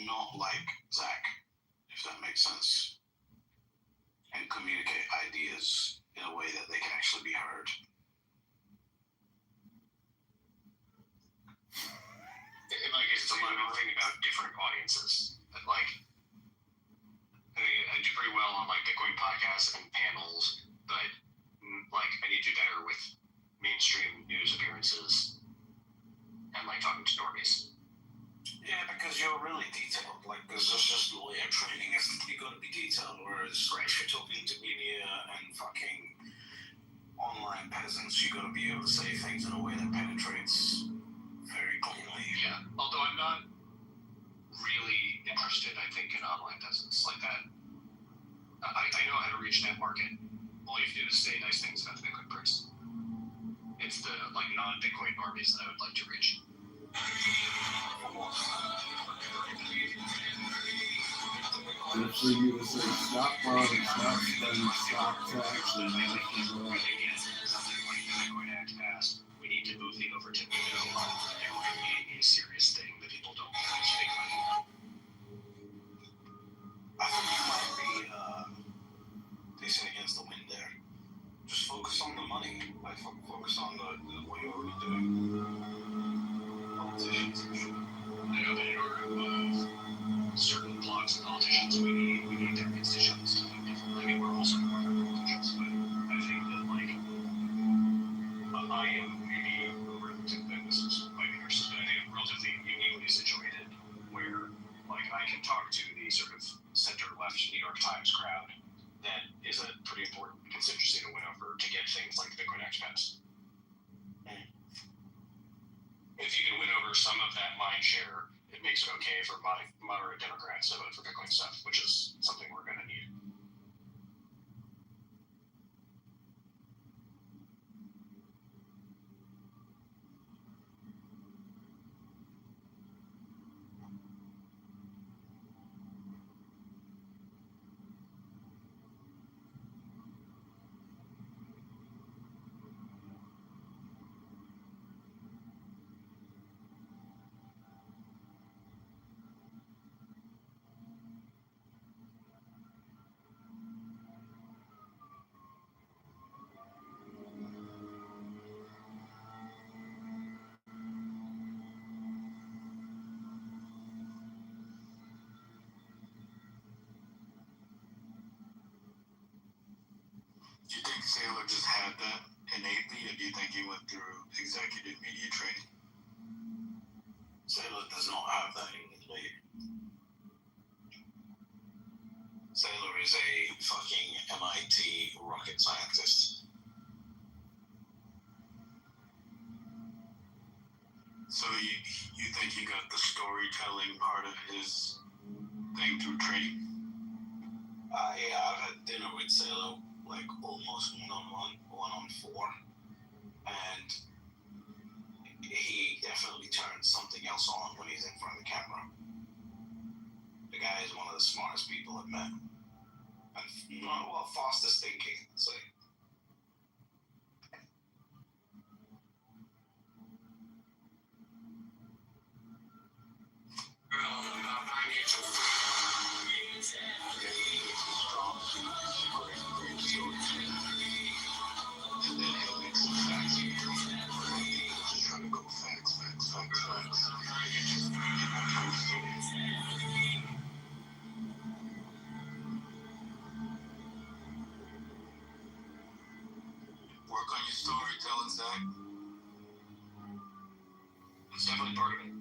S8: not like Zach, if that makes sense, and communicate ideas in a way that they can actually be heard.
S19: It's a lot of thing about different audiences. I do pretty well on Bitcoin podcasts and panels, but I need to do better with mainstream news appearances and talking to normies.
S8: Yeah, because you're really detailed. This is just lawyer training. You got to be detailed. Whereas if you're talking to media and fucking online peasants, you got to be able to say things in a way that penetrates very cleanly.
S19: Yeah, although I'm not really interested, I think, in online peasants like that. I know how to reach that market. All you have to do is say nice things about the Bitcoin price. It's the non-Bitcoin normies that I would like to reach.
S17: Actually, you would say stop fraud, stop spending, stop tax, and nothing more.
S19: We need to move over to a serious thing that people don't realize.
S8: I think you
S15: can talk to the sort of center-left New York Times crowd that is a pretty important constituency to win over to get things like Bitcoin X passed. If you can win over some of that mind share, it makes it okay for moderate Democrats to vote for Bitcoin stuff, which is something we're going to need.
S1: Do you think Saylor just had that innately, or do you think he went through executive media training? Saylor does not have that innately. Saylor is a fucking MIT rocket scientist. So you think he got the storytelling part of his thing through training? Yeah, I've had dinner with Saylor like almost one-on-four, and he definitely turns something else on when he's in front of the camera. The guy is one of the smartest people I've met, and fastest thinking. So. And then he'll make some facts. Just trying to go facts. Work on your storytelling, Zach. It's definitely part of it.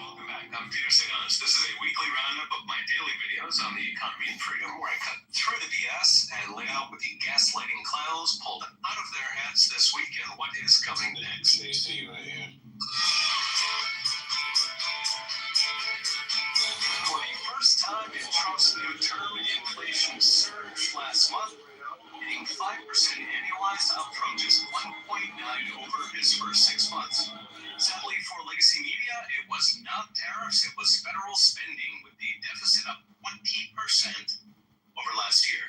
S13: Welcome back. I'm Peter Sanos. This is a weekly roundup of my daily videos on the economy and freedom, where I cut through the BS and lay out what the gaslighting clowns pulled out of their hats this week and what is coming next.
S1: They see right here.
S13: For the first time in Trump's new term, inflation surged last month, hitting 5% annualized, up from just 1.9 over his first 6 months. Sadly for legacy media, it was not tariffs, it was federal spending, with the deficit up 20% over last year.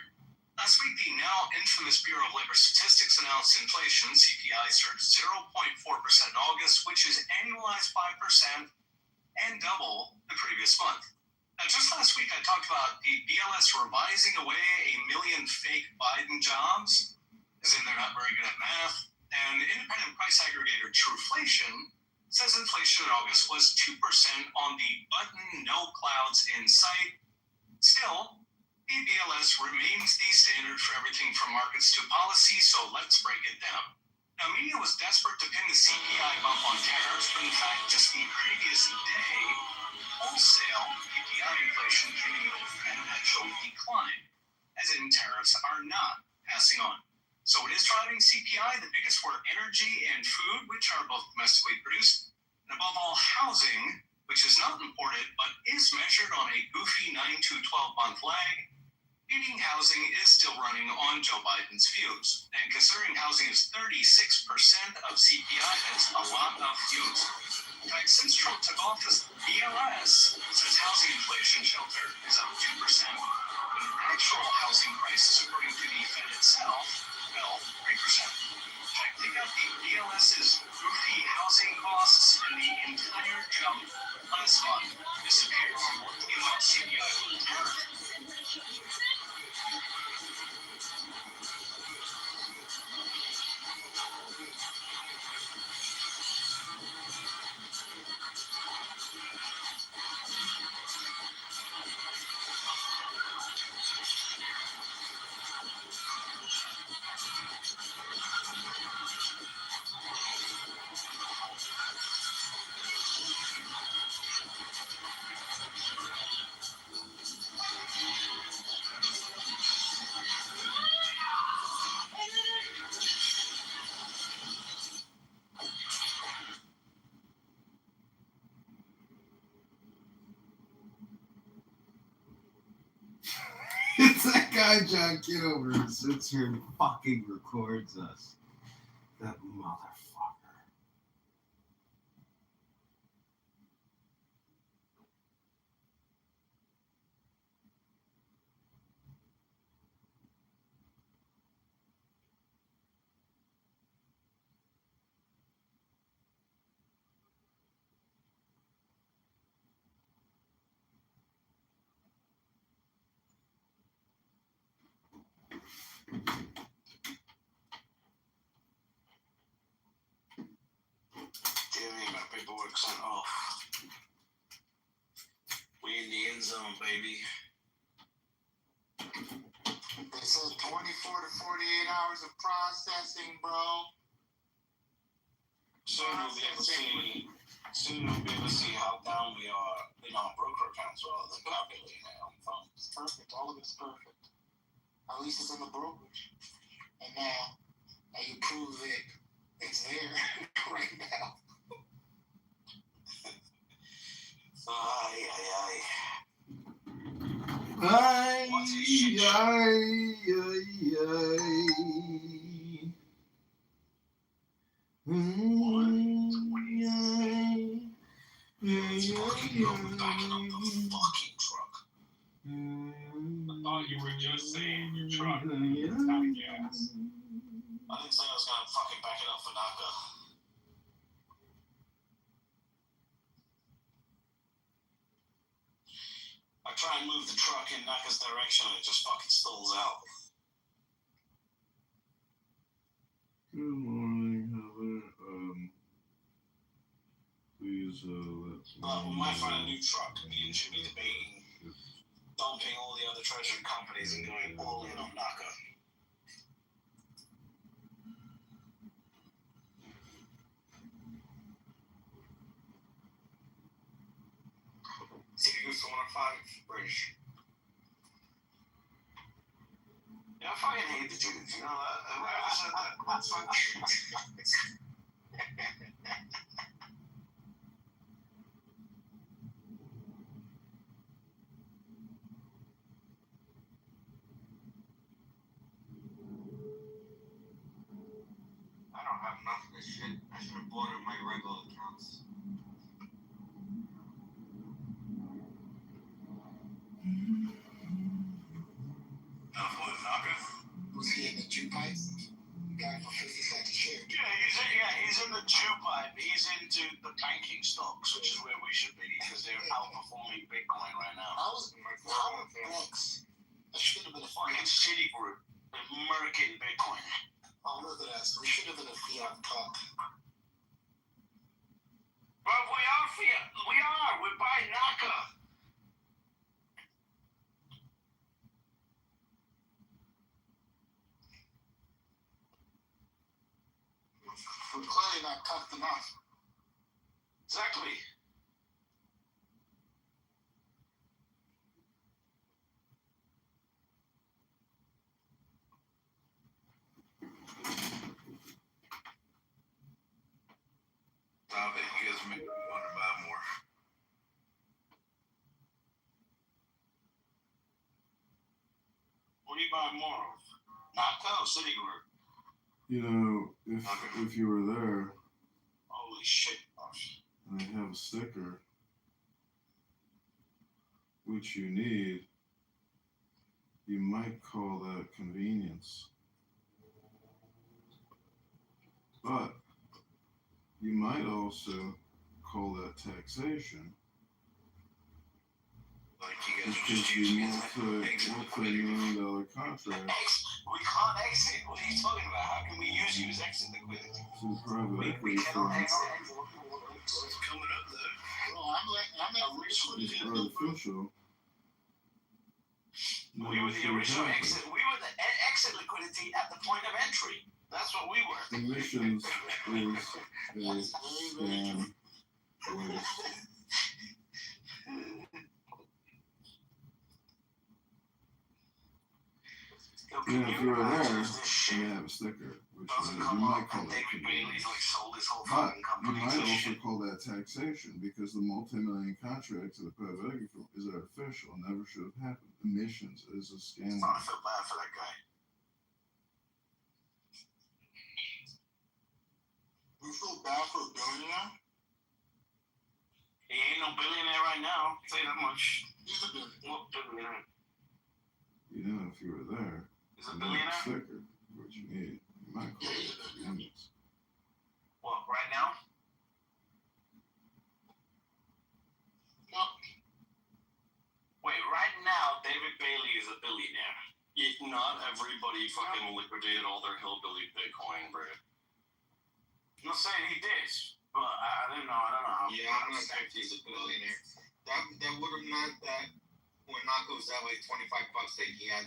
S13: Last week, the now infamous Bureau of Labor Statistics announced inflation, CPI, surged 0.4% in August, which is annualized 5% and double the previous month. Now, just last week, I talked about the BLS revising away 1 million fake Biden jobs, as in they're not very good at math, and independent price aggregator Truflation says inflation in August was 2% on the button, no clouds in sight. Still, the BLS remains the standard for everything from markets to policy, so let's break it down. Now, media was desperate to pin the CPI bump on tariffs, but in fact, just the previous day, wholesale PPI inflation came in at an actual decline, as in tariffs are not passing on. So what is driving CPI? The biggest were energy and food, which are both domestically produced, and above all, housing, which is not imported but is measured on a goofy 9 to 12 month lag, meaning housing is still running on Joe Biden's fumes. And considering housing is 36% of CPI, that's a lot of fumes. In fact, since Trump took office, BLS says housing inflation shelter is up 2%, when actual housing prices, according to the Fed itself, fell 3%. In fact, take out the BLS's goofy housing costs and the entire jump on this month disappears in what CPI will turn.
S17: It's that guy, John Kitover, who sits here and fucking records us. That motherfucker.
S8: Damn, my paperwork sent off. We in the end zone, baby.
S5: They said 24 to 48 hours of processing, bro.
S8: Soon we'll be able to see how down we are in our broker accounts rather than calculating it on the phone.
S5: It's perfect. All of it's perfect. At least it's in the brokerage. And now you prove that it's there right now.
S8: Ay.
S5: It's fucking over backing up the fucking truck.
S11: I thought you were just saying your truck. It's out of gas.
S8: I didn't say I was gonna fucking back it up for Naka. I try and move the truck in Naka's direction and it just fucking stalls out.
S17: Good morning, Heather. Please,
S8: But we might find a new truck. Me and should be debating dumping all the other treasury companies and going all in on Naka. See, you saw 105 British. Yeah, I fucking hate the Jews, you know that? Whoever said that, that's fucking... I don't have enough of this shit. I should have bought it in my regular accounts.
S5: Was he in the Jew pipe? Got him for 50 cents a share.
S8: He's in the Jew pipe. He's into the banking stocks, which is where we should be, because they're outperforming Bitcoin right now.
S5: How next? That should have been a
S8: Fucking Citigroup. They're murking Bitcoin.
S5: Oh, look at us. We should have been a fiat talk.
S8: But we are fiat. We are. We're buying Naka.
S5: We're clearly not cuffed enough.
S8: Exactly. Stop it. You guys make me want to buy more.
S11: What do you buy more of? Naco, Citigroup.
S17: You know, if you were there,
S11: Holy shit, boss.
S17: and they have a sticker, which you need, you might call that convenience. But you might also call that taxation.
S11: Like you guys are
S17: Because
S11: just
S17: you
S11: using it
S17: multi-million-dollar contract.
S11: We can't exit. What are you talking about? How can we use you as exit liquidity?
S17: To the private
S11: We
S17: equity
S11: cannot
S17: firm.
S11: exit. It's coming up though. Well, I'm at
S17: It's artificial.
S11: We were the original exit. We were the exit liquidity at the point of entry. That's what we were.
S17: Emissions is a scam. Yeah, if you were there, and you have a sticker, which you might call that convenience. But you might also call that taxation because the multi-million contract to the private equity firm is artificial and never should have happened. Emissions is a scam.
S11: I feel bad for that guy.
S5: You feel bad for a billionaire?
S11: He ain't no billionaire right now. I'll tell you that much.
S5: He's a billionaire.
S11: What billionaire?
S17: You know, if you were there,
S11: He's a
S17: and you have a
S11: billionaire?
S17: sticker, what you need, you might call it convenience.
S11: What, right now?
S5: No.
S11: Wait, right now, David Bailey is a billionaire.
S14: Not everybody fucking liquidated all their hillbilly Bitcoin, bro.
S11: I'm not saying he did, but I don't know. I don't know how.
S2: Yeah, I'm not saying he's a billionaire. That would have meant that when Naco's at like $25, that he had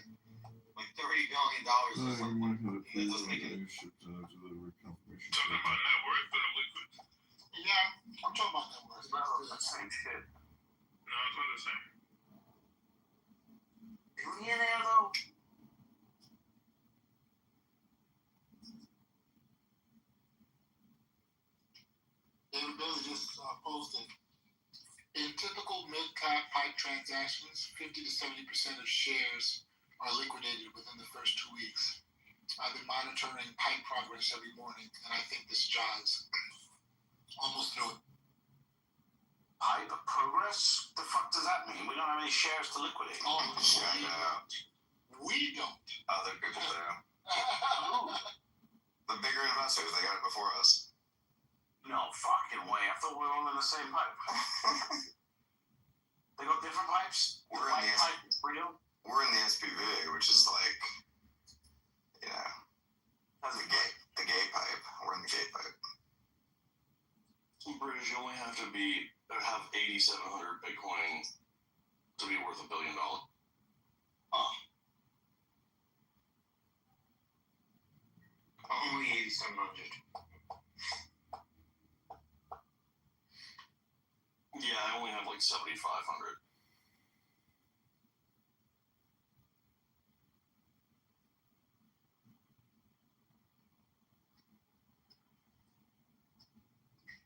S2: like $30 billion or
S17: You
S2: something.
S17: might have a
S2: That
S17: free
S2: doesn't make it.
S17: leadership delivery confirmation.
S11: Talking about net worth or liquid?
S5: Yeah, I'm talking about that word.
S11: It's not the same shit. No, it's not the same. Billionaire though?
S5: David Bailey just posted. In typical mid-cap pipe transactions, 50 to 70% of shares are liquidated within the first 2 weeks. I've been monitoring pipe progress every morning, and I think this jives. Almost through it.
S11: Pipe progress? The fuck does that mean? We don't have any shares to liquidate.
S5: Oh,
S1: Yeah,
S5: we don't.
S1: other people do. The bigger investors, they got it before us.
S11: No fucking way. I thought we were all in the same pipe. They got different pipes?
S1: We're in the
S11: pipe is real?
S1: We're in the SPV, which is like, you know,
S11: That's
S1: the gay pipe. We're in the gay pipe.
S14: In British, you only have to have 8,700 Bitcoin to be worth $1 billion.
S2: Only 8,700.
S14: Yeah, I only have like 7,500.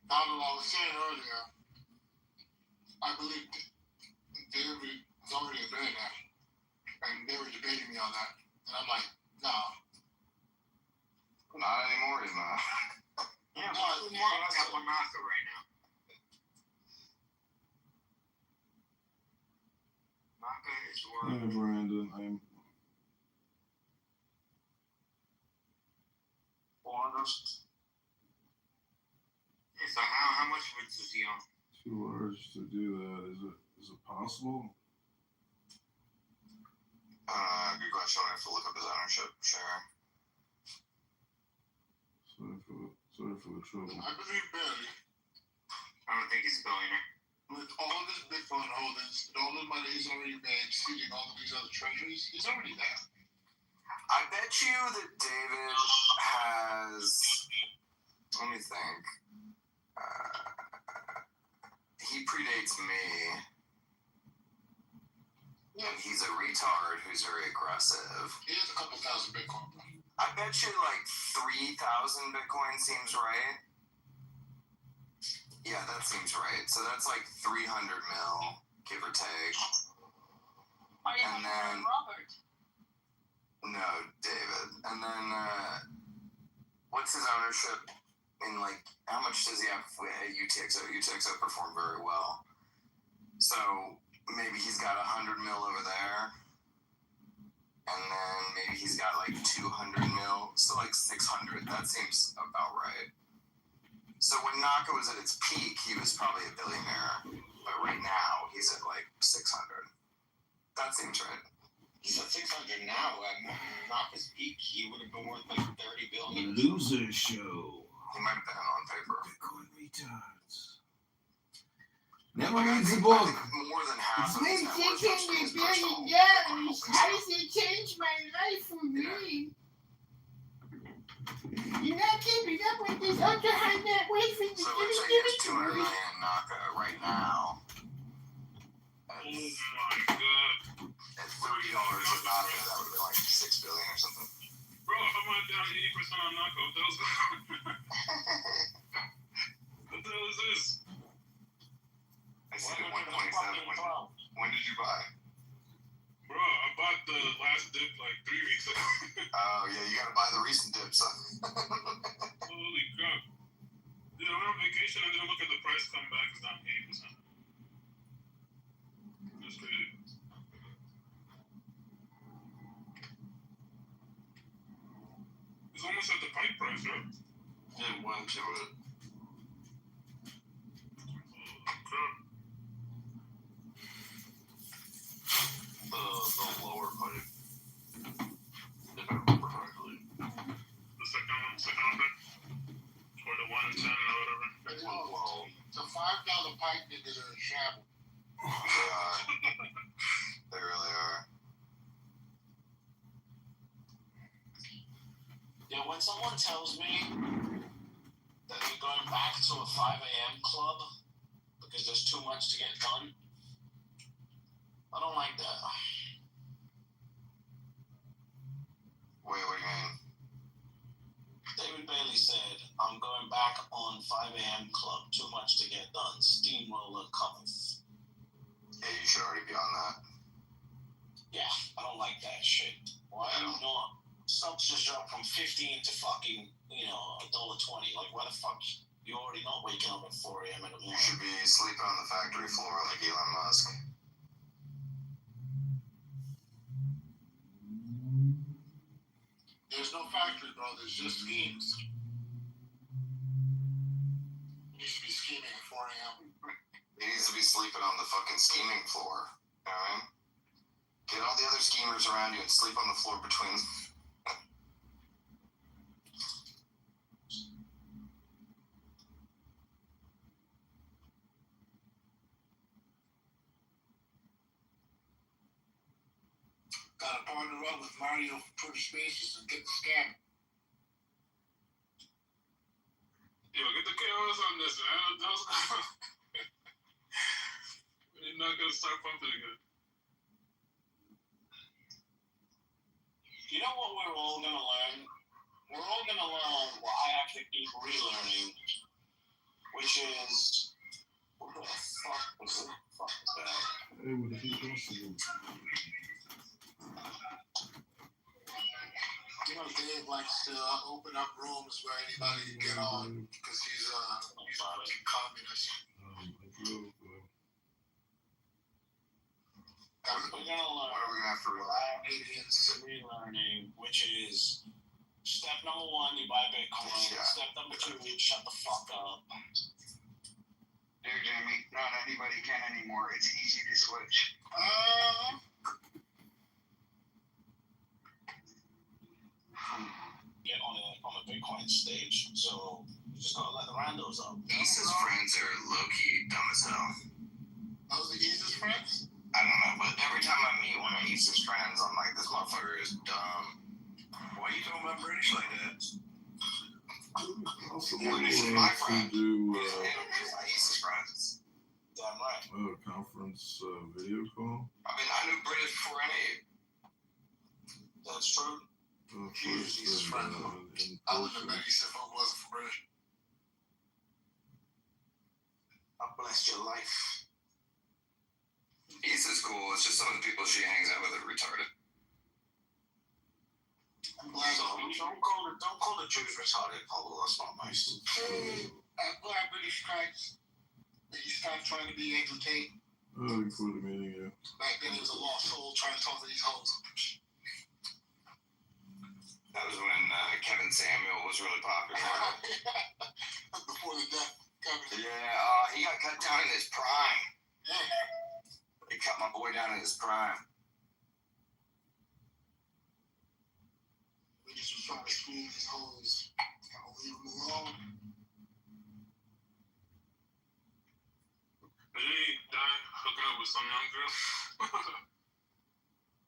S5: Now, what I was saying earlier, I believe David is already a billionaire, and they were debating me on that, and I'm like, nah.
S1: Not anymore, he's not.
S2: Yeah, what's the market cap on Naco right now? Naco is worth.
S17: Hi, Brandon. I'm
S11: 400.
S2: So how much of it is he on?
S17: too large to do that. Is it possible?
S1: Good question. I have to look up his ownership share.
S17: Sorry for the trouble.
S5: I believe Barry,
S2: I don't think he's a billionaire.
S5: with all of his Bitcoin holdings, and all the money he's already made seeding all of these other treasuries, he's already there.
S1: I bet you that David has. Let me think. He predates me. And he's a retard who's very aggressive.
S5: He has a couple thousand Bitcoin.
S1: I bet you like 3,000 Bitcoin seems right. Yeah, that seems right. So that's like 300 mil, give or take.
S20: Oh, yeah,
S1: And then-
S20: Robert.
S10: ownership. And like, how much does he have at UTXO? UTXO performed very well. So maybe he's got 100 mil over there. And then maybe he's got like 200 mil. So like 600. That seems about right. So when Naka was at its peak, he was probably a billionaire. But right now, he's at like 600. That seems right.
S11: He's at 600 now. At Naka's peak, he would have been worth like 30 billion.
S17: Loser show.
S10: He might have been on paper.
S17: Bitcoin retards. Never reads the book.
S10: More than half of his net worth
S17: It's
S10: comes from his personal
S17: $600. How does it change my life for me? You're not keeping up with this ultra high net worth for
S10: So let's say he has 200 million Naka right now.
S1: Oh my god.
S10: At $30 a Naka, that would have been like $6 billion or something.
S1: Bro, if I'm not down 80% on Naka, what the hell's what the hell is this?
S10: I see it at 127. When did you buy?
S1: Bro, I bought the last dip like 3 weeks ago.
S10: Oh, yeah, you gotta buy the recent dips.
S1: Holy crap. Dude, I went on vacation and didn't look at the price come back. It's down 80%. That's crazy. It's almost at the pipe price, right?
S10: It went to it. The lower pipe. If I remember correctly.
S1: The second one back? Or the 110 or whatever.
S10: Well,
S5: The $5 pipe niggas are in shambles.
S10: they are. They really are.
S11: Yeah, when someone tells me that they're going back to a 5 a.m. club because there's too much to get done, I don't like that.
S10: Wait, what do you mean?
S11: David Bailey said, I'm going back on 5 a.m. club, too much to get done. Steamroller cometh.
S10: Yeah, you should already be on that.
S11: Yeah, I don't like that shit. Why are you not? Stocks just dropped from 15 to fucking, $1.20. Like, why the fuck? You already not waking up at 4 a.m. in the
S10: You
S11: morning.
S10: should be sleeping on the factory floor like Elon Musk.
S5: There's no factory, bro. There's just schemes. You should be scheming at 4 a.m.
S10: He needs to be sleeping on the fucking scheming floor. Alright? Get all the other schemers around you and sleep on the floor between them.
S5: Gotta partner up with Mario from Twitter Spaces and get the scam.
S1: Yo, get the chaos on this, man. We're not gonna start pumping again.
S11: You know what we're all gonna learn? We're all gonna learn what I have to keep relearning, which is what the fuck was it? Fuck that.
S17: Hey, would it be possible?
S5: You know, Dave likes to open up rooms where anybody can get on because he's a fucking communist.
S11: We're gonna learn
S10: What are we gonna have to
S11: relearning, which is step number 1, you buy Bitcoin.
S10: Yeah.
S11: Step number 2, you shut the fuck up.
S10: Dear Jamie, not anybody can anymore. It's easy to switch.
S11: Get on a Bitcoin stage, so you just gotta let the randos up.
S10: Asa's friends are low-key dumb as hell.
S5: Those are Asa's friends?
S10: I don't know, but every time I meet one of Asa's friends, I'm like, this motherfucker is dumb. Why are you talking about British like that? British is my friend. He's not Asa's friends.
S11: Damn right.
S17: Conference video call?
S10: I mean, I knew British before any.
S11: That's true.
S5: He's friend. I wouldn't have met Asa if it wasn't for British.
S10: I blessed your life. Asa's cool. It's just some of the people she hangs out with are retarded.
S5: I'm glad
S11: So you
S8: Don't call the Jews retarded, Pablo. That's not nice.
S5: Black British stripes. He stopped trying to be Andrew Tate.
S4: Oh, before the meeting, yeah.
S5: Back then, he was a lost soul trying to talk to these hoes.
S10: That was when Kevin Samuel was really popular.
S5: Before the death, Kevin.
S10: Yeah, he got cut down in his prime. They cut my boy down in his prime.
S5: We just was trying to squeeze these hoes. Gotta leave them alone.
S11: Did he die hooking up with some young girl?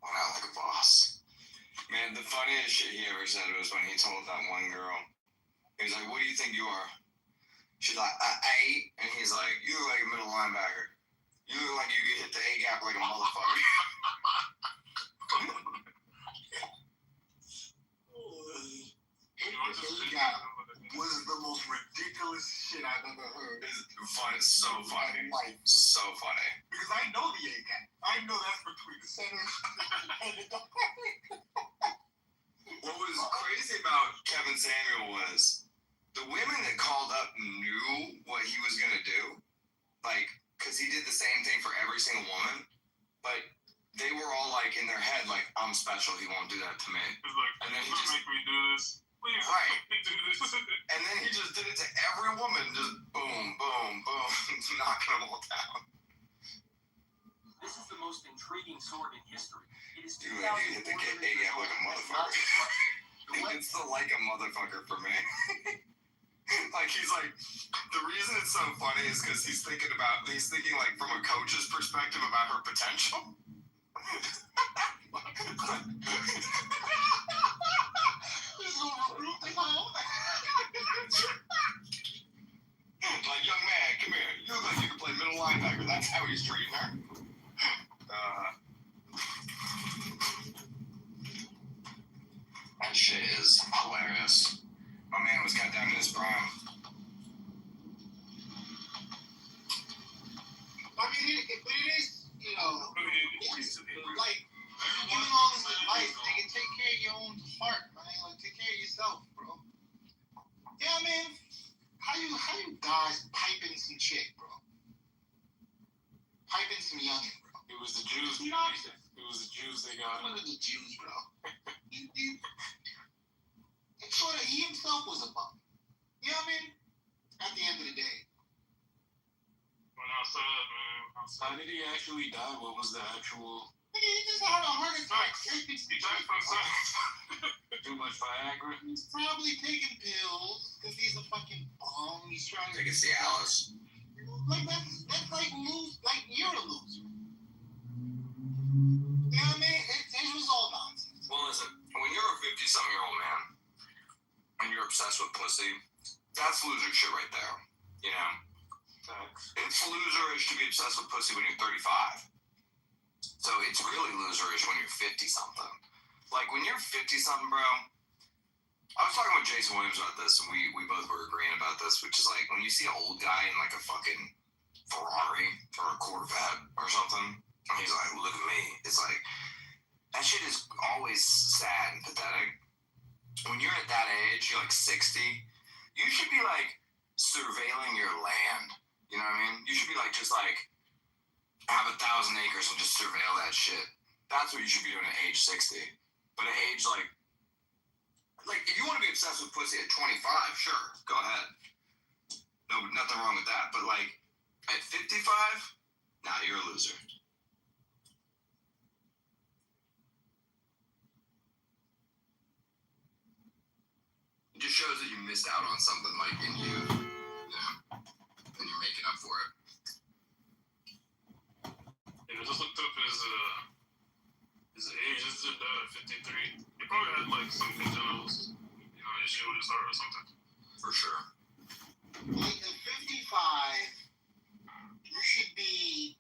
S10: Went out like a boss. Man, the funniest shit he ever said was when he told that one girl, he was like, "What do you think you are?" She's like, "8," and he's like, "You look like a middle linebacker. You look like you could hit the A gap like a motherfucker."
S5: Was the most ridiculous shit I've ever heard.
S10: It's fun. It's so funny. So funny.
S5: Because I know the A gap. I know that's between the center and the dog.
S10: What was crazy about Kevin Samuel was the women that called up knew what he was gonna do, like, because he did the same thing for every single woman, but they were all like in their head, like, "I'm special. He won't do that to me."
S11: He's like,
S10: and then he
S11: "Don't
S10: just
S11: make me do this. Please,
S10: right.
S11: make me do this."
S10: And then he just did it to every woman, just boom, boom, boom, knocking them all down.
S21: This is the most intriguing sword in history. It is
S10: Dude, he hit the A gap like a motherfucker. It's the like a motherfucker for me. Like, he's like, the reason it's so funny is because he's thinking like from a coach's perspective about her potential. Like, young man, come here. You look like you can play middle linebacker. That's how he's treating her. That shit is hilarious. My man was cut down in his prime.
S5: I mean, it is, you know, like, you're giving all this advice, nigga, take care of your own heart, man. Like, take care of yourself, bro. Yeah, man. How you guys piping some chick, bro? Piping some youngin', bro.
S11: It was the Jews.
S5: You know,
S11: It was the Jews they got.
S5: Look at the Jews, bro. It's sort of, he himself was a bum. You know what I mean? At the end of the day.
S11: Went outside, man. How did he actually die? What was the actual?
S5: Nigga, he just had a heart attack.
S11: He died from something. Too much Viagra.
S5: He's probably taking pills because he's a fucking bum. He's trying to
S10: Take a Cialis.
S5: like that's like like you're a loser. You know what I mean? It was all nonsense.
S10: Well, listen, when you're a 50-something-year-old man and you're obsessed with pussy, that's loser shit right there. You know? It's loserish to be obsessed with pussy when you're 35. So it's really loserish when you're 50-something. Like, when you're 50-something, bro, I was talking with Jason Williams about this, and we both were agreeing about this, which is like, when you see an old guy in, like, a fucking Ferrari or a Corvette or something, and he's like, "Look at me." It's like, that shit is always sad and pathetic. When you're at that age, you're like 60, you should be, like, surveilling your land. You know what I mean? You should be, like, just, like, have 1,000 acres and just surveil that shit. That's what you should be doing at age 60. But at age, like, if you want to be obsessed with pussy at 25, sure, go ahead. No, nothing wrong with that. But, like, at 55, nah, you're a loser. It just shows that you missed out on something, like, in you. Yeah. And you're making up for it.
S11: Yeah, I just looked up his age. This is 53. He probably had like some congenital, issue with his heart or something.
S10: For sure.
S5: Like at 55, you should be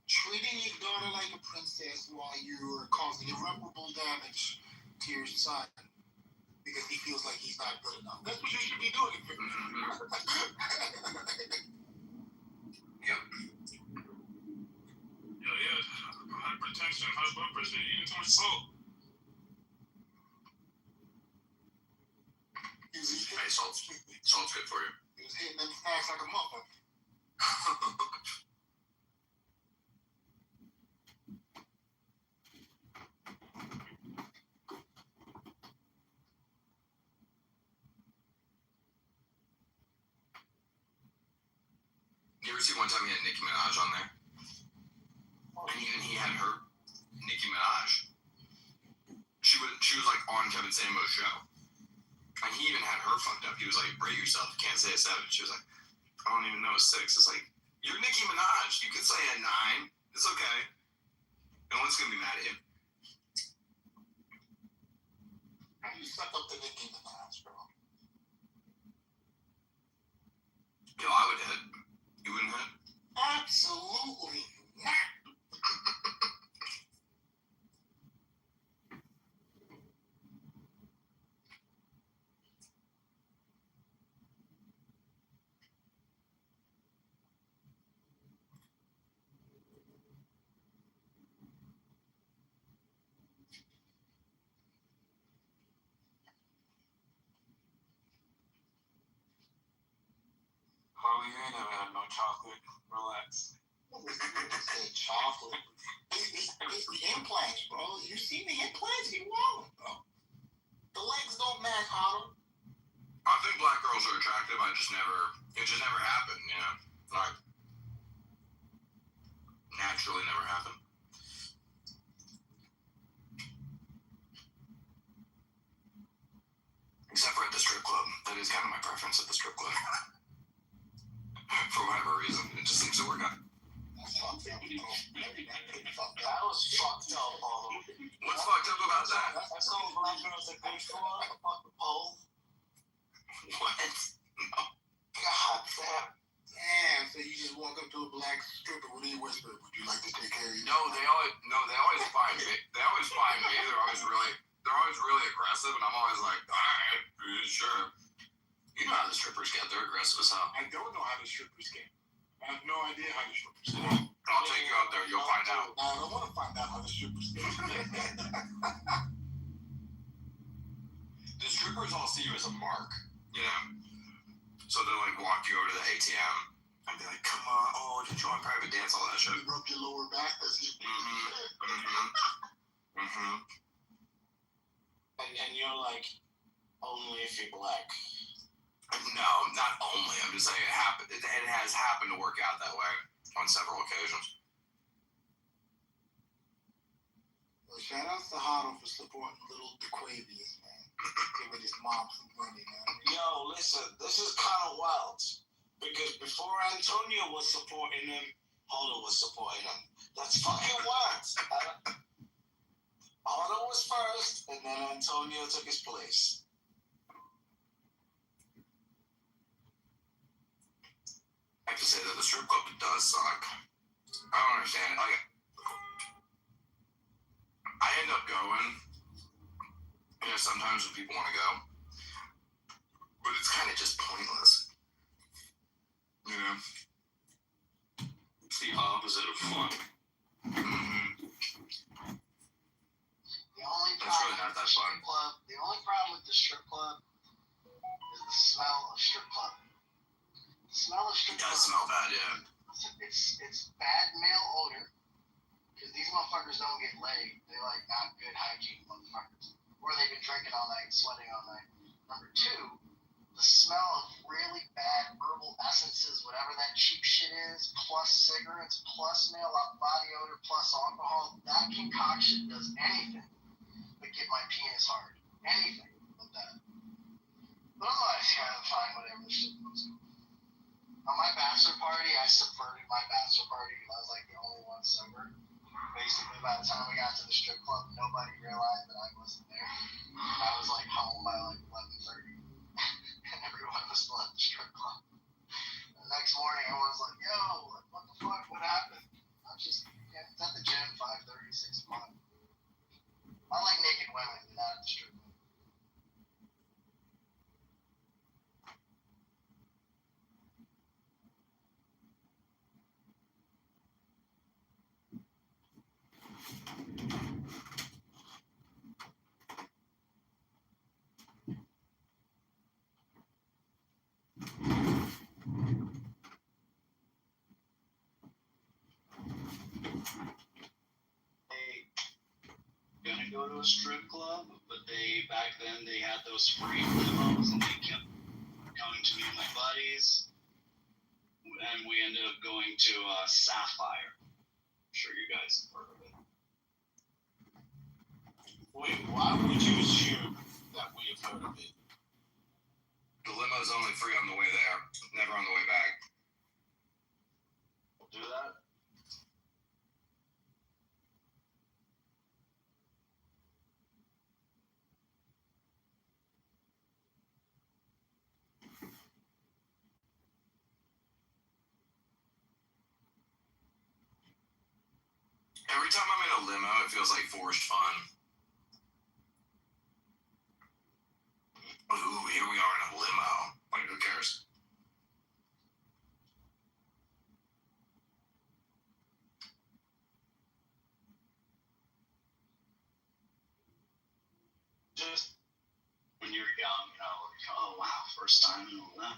S5: treating your daughter like a princess while you're causing irreparable damage to your son because he feels like he's not good enough. That's what you should be doing at 55.
S10: Yep.
S11: Yeah, hypertension, high blood pressure, eating too much salt.
S1: salt's good for you.
S5: He was hitting them snacks like a motherfucker.
S1: You ever see one time he had Nicki Minaj on there? And even he had her, Nicki Minaj. She was like on Kevin Samuel's show. And he even had her fucked up. He was like, rate yourself, you can't say a 7. She was like, I don't even know a 6. It's like, you're Nicki Minaj. You can say a 9. It's okay. No one's gonna be mad at you.
S5: How do you suck up to Nicki Minaj, bro?
S1: Yo, I would hit. You wouldn't hit?
S5: Absolutely not.
S11: Harley, you ain't never had no chocolate. Relax.
S5: Chocolate. It's the implants, bro. You see the implants? He won, bro. The legs don't match, Hollow.
S1: I think black girls are attractive. It just never happened, you know? Like, naturally never happened. Except for at the strip club. That is kind of my preference at the strip club. For whatever reason, it just seems to work out.
S5: That's fucked up, bro.
S2: That was fucked up, Paulo.
S1: What's fucked up about that?
S2: That's all black girls are good for. A fucking pole.
S1: What? No.
S5: God damn. Damn. So you just walk up to a black stripper, what do you whisper? Would you like to take care of you?
S1: No, they always find me. They always find me. They're always really aggressive, and I'm always like, all right, sure. You know how the strippers get. They're aggressive as hell.
S5: I don't know how the strippers get. I have no idea how the strippers get.
S1: I'll take you out there. You'll find out.
S5: I don't want to find out how the strippers get.
S1: The strippers all see you as a mark, you know? So they'll like walk you over to the ATM and be like, come on, oh, did you want private dance, all that shit.
S5: You rub your lower back as you...
S2: And you're like, only if you're black.
S1: No, not only. I'm just saying it has happened to work out that way on several occasions.
S5: Well, shout out to Hotto for supporting little DeQuavius, man. Giving his mom some money, man.
S2: Yo, listen, this is kind of wild. Because before Antonio was supporting him, Hotto was supporting him. That's fucking wild. Hotto was first, and then Antonio took his place.
S1: I have to say that the strip club does suck. I don't understand. Like, I end up going, you know, sometimes when people want to go, but it's kind of just pointless. You know?
S11: It's the opposite of fun.
S3: The only
S1: That's
S3: problem
S1: really not that
S3: with the
S1: fun.
S3: strip club, the only problem with the strip club is the smell of strip club. The smell of strip
S1: It does
S3: club.
S1: smell bad, yeah.
S3: It's bad male odor because these motherfuckers don't get laid. They're like not good hygiene motherfuckers, or they've been drinking all night, sweating all night. Number two, the smell of really bad herbal essences, whatever that cheap shit is, plus cigarettes, plus male body odor, plus alcohol. That concoction does anything but get my penis hard. Anything but that. But otherwise, yeah, I'm fine, whatever. The shit goes. On my bachelor party, I subverted my bachelor party because I was like the only one sober. Basically, by the time we got to the strip club, nobody realized that I wasn't there. I was like home by like 11:30, and everyone was still at the strip club. And the next morning, everyone's like, "Yo, what the fuck? What happened?" I was just it's at the gym, 5:30, 6 o'clock. I like naked women, but not at the strip club.
S9: Gonna go to a strip club, but back then they had those free limos and they kept coming to me and my buddies, and we ended up going to Sapphire. I'm sure you guys have heard of it.
S4: Wait, why would you assume that we have heard of it?
S10: The limo's only free on the way there, never on the way back.
S9: We'll do that.
S10: Every time I'm in a limo, it feels like forced fun. Ooh, here we are in a limo. Like, who cares?
S9: Just when you're young, like, oh wow, first time in a limo.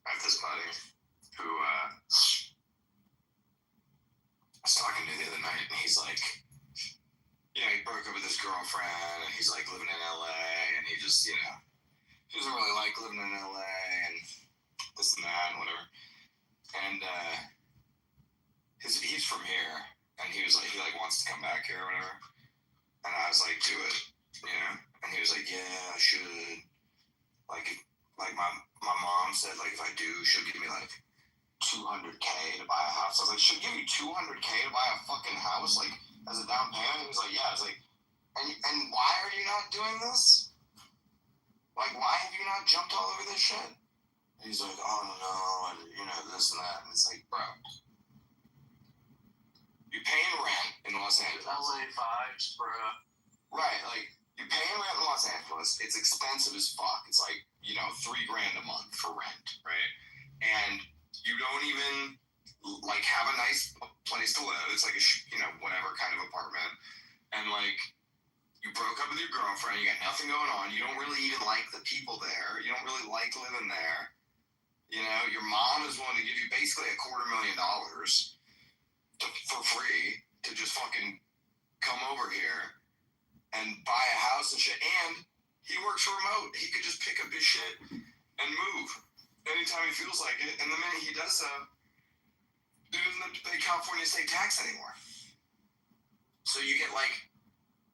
S1: I have this buddy who I was talking to the other night, and he's like, you know, he broke up with his girlfriend, and he's like living in LA, and he just, you know, he doesn't really like living in LA, and this and that, and whatever. And he's from here, and he was like, he like wants to come back here or whatever. And I was like, do it, you know. And he was like, yeah, I should. Like my mom said, like if I do, she'll give me like $200K to buy a house. I was like, she'll give you $200K to buy a fucking house, like as a down payment. He was like, yeah. I was like, and why are you not doing this? Like, why have you not jumped all over this shit? And he's like, oh no, and you know this and that. And it's like, bro, you're paying rent in Los Angeles.
S11: LA vibes, bro.
S1: Right, like you're paying rent in Los Angeles. It's expensive as fuck. It's like, you know, $3,000 a month for rent, right? And you don't even like have a nice place to live. It's like a you know, whatever kind of apartment. And like you broke up with your girlfriend. You got nothing going on. You don't really even like the people there. You don't really like living there. You know, your mom is willing to give you basically $250,000 for free to just fucking come over here and buy a house and shit. And he works remote. He could just pick up his shit and move anytime he feels like it. And the minute he does so, he doesn't have to pay California state tax anymore.
S6: So you get like,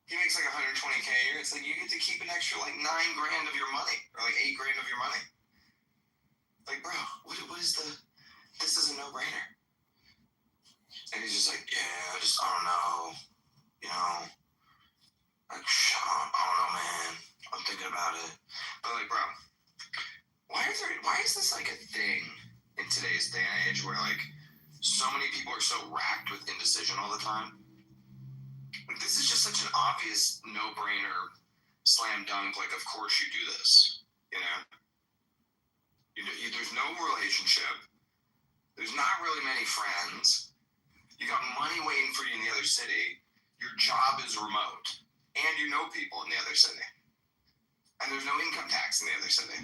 S6: he makes like 120K a year. It's like you get to keep an extra like $9 grand of your money, or like $8 grand of your money. Like, bro, what is the? This is a no-brainer. And he's just like, yeah, I don't know, you know, like, I don't know, man. I'm thinking about it. But like, bro, why is this like a thing in today's day and age where like so many people are so racked with indecision all the time? Like, this is just such an obvious no-brainer, slam dunk. Like, of course you do this. You know, there's no relationship. There's not really many friends. You got money waiting for you in the other city. Your job is remote, and you know people in the other city. And there's no income tax in the other city.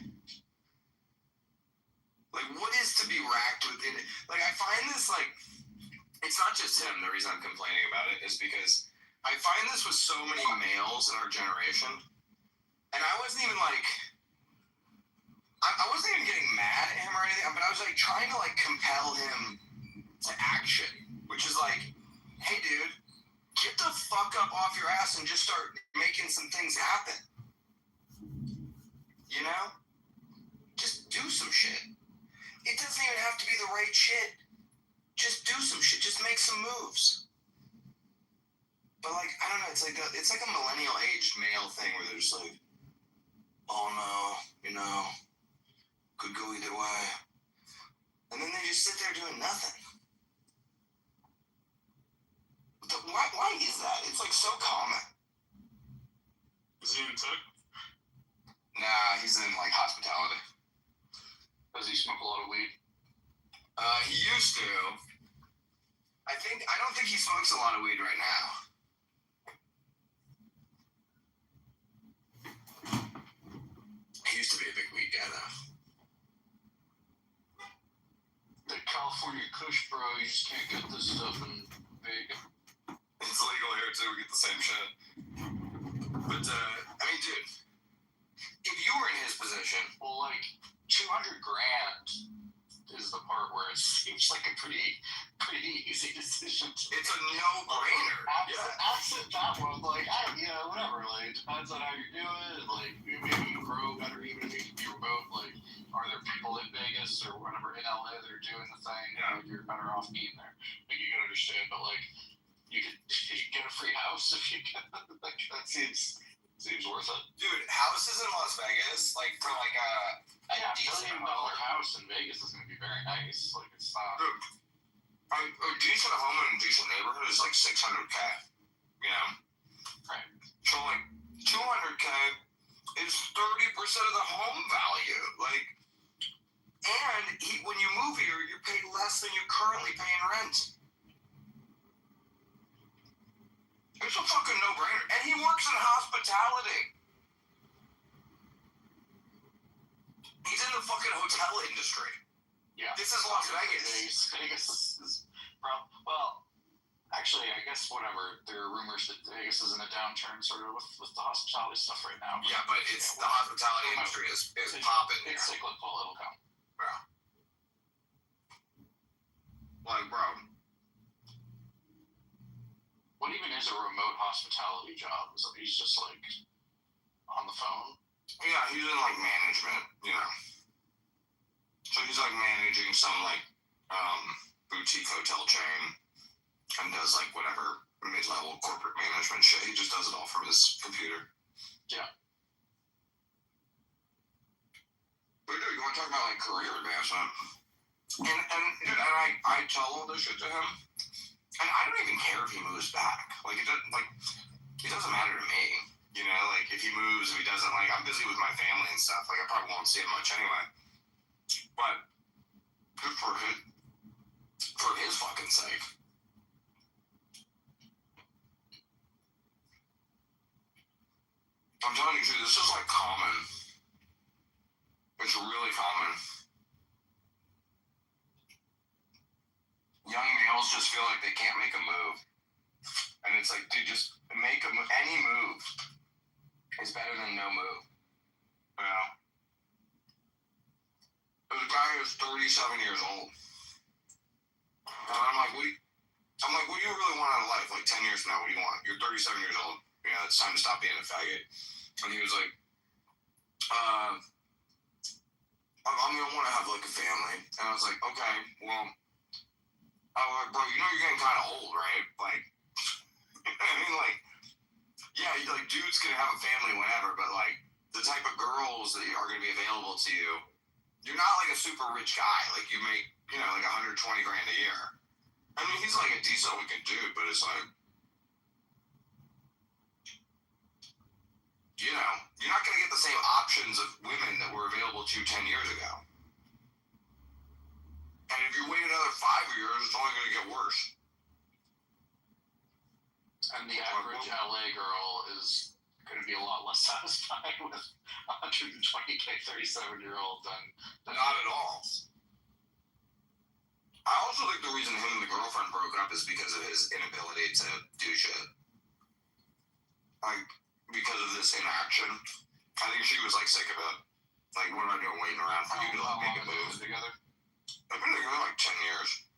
S6: Like, what is to be racked within it? Like, I find this, like, it's not just him. The reason I'm complaining about it is because I find this with so many males in our generation. And I wasn't even, like, I wasn't even getting mad at him or anything, but I was, like, trying to, like, compel him to action, which is like, hey, dude, get the fuck up off your ass and just start making some things happen. You know? Just do some shit. It doesn't even have to be the right shit. Just do some shit. Just make some moves. But like, I don't know. It's like a millennial aged male thing where they're just like, oh no, you know, could go either way. And then they just sit there doing nothing. Why is that? It's like so common.
S11: Is he in tech?
S6: Nah, he's in like hospitality.
S11: Does he smoke a lot of weed?
S6: He used to. I don't think he smokes a lot of weed right now. He used to be a big weed guy though.
S11: The California Kush, bro, you just can't get this stuff in Vegas.
S6: It's legal here too, we get the same shit. But, I mean, dude, if you were in his position...
S11: Well, like, 200 grand is the part where it seems like a pretty easy decision.
S6: It's a no-brainer.
S11: Absent that one, like, whatever, like, it depends on how you're doing, like, maybe you grow better even if you can be remote, like, are there people in Vegas or whatever in LA that are doing the thing, you're better off being there. Like, you can understand, but, like, you can get a free house if you can. Like, that seems worth it.
S6: Dude, houses in Las Vegas, like, for like a decent
S11: $1 million house in Vegas is going to be very nice. Like, it's not.
S6: Dude, a decent home in a decent neighborhood is like $600K. You know?
S11: Right.
S6: So, like, $200K is 30% of the home value. Like, and when you move here, you're paid less than you currently pay in rent. It's a fucking no-brainer. And he works in hospitality. He's in the fucking hotel industry.
S11: Yeah.
S6: This is Las Vegas.
S11: Vegas is well, actually, I guess whatever. There are rumors that Vegas is in a downturn sort of with the hospitality stuff right now.
S6: Yeah, but it's the hospitality industry is popping.
S11: It's cyclical. It'll come.
S6: Bro. Like, bro.
S11: What even is a remote hospitality job? Is he's just like on the phone?
S6: Yeah, he's in like management, you know. So he's like managing some like boutique hotel chain and does like whatever mid-level corporate management shit. He just does it all from his computer.
S11: Yeah.
S6: But dude, you want to talk about like career advancement? And dude, I tell all this shit to him. And I don't even care if he moves back. Like, it doesn't matter to me. You know, like, if he moves, if he doesn't, like, I'm busy with my family and stuff. Like, I probably won't see him much anyway. But, good for his fucking sake. I'm telling you, dude, this is, like, common. It's really common. Young males just feel like they can't make a move. And it's like, dude, just make a move. Any move is better than no move. You know? There's a guy who's 37 years old. And I'm like, I I'm like, what do you really want out of life? Like 10 years from now, what do you want? You're 37 years old. You know, it's time to stop being a faggot. And he was like, I'm gonna want to have like a family. And I was like, okay, well, I was like, bro, you know you're getting kind of old, right? Like, I mean, like, yeah, like dudes can have a family whenever, but like the type of girls that are gonna be available to you, you're not like a super rich guy. Like you make, you know, like 120 grand a year. I mean, he's like a decent looking dude, but it's like, you know, you're not going to get the same options of women that were available to you 10 years ago. And if you wait another 5 years, it's only going to get worse.
S15: And the average LA girl is going to be a lot less satisfied with 120K 37-year-old than
S6: not at all. I also think the reason him and the girlfriend broke up is because of his inability to do shit. Like, because of this inaction. I think she was, like, sick of it. Like, what am I doing waiting around for you to, like, make a move?
S15: Together?
S6: I've been together, like, 10 years.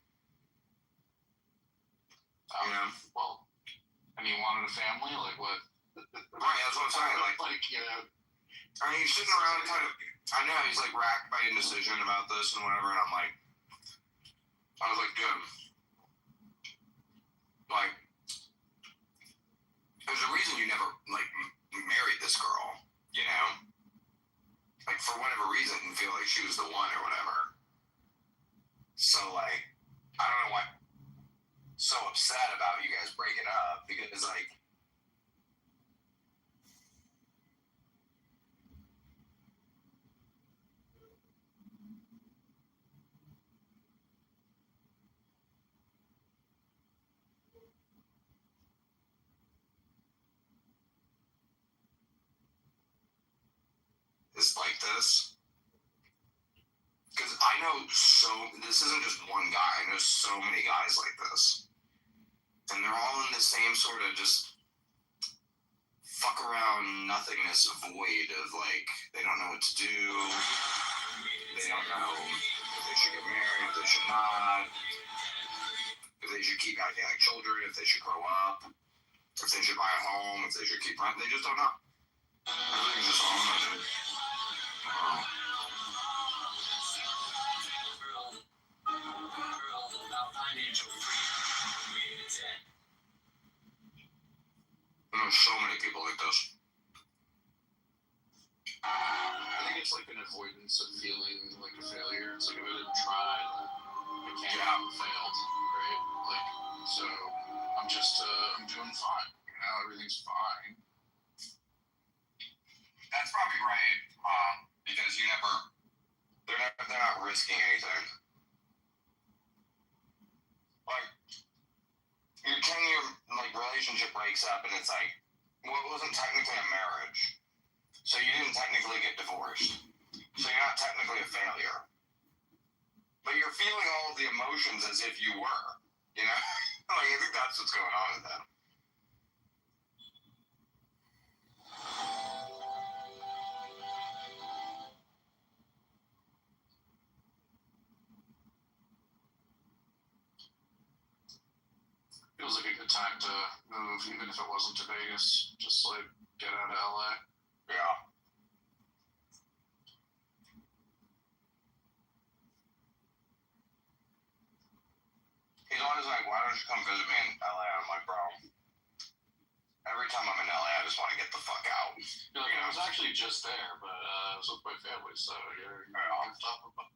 S6: You know?
S15: Well, and he wanted a family? Like, what?
S6: Right, that's what I'm saying.
S15: Like, you know.
S6: I mean, he's sitting around kind of, I know, he's, like, racked by indecision about this and whatever, and I'm like, I was like, dude, like, there's a reason you never, like, married this girl, you know? Like, for whatever reason, you feel like she was the one or whatever. So, like, I don't know why I'm so upset about you guys breaking up, because, like, it's like this. Because I know this isn't just one guy, I know so many guys like this. And they're all in the same sort of just fuck around nothingness void of like, they don't know what to do, they don't know if they should get married, if they should not, if they should keep acting like children, if they should grow up, if they should buy a home, if they should keep running, they just don't know. Everything's just on with it. I know so many people like this.
S15: I think it's like an avoidance of feeling like a failure. It's like if I didn't try, I can't have failed, right? Like, so I'm doing fine. You know, everything's fine.
S6: That's probably right, because they're not risking anything. Like, your 10-year like relationship breaks up, and it's like, well, it wasn't technically a marriage, so you didn't technically get divorced, so you're not technically a failure. But you're feeling all of the emotions as if you were, you know? Like, I think that's what's going on with them.
S15: Feels like a good time to move, even if it wasn't to Vegas. Just like get out of LA.
S6: Yeah. He's always like, why don't you come visit me in LA? I'm like, bro, every time I'm in LA, I just want to get the fuck out.
S15: You're like, I was actually just there, but I was with my family, so you're on top of it.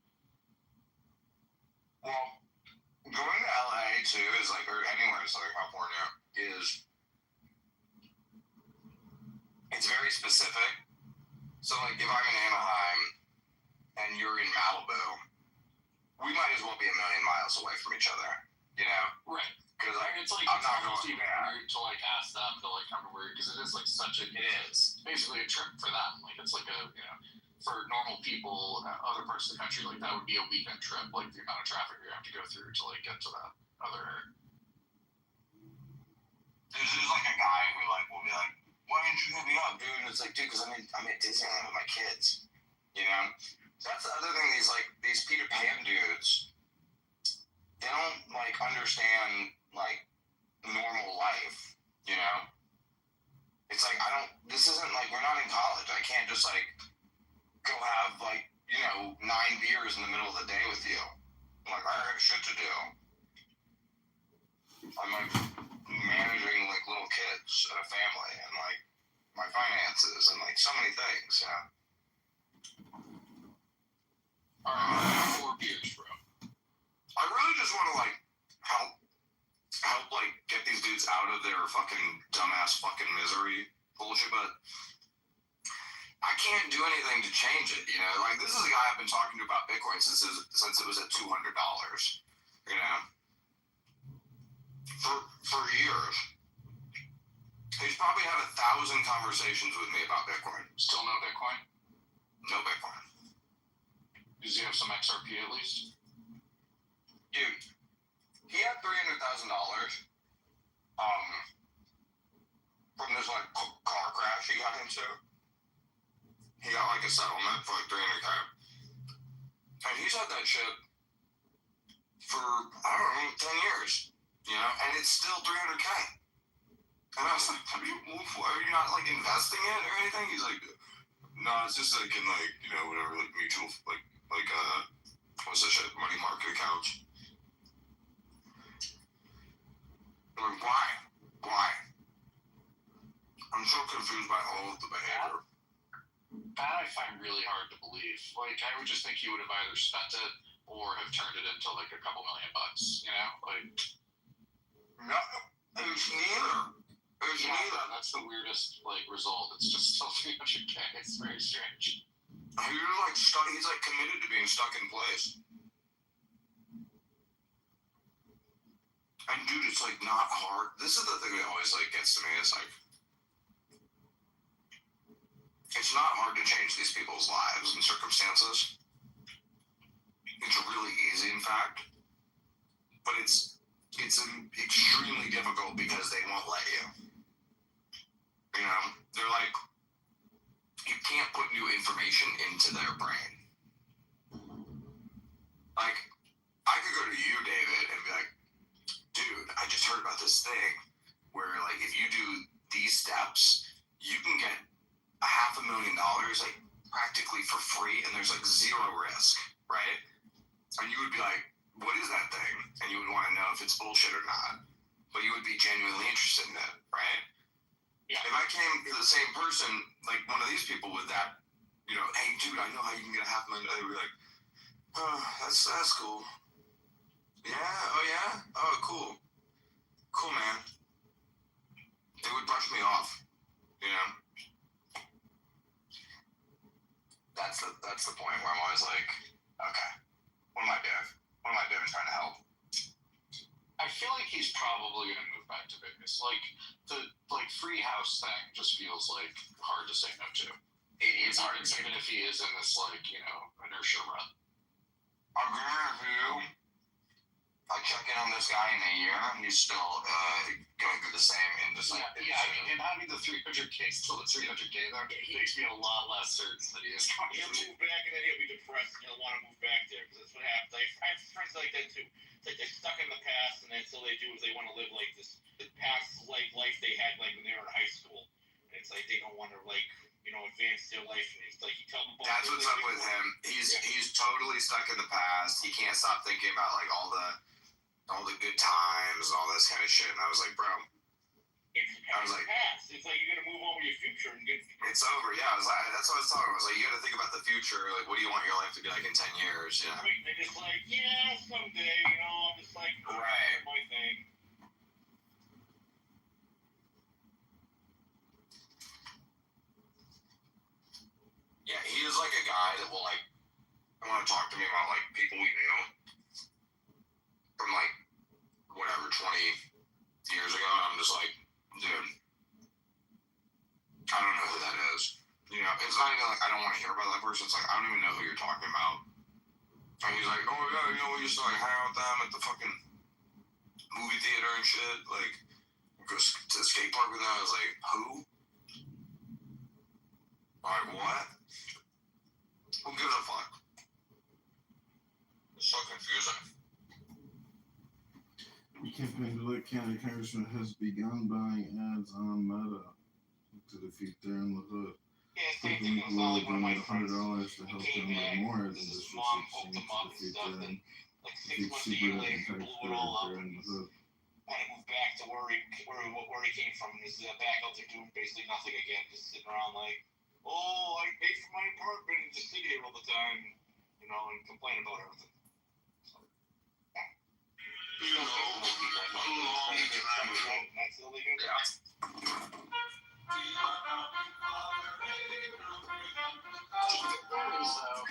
S6: Well, going to LA too is like, or anywhere in Southern California, it's very specific. So like, if I'm in Anaheim and you're in Malibu, we might as well be a million miles away from each other, you know?
S15: Right.
S6: Because like,
S15: it's like,
S6: I'm
S15: it's
S6: not
S15: almost
S6: going
S15: even weird to like ask them to like come to work, because it is like such a, it is basically a trip for them. Like, it's like a, you know, for normal people, other parts of the country, like that would be a weekend trip, like the amount of traffic you have to go through to like get to that other area.
S6: There's like a guy who like will be like, why didn't you hit me up, dude? And it's like, dude, because I'm at Disneyland with my kids, you know? So that's the other thing, these Peter Pan dudes, they don't like understand like normal life, you know? It's like this isn't like, we're not in college. I can't just like go have like, 9 beers in the middle of the day with you. Like, I have shit to do. I'm like managing like little kids and a family and like my finances and like so many things, you know?
S15: Alright, 4 beers, bro.
S6: I really just want to like help like get these dudes out of their fucking dumbass fucking misery bullshit, but I can't do anything to change it, you know? Like, this is a guy I've been talking to about Bitcoin since it was at $200, you know? For years. He's probably had 1,000 conversations with me about Bitcoin.
S15: Still no Bitcoin?
S6: No Bitcoin.
S15: Does he have some XRP at least?
S6: Dude, he had $300,000 from this like car crash he got into. He got like a settlement for like $300K. And he's had that shit for, I don't know, 10 years, you know, and it's still $300K. And I was like, are you not like investing it or anything? He's like, no, it's just like in like, whatever, like mutual, like what's this shit, money market accounts. Like, why? I'm so confused by all of the behavior.
S15: That I find really hard to believe. Like, I would just think he would have either spent it or have turned it into like a couple $1 million, you know? Like,
S6: no, it's neither.
S15: That's the weirdest like result. It's just still 300K. It's very strange.
S6: He's like stuck. He's like committed to being stuck in place. And dude, it's like not hard. This is the thing that always like gets to me. It's like, it's not hard to change these people's lives and circumstances. It's really easy, in fact. But it's extremely difficult because they won't let you. You know, they're like, you can't put new information into their brain. Like, I could go to you, David, and be like, dude, I just heard about this thing where, like, if you do these steps, you can get $500,000, like, practically for free, and there's, like, zero risk, right? And you would be like, what is that thing? And you would want to know if it's bullshit or not. But you would be genuinely interested in it, right? Yeah. If I came to the same person, like one of these people with that, hey, dude, I know how you can get $500,000, they would be like, oh, that's cool. Yeah? Oh, yeah? Oh, cool. Cool, man. They would brush me off, you know? That's the point where I'm always like, okay, what am I doing? What am I doing trying to help?
S15: I feel like he's probably going to move back to Vegas. Like, the free house thing just feels like hard to say no to.
S6: It is hard to say.
S15: Even if he is in this, like, inertia run.
S6: I'm going to check in on this guy in a year. He's still going through the same industry.
S15: Yeah, I mean, him having the 300K, still the 300K, that makes me a lot less certain that he is going
S2: He'll move back and then he'll be depressed and he'll want to move back there because that's what happens. I have friends like that too. It's like they're stuck in the past and that's all they do is they want to live like this, the past like life they had like when they were in high school. And it's like they don't want to like, advance their life. And it's like you tell them.
S6: That's what's up with him. He's totally stuck in the past. He can't stop thinking about like all the good times and all this kind of shit. And I was like, bro.
S2: It's past. It's like you're gonna move on with your future and get.
S6: It's over. Yeah, that's what I was talking about. I was like, you got to think about the future. Like, what do you want your life to be like in 10 years? Yeah.
S2: Right. They're just like, yeah, someday. I'm just like,
S6: right.
S2: My thing.
S6: Yeah, he is like a guy that will like want to talk to me about like people we knew from like whatever 20 years ago. And I'm just like, dude, I don't know who that is. It's not even like I don't want to hear about that person. It's like I don't even know who you're talking about. And he's like, oh yeah, we used to like hang out with them at the fucking movie theater and shit. Like go to the skate park with them. I was like, who? Like what? Who gives a fuck? It's so confusing.
S17: campaign to elect county congressman has begun buying ads on Meta to defeat Darren LaHood. People will donate $100 to help him run more ads in District 16 to defeat Darren. Defeat Superhead and taxpayer Darren LaHood.
S2: Kind of moved back to where he came from. Is back out there doing basically nothing again, just sitting around like, oh, I pay for my apartment and just sit here all the time, you know, and complain about everything. So, yeah. That's illegal. Yeah.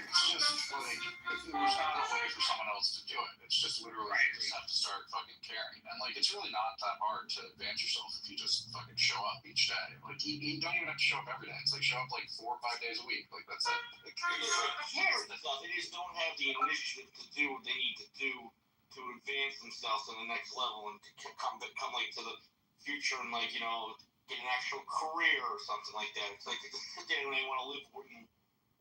S15: It's just like there's not a way for someone else to do it. It's just literally you just have to start fucking caring. And like it's really not that hard to advance yourself if you just fucking show up each day. Like you don't even have to show up every day. It's like show up like 4 or 5 days a week. Like that's it. Like,
S2: they just don't have the initiative to do what they need to do to advance themselves to the next level and to come like to the future and like, you know, get an actual career or something like that. It's like they just sit there and they want to live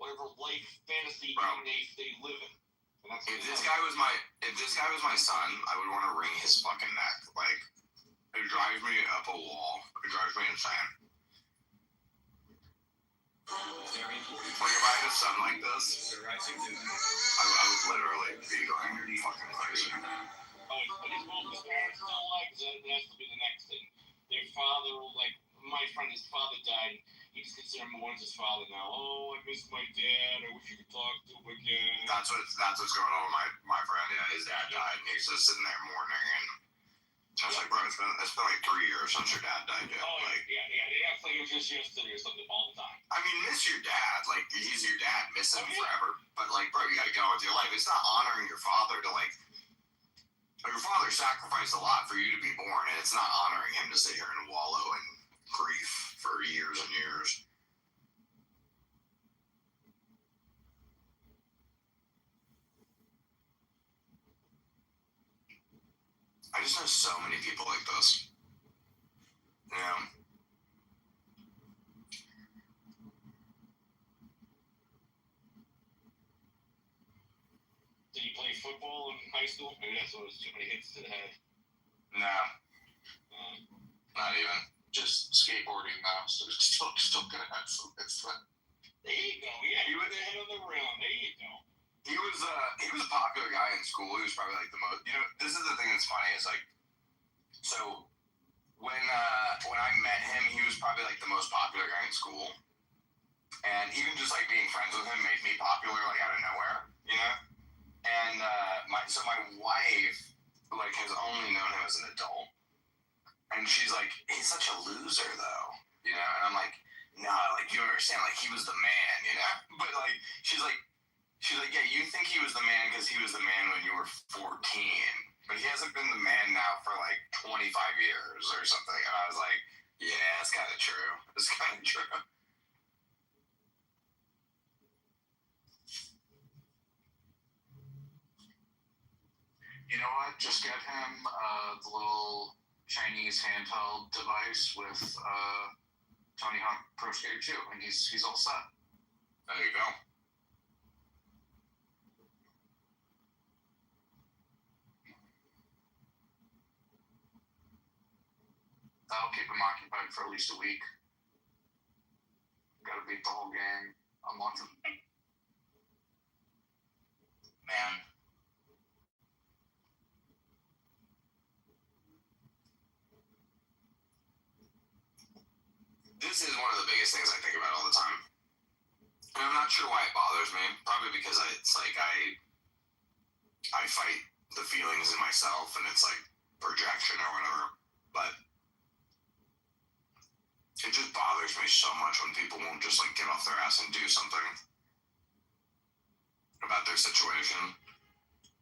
S2: whatever life fantasy they live in.
S12: If this guy was my son, I would want to wring his fucking neck. Like, it drives me up a wall. It drives me insane. Like, if I had a son like this, I would literally be going fucking crazy.
S2: Oh, but his parents don't like that. That has to be the next thing. Their father, like my friend, his father died. He just considers him as his father now. Oh, I miss my dad. I wish you could talk to him again.
S12: That's what's going on with my friend. Yeah, his dad died, and he's just sitting there mourning. And I was like, bro, it's been like 3 years since your dad died, dude.
S2: Oh,
S12: like,
S2: yeah. It's like it was just yesterday or something all the time.
S12: I mean, miss your dad. Like, he's your dad. Miss him forever. But like, bro, you gotta get on with your life. It's not honoring your father to like. Your father sacrificed a lot for you to be born, and it's not honoring him to sit here and wallow in grief for years and years. I just know so many people like this. Yeah.
S2: Did you play football in high school? Maybe that's what it was, too many hits to the head.
S12: No. Not even.
S15: Just skateboarding now, so still gonna have some hits.
S2: There you go. Yeah, you were the head of the round. There you go.
S12: He was a popular guy in school. He was probably like the most. You know, this is the thing that's funny is like, so when I met him, he was probably like the most popular guy in school, and even just like being friends with him made me popular like out of nowhere, you know. And my wife like has only known him as an adult, and she's like, he's such a loser though, you know. And I'm like, no, like you understand, like he was the man, you know. But like she's like, yeah, you think he was the man because he was the man when you were 14, but he hasn't been the man now for like 25 years or something. And I was like, yeah, it's kind of true. It's kind of true.
S15: You know what? Just get him the little Chinese handheld device with Tony Hawk Pro Skater 2, and he's all set.
S12: There you go.
S15: That'll keep him occupied for at least a week. Gotta beat the whole game. Unlock him.
S12: Man. This is one of the biggest things I think about all the time. And I'm not sure why it bothers me. Probably because it's like I fight the feelings in myself, and it's like projection or whatever. But it just bothers me so much when people won't just like get off their ass and do something about their situation.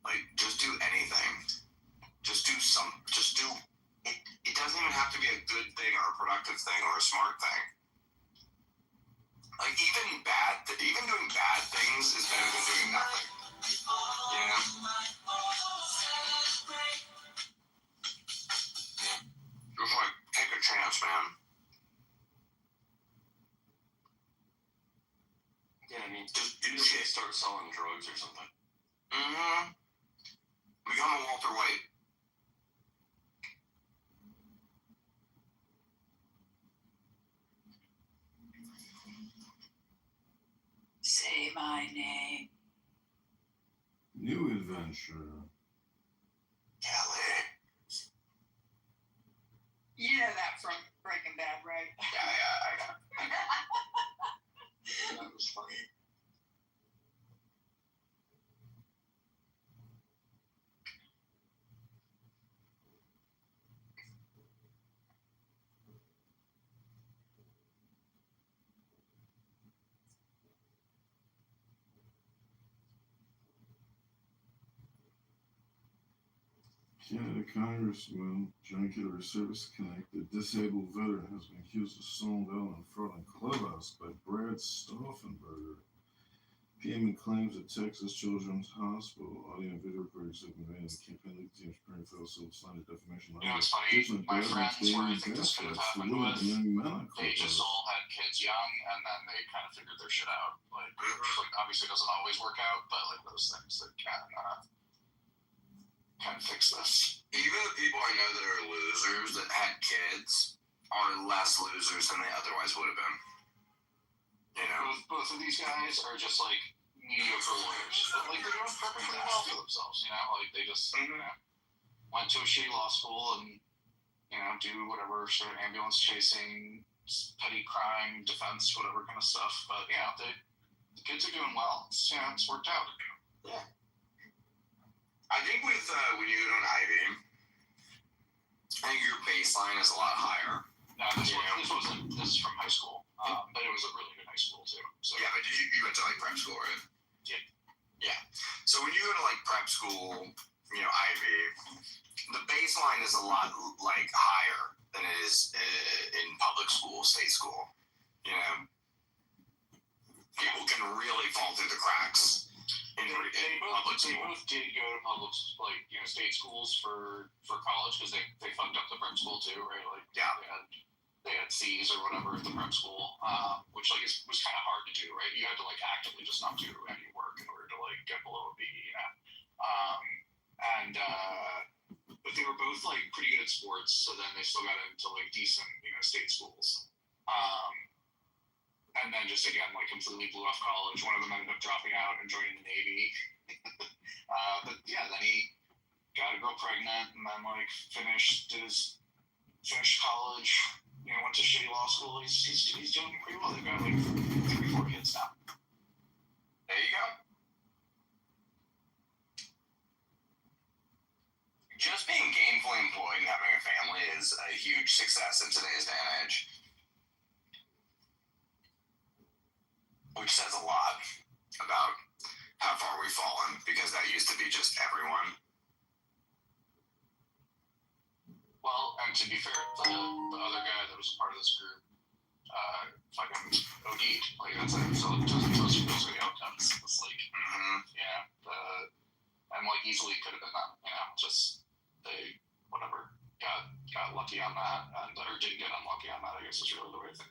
S12: Like, just do anything. Just do it. It doesn't even have to be a good thing or a productive thing or a smart thing. Like, even doing bad things is better than doing nothing. You know? Just like, take a chance, man.
S19: Yeah, I mean, just do shit. Start selling drugs or something.
S12: Mm-hmm. Become a Walter White.
S20: my name.
S17: New adventure.
S12: Kelly.
S16: You know that from Breaking Bad, right?
S12: Yeah, I know.
S15: That was funny.
S17: Canada Congressman John Kitover Service Connect, a disabled veteran, has been accused of stolen valor and fraud in Clubhouse by Brad Stauffenberger. PM claims at Texas Children's Hospital. Audio and video recordings have been made of the campaign lead team's parent fell so slander defamation.
S15: You know, it's funny. My friends where I think this could have happened with, they just all had kids young, and then they kind of figured their shit out. Like obviously it doesn't always work out, but like those things that can fix this.
S12: Even the people I know that are losers that had kids are less losers than they otherwise would have been. You know?
S15: Both of these guys are just like mediocre lawyers. But like they're doing perfectly well for themselves, you know? Like they just you know, went to a shitty law school and, you know, do whatever sort of ambulance chasing, petty crime, defense, whatever kind of stuff. But yeah, the kids are doing well. It's, you know, it's worked out.
S12: Yeah. I think with when you go to an Ivy, I think your baseline is a lot higher.
S15: No, this is from high school, but it was a really good high school too. So
S12: yeah, but you went to like prep school, right?
S15: Yeah.
S12: Yeah. So when you go to like prep school, you know, Ivy, the baseline is a lot like higher than it is in public school, state school. You know, people can really fall through the cracks.
S15: They both did go to public, like, you know, state schools for college because they fucked up the prep school too, right? Like,
S12: yeah,
S15: they had C's or whatever at the prep school, which like was kind of hard to do, right? You had to like actively just not do any work in order to like get below a B, you know. But they were both like pretty good at sports, so then they still got into like decent, you know, state schools. And then just again, like completely blew off college. One of them ended up dropping out and joining the Navy. But yeah, then he got a girl pregnant and then like finished college. You know, went to shitty law school. He's doing pretty well. They've got like 3-4 kids now.
S12: There you go. Just being gainfully employed and having a family is a huge success in today's day and age. Which says a lot about how far we've fallen, because that used to be just everyone.
S15: Well, and to be fair, the other guy that was a part of this group fucking OD'd. Like, that's it. So those are the outcomes. It's like, yeah, and like easily could have been that, you know, just they, whatever, got lucky on that, or didn't get unlucky on that, I guess is really the way to think.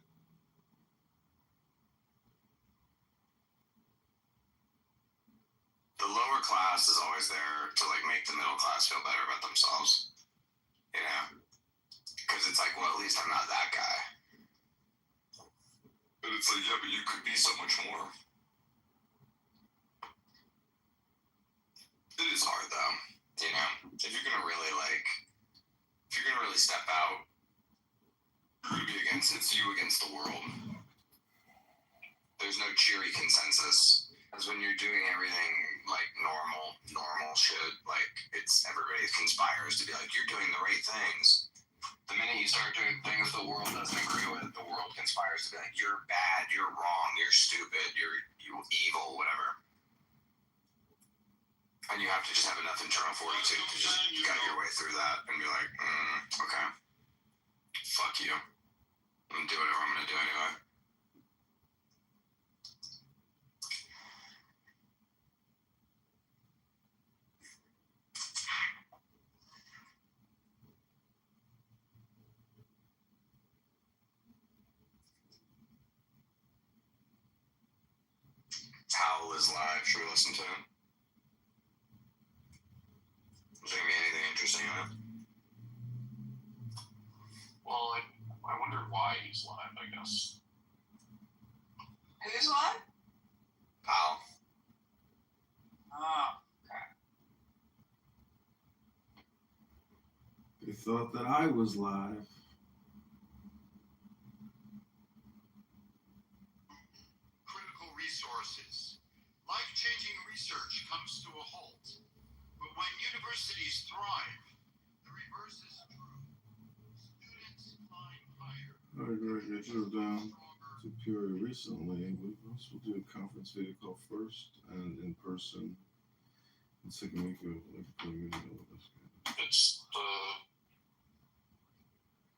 S12: The lower class is always there to like make the middle class feel better about themselves, you know, because it's like, well, at least I'm not that guy. But it's like, yeah, but you could be so much more. It is hard though, you know, if you're gonna really step out, it's you against the world. There's no cheery consensus. Because when you're doing everything like normal shit, like it's everybody conspires to be like, you're doing the right things. The minute you start doing things the world doesn't agree with, the world conspires to be like, you're bad, you're wrong, you're stupid, you're evil, whatever. And you have to just have enough internal fortitude to just gut your way through that and be like, okay, fuck you. I'm gonna do whatever I'm gonna do anyway. Howell is live. Should we listen to him? Is there gonna be anything interesting in it?
S15: Well, I wonder why he's live, I guess.
S16: Who's live?
S12: Powell.
S17: thought that I was live.
S13: Critical resources. Life-changing research comes to a halt. But when universities thrive, the reverse is true. Students climb higher.
S17: All right, Greg, I drove down to Peoria recently. We'll do a conference video call first and in person. The second week of meeting with us.
S15: It's the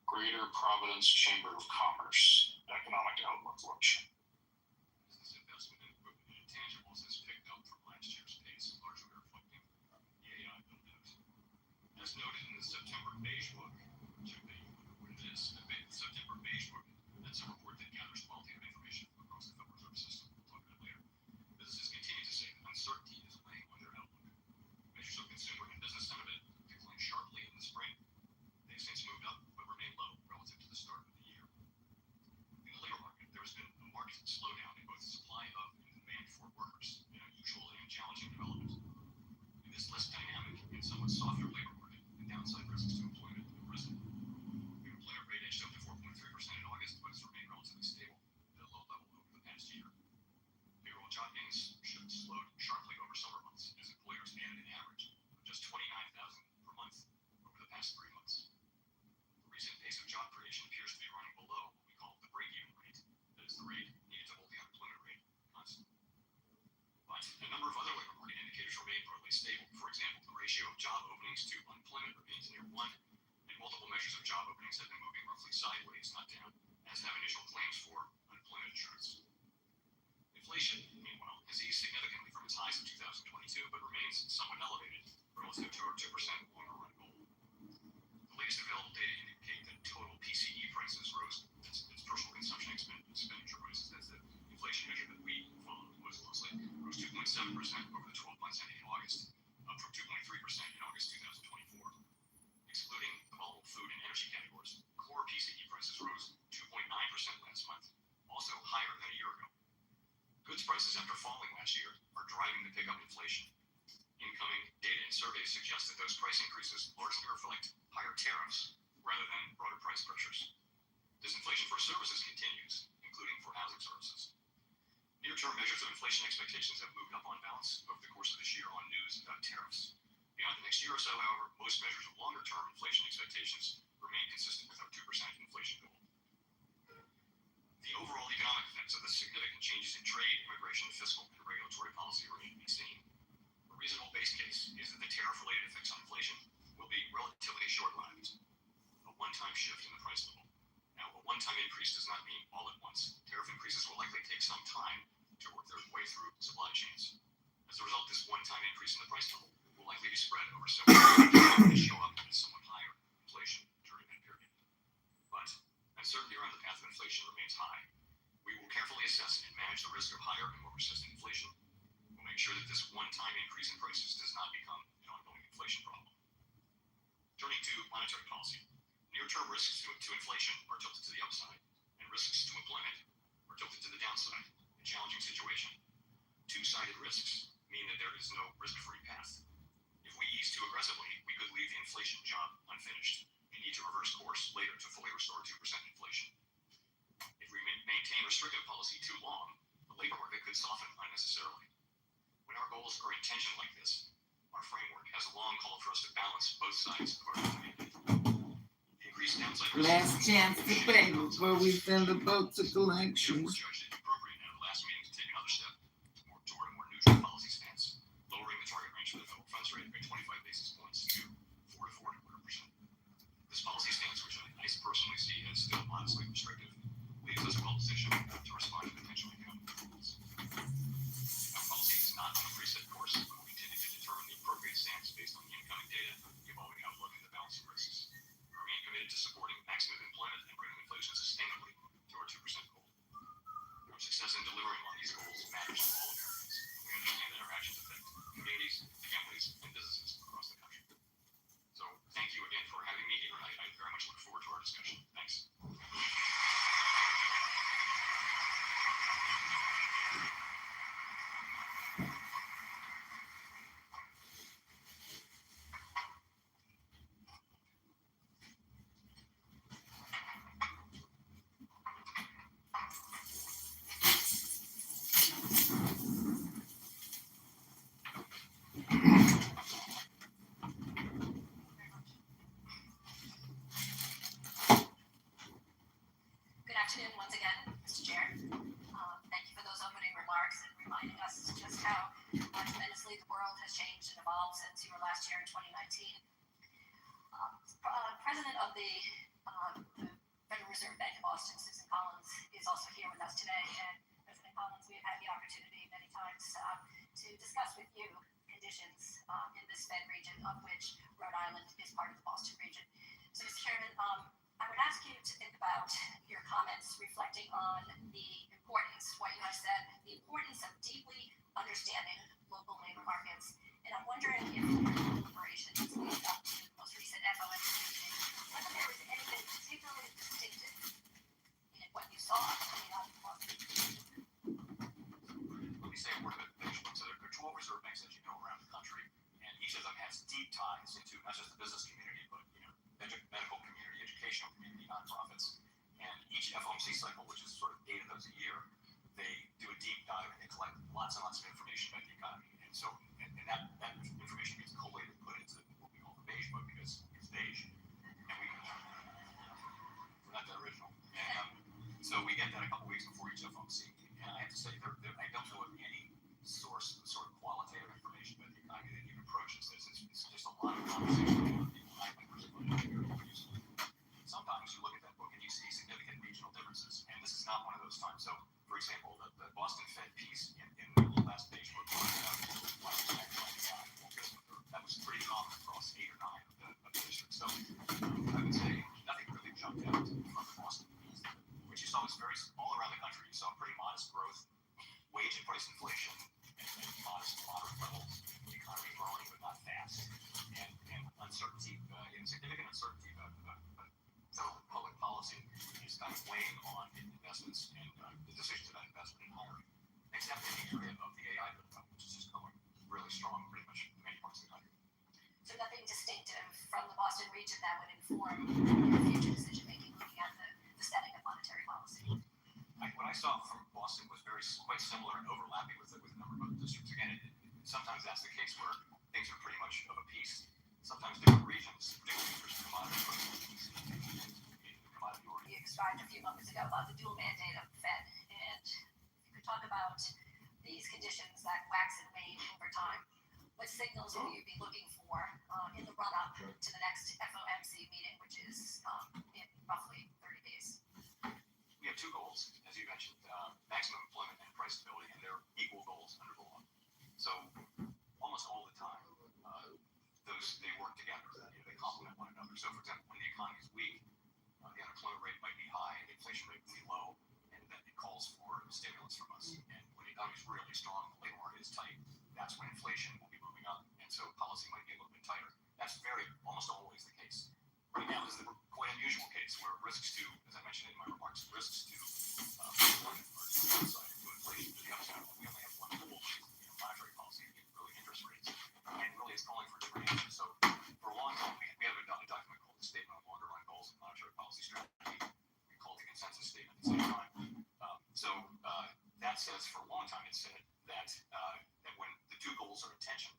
S15: Greater Providence Chamber of Commerce Economic Outlook Luncheon.
S13: Business investment in equipment and intangibles has picked up from last year's pace, largely reflecting the AI build-out. As noted in the September Beige Book, which I bet you wonder what it is, the September Beige Book, that's a report that gathers qualitative information across the Federal Reserve System. We'll talk about it later. Businesses continue to say that uncertainty is weighing on their outlook. Measures of consumer and business sentiment declined sharply in the spring. They've since moved up, but remain low relative to the start of the year. In the labor market, there has been a marked slowdown in both the supply of and demand for workers, an unusual and challenging development. In this less dynamic and somewhat softer labor market, the downside risks to employment are present. The unemployment rate edged up to 4.3% in August, but has remained relatively stable at a low level over the past year. Payroll job gains should slowed sharply over summer months as employers added an average of just 29,000 per month over the past 3 months. The recent pace of job creation appears to be running below what we call the break-even rate, that is the rate needed to hold the unemployment rate constant. But a number of other labor market indicators remain broadly stable. For example, the ratio of job openings to unemployment remains near 1, and multiple measures of job openings have been moving roughly sideways, not down, as have initial claims for unemployment insurance. Inflation, meanwhile, has eased significantly from its highs in 2022, but remains somewhat elevated relative to our 2% longer-run goal. The latest available data indicate that total PCE prices rose, that's personal consumption expenditure prices, that's the inflation measure that we follow most closely, rose 2.7% over the 12 months ending in August, up from 2.3% in August 2024. Excluding the volatile food and energy categories, core PCE prices rose 2.9% last month, also higher than a year ago. Goods prices, after falling last year, are driving the pickup inflation. Incoming data and surveys suggest that those price increases largely reflect higher tariffs rather than broader price pressures. Disinflation for services continues, including for housing services. Near-term measures of inflation expectations have moved up on balance over the course of this year on news about tariffs. Beyond the next year or so, however, most measures of longer-term inflation expectations remain consistent with our 2% inflation goal. The overall economic effects of the significant changes in trade, immigration, fiscal, and regulatory policy remain to be seen. A reasonable base case is that the tariff-related effects on inflation will be relatively short-lived, a one-time shift in the price level. Now, a one-time increase does not mean all at once. Tariff increases will likely take some time to work their way through supply chains. As a result, this one-time increase in the price level will likely be spread over several years and show up as somewhat higher inflation during that period. But uncertainty around the path of inflation remains high. We will carefully assess and manage the risk of higher and more persistent inflation. We'll make sure that this one-time increase in prices does not become an ongoing inflation problem. Turning to monetary policy, near-term risks to inflation are tilted to the upside, and risks to employment are tilted to the downside. A challenging situation. Two-sided risks mean that there is no risk-free path. If we ease too aggressively, we could leave the inflation job unfinished and need to reverse course later to fully restore 2% inflation. If we maintain restrictive policy too long, the labor market could soften unnecessarily. When our goals are in tension like this, our framework has long called for us to balance both sides of our debate. The increased downside risk.
S17: Last chance to pay before we send the boat to collections.
S13: Judged it appropriate at the last meeting to take another step toward a more neutral policy stance, lowering the target range for the federal funds rate by 25 basis points to 4 to 4.25%. This policy stance, which I personally see as still modestly restrictive, leaves us well positioned to respond to potential economic developments. Our policy is not on a preset course, but will continue to determine the appropriate stance based on the incoming data, the evolving outlook, and the balancing risks. We remain committed to supporting maximum employment and bringing inflation sustainably to our 2% goal. Our success in delivering on these goals matters to all Americans, and we understand that our actions affect communities, families, and businesses across the country. So thank you again for having me here. I very much look forward to our discussion. Thanks.
S18: once again, Mr. Chair. Thank you for those opening remarks and reminding us just how tremendously the world has changed and evolved since you were last here in 2019. President of the Federal Reserve Bank of Boston, Susan Collins, is also here with us today. And President Collins, we have had the opportunity many times to discuss with you conditions in this Fed region, of which Rhode Island is part of the Boston region. So, Mr. Chairman, I would ask you to think about your comments reflecting on the importance, what you have said, the importance of deeply understanding local labor markets. And I'm wondering if your deliberations leading up to the most recent FOMC meeting, whether there was anything particularly distinctive in what you saw coming out of Boston.
S7: Let me say a word about the so there are 12 reserve banks, as you know, around the country, and each of them has deep ties into not just the business community, but medical community, educational community, nonprofits. And each FOMC cycle, which is sort of 8 of those a year, they do a deep dive and they collect lots and lots of information about the economy. And so, and that information gets collated, put into what we call the beige book, because it's beige, and we're not that original. And so we get that a couple weeks before each FOMC. And I have to say, I don't know of any source of sort of qualitative information about the economy that even approaches this. It's just a lot of conversation about people. I think really useful. Sometimes you look at that book and you see significant regional differences, and this is not one of those times. So, for example, the Boston Fed piece in the last page book that was pretty common across 8 or 9 of the districts. So I would say nothing really jumped out from the Boston piece. What you saw was very all around the country. You saw pretty modest growth, wage and price inflation, and modest, moderate levels. The economy growing, but not fast, and uncertainty, significant uncertainty about federal public policy is kind of weighing on investments and the decisions about investment and hiring, except in the area of the AI build-up, which is just going really strong pretty much in many parts of the country.
S18: So nothing distinctive from the Boston region that would inform your future decision-making looking at the setting of monetary policy?
S7: What I saw from Boston was quite similar and overlapping with a number of other districts. Again, sometimes that's the case where things are pretty much of a piece. Sometimes different regions, particularly for commodity prices,
S18: you described a few moments ago about the dual mandate of the Fed, and if you could talk about these conditions that wax and wane over time, what signals will you be looking for in the run-up to the next FOMC meeting, which is in roughly 30 days?
S7: We have 2 goals, as you mentioned, maximum employment and price stability, and they're equal goals under the law. So almost all the time, they work together. They complement one another. So, for example, when the economy is weak, the unemployment rate might be high, and the inflation rate will be low, and then it calls for stimulus from us. And when the economy is really strong, the labor market is tight, that's when inflation will be moving up, and so policy might be a little bit tighter. That's almost always the case. Right now, this is a quite unusual case where risks to, as I mentioned in my remarks, risks to unemployment are to the downside, to inflation to the upside. We only have one goal, monetary policy, really interest rates, and really it's calling for different answers. So for a long time, we have a document called the Statement of Longer-Run Goals and Monetary Policy Strategy. We call it the consensus statement at the same time. That says, for a long time, it said that when the 2 goals are in tension,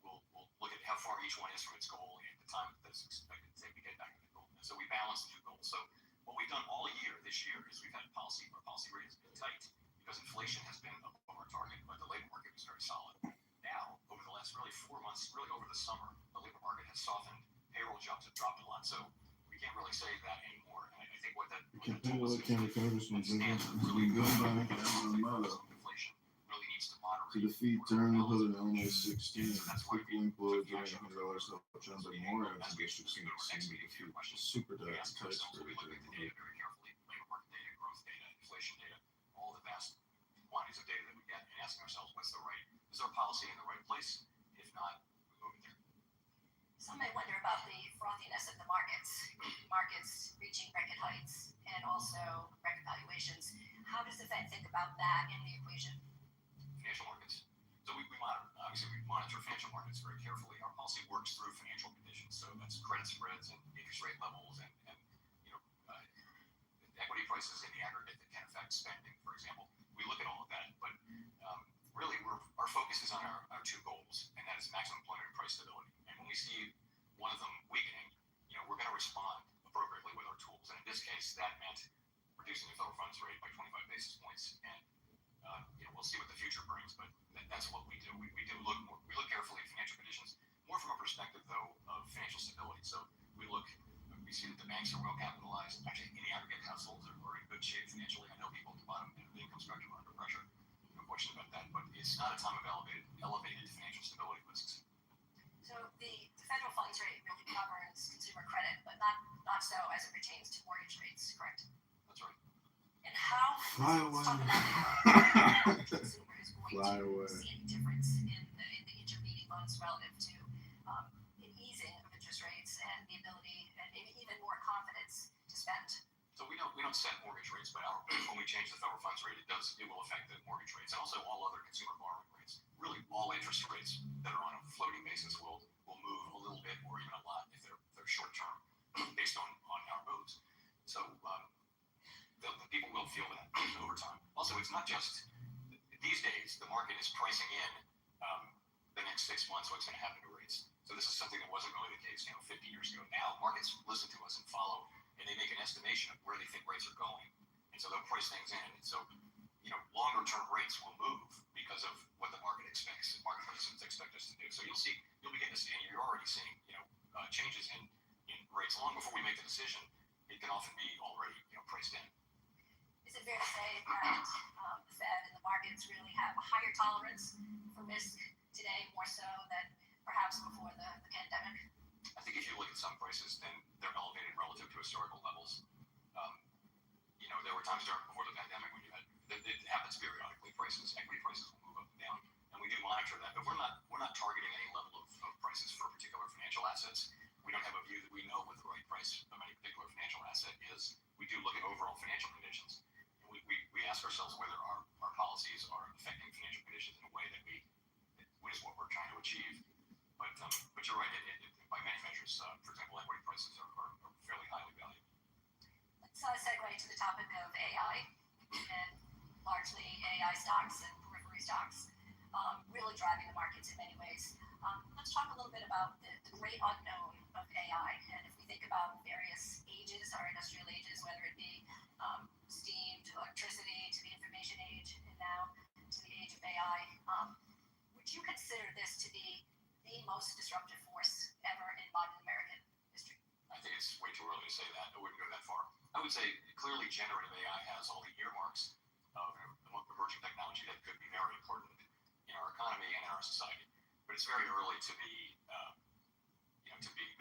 S7: we'll look at how far each one is from its goal and the time that it's expected to take to get back to the goal. And so we balance the 2 goals. So what we've done all year this year is we've had policy where policy rate has been tight because inflation has been above our target, but the labor market was very solid. Now, over the last really 4 months, really over the summer, the labor market has softened. Payroll jobs have dropped a lot, so we can't really say that anymore. And I think what that told us is
S17: Congressman, we go back and
S7: inflation really needs to moderate.
S17: to defeat turn the hood on I-16, quickly implode $100 help jump and more out of districts in the defeat super tight for
S7: We look at the data very carefully, labor market data, growth data, inflation data, all the vast quantities of data that we get, and asking ourselves, is our policy in the right place? If not, we move it there.
S18: Some may wonder about the frothiness of the markets reaching record heights and also record valuations. How does the Fed think about that in the equation?
S7: Financial markets. So we monitor financial markets very carefully. Our policy works through financial conditions, so that's credit spreads and interest rate levels and equity prices in the aggregate that can affect spending, for example. We look at all of that, but really our focus is on our 2 goals, and that is maximum employment and price stability. And when we see one of them weakening, we're going to respond appropriately with our tools. And in this case, that meant reducing the federal funds rate by 25 basis points, and we'll see what the future brings. But that's what we do. We look carefully at financial conditions, more from a perspective though of financial stability. So we see that the banks are well capitalized. Actually, in the aggregate, households are in good shape financially. I know people at the bottom end of the income spectrum are under pressure. No question about that. But it's not a time of elevated financial stability risks.
S18: So the federal funds rate really governs consumer credit, but not so as it pertains to mortgage rates, correct?
S7: That's right.
S18: And how
S17: Fly away.
S18: Consumer is going to see any difference in the intervening months relative to an easing of interest rates and the ability and maybe even more confidence to spend.
S7: So we don't set mortgage rates, but when we change the federal funds rate, it will affect the mortgage rates and also all other consumer borrowing rates. Really, all interest rates that are on a floating basis will move a little bit or even a lot if they're short term, based on our moves. So the people will feel that over time. Also, it's not just these days. The market is pricing in the next 6 months what's going to happen to rates. So this is something that wasn't really the case 50 years ago. Now markets listen to us and follow, and they make an estimation of where they think rates are going, and so they'll price things in. And so longer term rates will move because of what the market expects. Market participants expect us to do. So you'll begin to see, and you're already seeing changes in rates long before we make the decision. It can often be already priced in.
S18: Is it fair to say that the Fed and the markets really have a higher tolerance for risk today, more so than perhaps before the pandemic?
S7: I think if you look at some prices, then they're elevated relative to historical levels. There were times before the pandemic when it happens periodically. Equity prices will move up and down, and we do monitor that. But we're not targeting any level of prices for particular financial assets. We don't have a view that we know what the right price of any particular financial asset is. We do look at overall financial conditions. We ask ourselves whether our policies are affecting financial conditions in a way that is what we're trying to achieve. But you're right. By many measures, for example, equity prices are fairly highly valued.
S18: Let's segue to the topic of AI and largely AI stocks and periphery stocks really driving the markets in many ways. Let's talk a little bit about the great unknown of AI. And if we think about various ages, our industrial ages, whether it be steam to electricity to the information age and now to the age of AI, would you consider this to be the most disruptive force ever in modern American history?
S7: I think it's way too early to say that. I wouldn't go that far. I would say clearly generative AI has all the earmarks of emerging technology that could be very important in our economy and in our society. But it's very early to be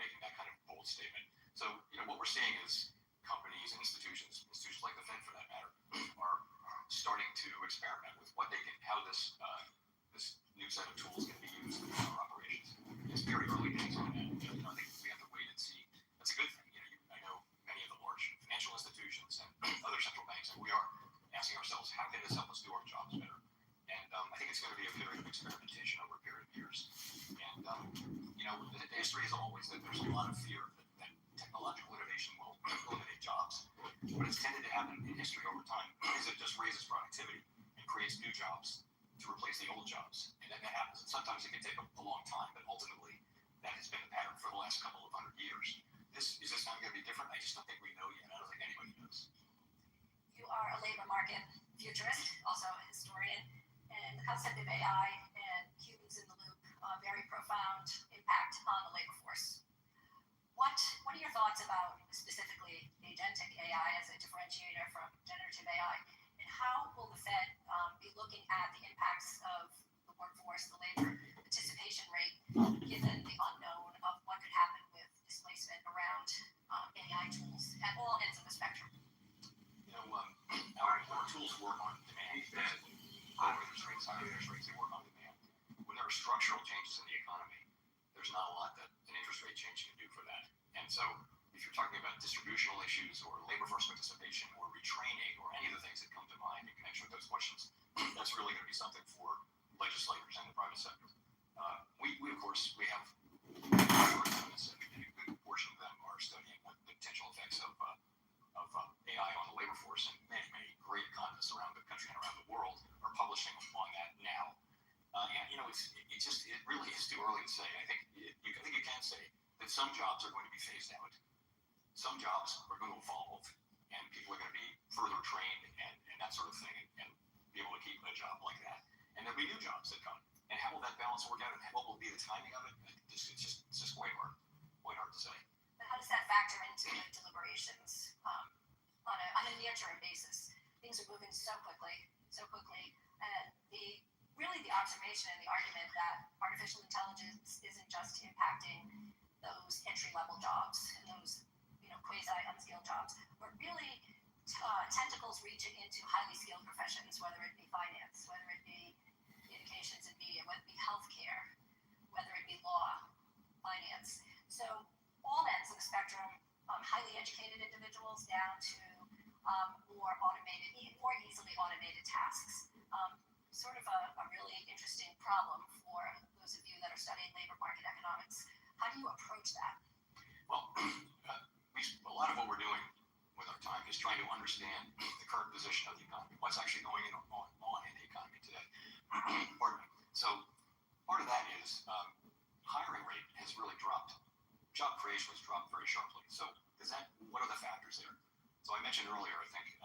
S7: making that kind of bold statement. So what we're seeing is companies and institutions like the Fed for that matter, are starting to experiment with how this new set of tools can be used in our operations. It's very early days on that. I think we have to wait and see. That's a good thing. I know many of the large financial institutions and other central banks, and we are asking ourselves, how can this help us do our jobs better? And I think it's going to be a period of experimentation over a period of years. And the history is always that there's a lot of fear that technological innovation will eliminate jobs. What has tended to happen in history over time is it just raises productivity and creates new jobs to replace the old jobs. And that happens. And sometimes it can take a long time, but ultimately that has been the pattern for the last couple of 100 years. Is this not going to be different? I just don't think we know yet. I don't think anybody knows.
S18: You are a labor market futurist, also a historian, and the concept of AI and humans in the loop, very profound impact on the labor force. What are your thoughts about specifically agentic AI as a differentiator from generative AI? And how will the Fed be looking at the impacts of the workforce, the labor participation rate, given the unknown of what could happen with displacement around AI tools at all ends of the spectrum?
S7: Our tools work on demand. Higher interest rates, they work on demand. When there are structural changes in the economy, there's not a lot that an interest rate change can do for that. And so if you're talking about distributional issues or labor force participation or retraining or any of the things that come to mind in connection with those questions, that's really going to be something for legislators and the private sector. We of course, we have economists, and a good portion of them are studying what the potential effects of AI on the labor force, and many great economists around the country and around the world are publishing on that now. It really is too early to say. I think you can say that some jobs are going to be phased out. Some jobs are going to evolve, and people are going to be further trained and that sort of thing, and be able to keep a job like that. And there'll be new jobs that come. And how will that balance work out, and what will be the timing of it? It's just quite hard to say.
S18: But how does that factor into the deliberations on a near-term basis? Things are moving so quickly, and the observation and the argument that artificial intelligence isn't just impacting those entry-level jobs and those quasi-unskilled jobs, but really tentacles reaching into highly skilled professions, whether it be finance, whether it be communications and media, whether it be healthcare, whether it be law, finance. So all ends of the spectrum, highly educated individuals down to more easily automated tasks. Sort of a really interesting problem for those of you that are studying labor market economics. How do you approach that?
S7: Well, a lot of what we're doing with our time is trying to understand the current position of the economy, what's actually going on in the economy today. Pardon me. So part of that is hiring rate has really dropped. Job creation has dropped very sharply. So what are the factors there? So I mentioned earlier, I think,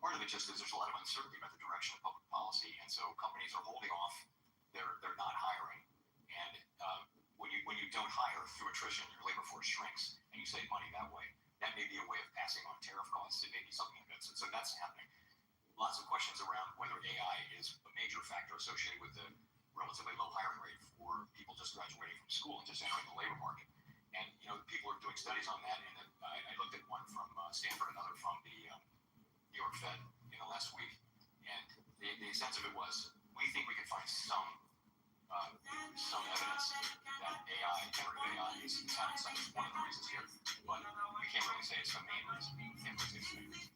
S7: part of it just is there's a lot of uncertainty about the direction of public policy, and so companies are holding off. They're not hiring, and when you don't hire through attrition, your labor force shrinks, and you save money that way. That may be a way of passing on tariff costs. It may be something like that. So that's happening. Lots of questions around whether AI is a major factor associated with the relatively low hiring rate for people just graduating from school and just entering the labor market. And people are doing studies on that, and I looked at one from Stanford, another from the New York Fed last week, and the sense of it was we think we can find some evidence that generative AI is having some one of the reasons here, but we can't really say it's the main reason. We can't really say it's the main reason.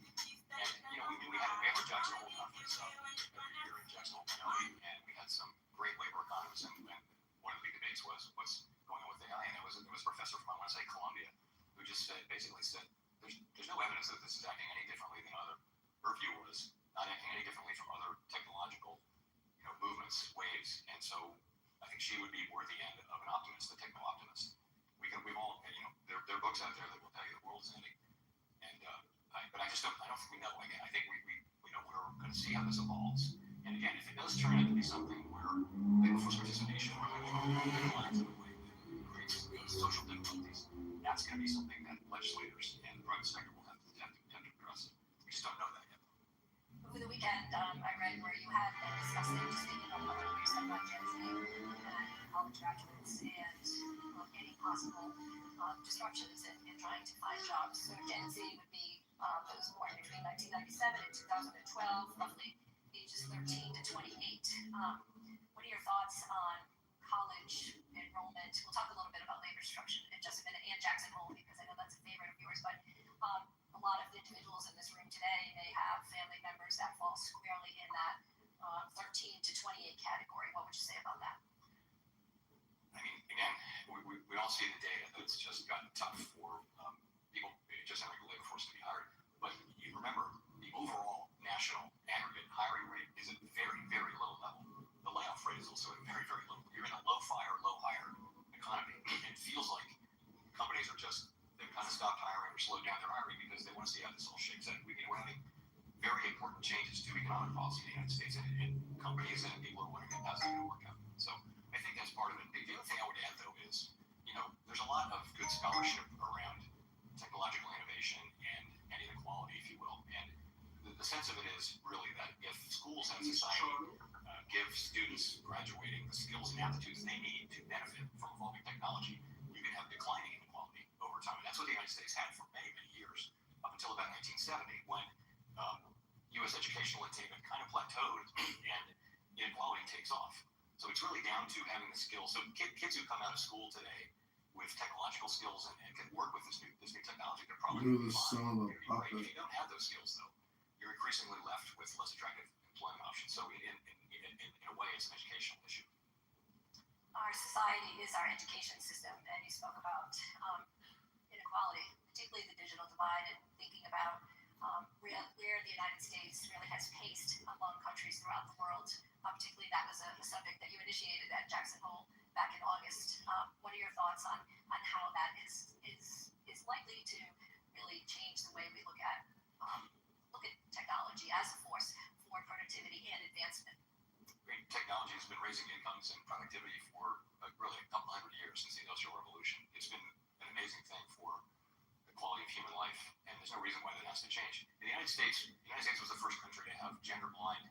S7: And we have a Jackson Hole conference every year in Jackson Hole, and we had some great labor economists, and one of the big debates was what's going on with AI, and it was a professor from, I want to say, Columbia, who just basically said there's no evidence that this is acting any differently than other. Her view was not acting any differently from other technological movements, waves, and so I think she would be more at the end of an optimist, a techno optimist. We've all, there are books out there that will tell you the world's ending, and but I don't think we know. Again, I think we're going to see how this evolves, and again, if it does turn out to be something where labor force participation declines in a way that creates social difficulties, that's going to be something that legislators and the private sector will have to address. We just don't know that yet.
S18: Over the weekend, I read where you had been discussing just thinking of what you said about Gen Z and college graduates and any possible disruptions in trying to find jobs. So Gen Z would be those born between 1997 and 2012, roughly ages 13 to 28. What are your thoughts on college enrollment? We'll talk a little bit about labor disruption in just a minute, and Jackson Hole, because I know that's a favorite of yours, but a lot of individuals in this room today may have family members that fall squarely in that 13 to 28 category. What would you say about that?
S7: I mean, again, we all see the data that it's just gotten tough for people just entering the labor force to be hired. But you remember, the overall national aggregate hiring rate is at very, very low level. The layoff rate is also at very, very low. You're in a low fire, low hire economy. It feels like companies are they've kind of stopped hiring or slowed down their hiring because they want to see how this all shakes out. We're having very important changes to economic policy in the United States, and companies and people are wondering how's that going to work out. So I think that's part of it. The other thing I would add, though, is there's a lot of good scholarship around technological innovation and inequality, if you will. And the sense of it is really that if schools and society give students graduating the skills and aptitudes they need to benefit from evolving technology, you can have declining inequality over time. And that's what the United States had for many, many years, up until about 1970, when U.S. educational attainment kind of plateaued and inequality takes off. So it's really down to having the skills. So kids who come out of school today with technological skills and can work with this new technology, they're probably going to be fine. If you don't have those skills, though, you're increasingly left with less attractive employment options. So in a way, it's an educational issue.
S18: Our society is our education system, and you spoke about inequality, particularly the digital divide, and thinking about where the United States really has paced among countries throughout the world. Particularly, that was a subject that you initiated at Jackson Hole back in August. What are your thoughts on how that is likely to really change the way we look at look at technology as a force for productivity and advancement?
S7: Great. Technology has been raising incomes and productivity for really a couple hundred years since the Industrial Revolution. It's been an amazing thing for the quality of human life, and there's no reason why that has to change. In the United States was the first country to have gender-blind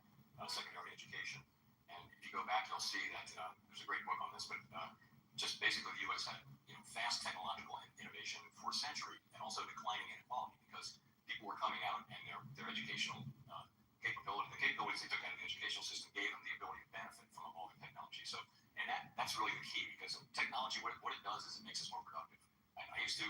S7: secondary education. And if you go back, you'll see that there's a great book on this, but just basically the U.S. had fast technological innovation for a century and also declining inequality because people were coming out and their educational the capabilities they took out of the educational system gave them the ability to benefit from evolving technology. So, and that's really the key because technology, what it does is it makes us more productive. I used to,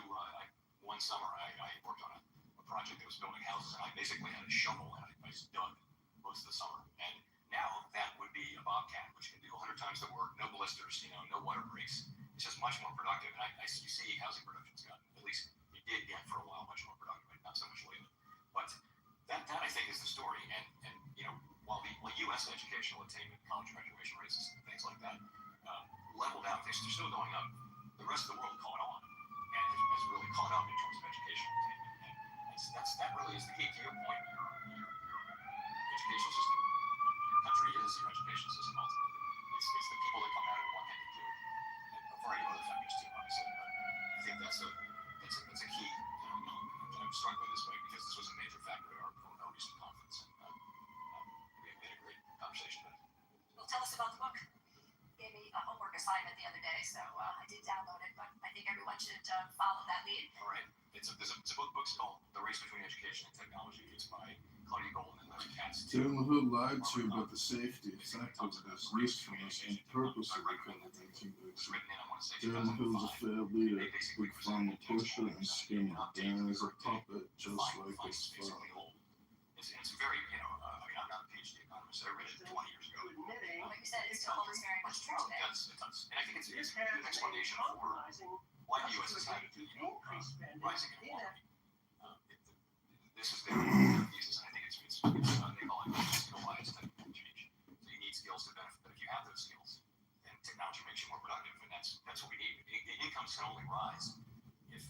S7: one summer, I worked on a project that was building houses, and I basically had a shovel and I just dug most of the summer. And now that would be a Bobcat, which can do 100 times the work, no blisters, no water breaks. It's just much more productive. And you see housing production's gotten, at least it did get for a while, much more productive, not so much lately. But that I think is the story. And while the U.S. educational attainment, college graduation rates, and things like that leveled out, they're still going up. The rest of the world caught on and has really caught up in terms of educational attainment. And that really is the key. To your point, your educational system, your country is your educational system ultimately. It's the people that come out and want to do it, and a variety of other factors too, obviously. But I think that's a key. I'm struck by this way because this was a major factor at our recent conference, and we had a great conversation about it.
S18: Well, tell us about the book. You gave me a homework assignment the other day, so I did download it, but I think everyone should follow that lead.
S7: All right. It's a book's called The Race Between Education and Technology. It's by Claudia Golden and Larry Katz.
S17: Tell them who lied to you about the safety, effectiveness, usefulness, and purpose of the COVID-19 vaccine. Tell them who's a failed leader, big pharma pusher, and skimming down as a puppet, just like his father.
S7: It's very, I'm not a PhD economist. I read it 20 years ago.
S18: Like you said, it still holds very much true today.
S7: It does. And I think it's a good explanation for why the U.S. has had rising inequality. This has been their thesis, and I think it's they call it skill-wise technical change. So you need skills to benefit, but if you have those skills, then technology makes you more productive, and that's what we need. Incomes can only rise if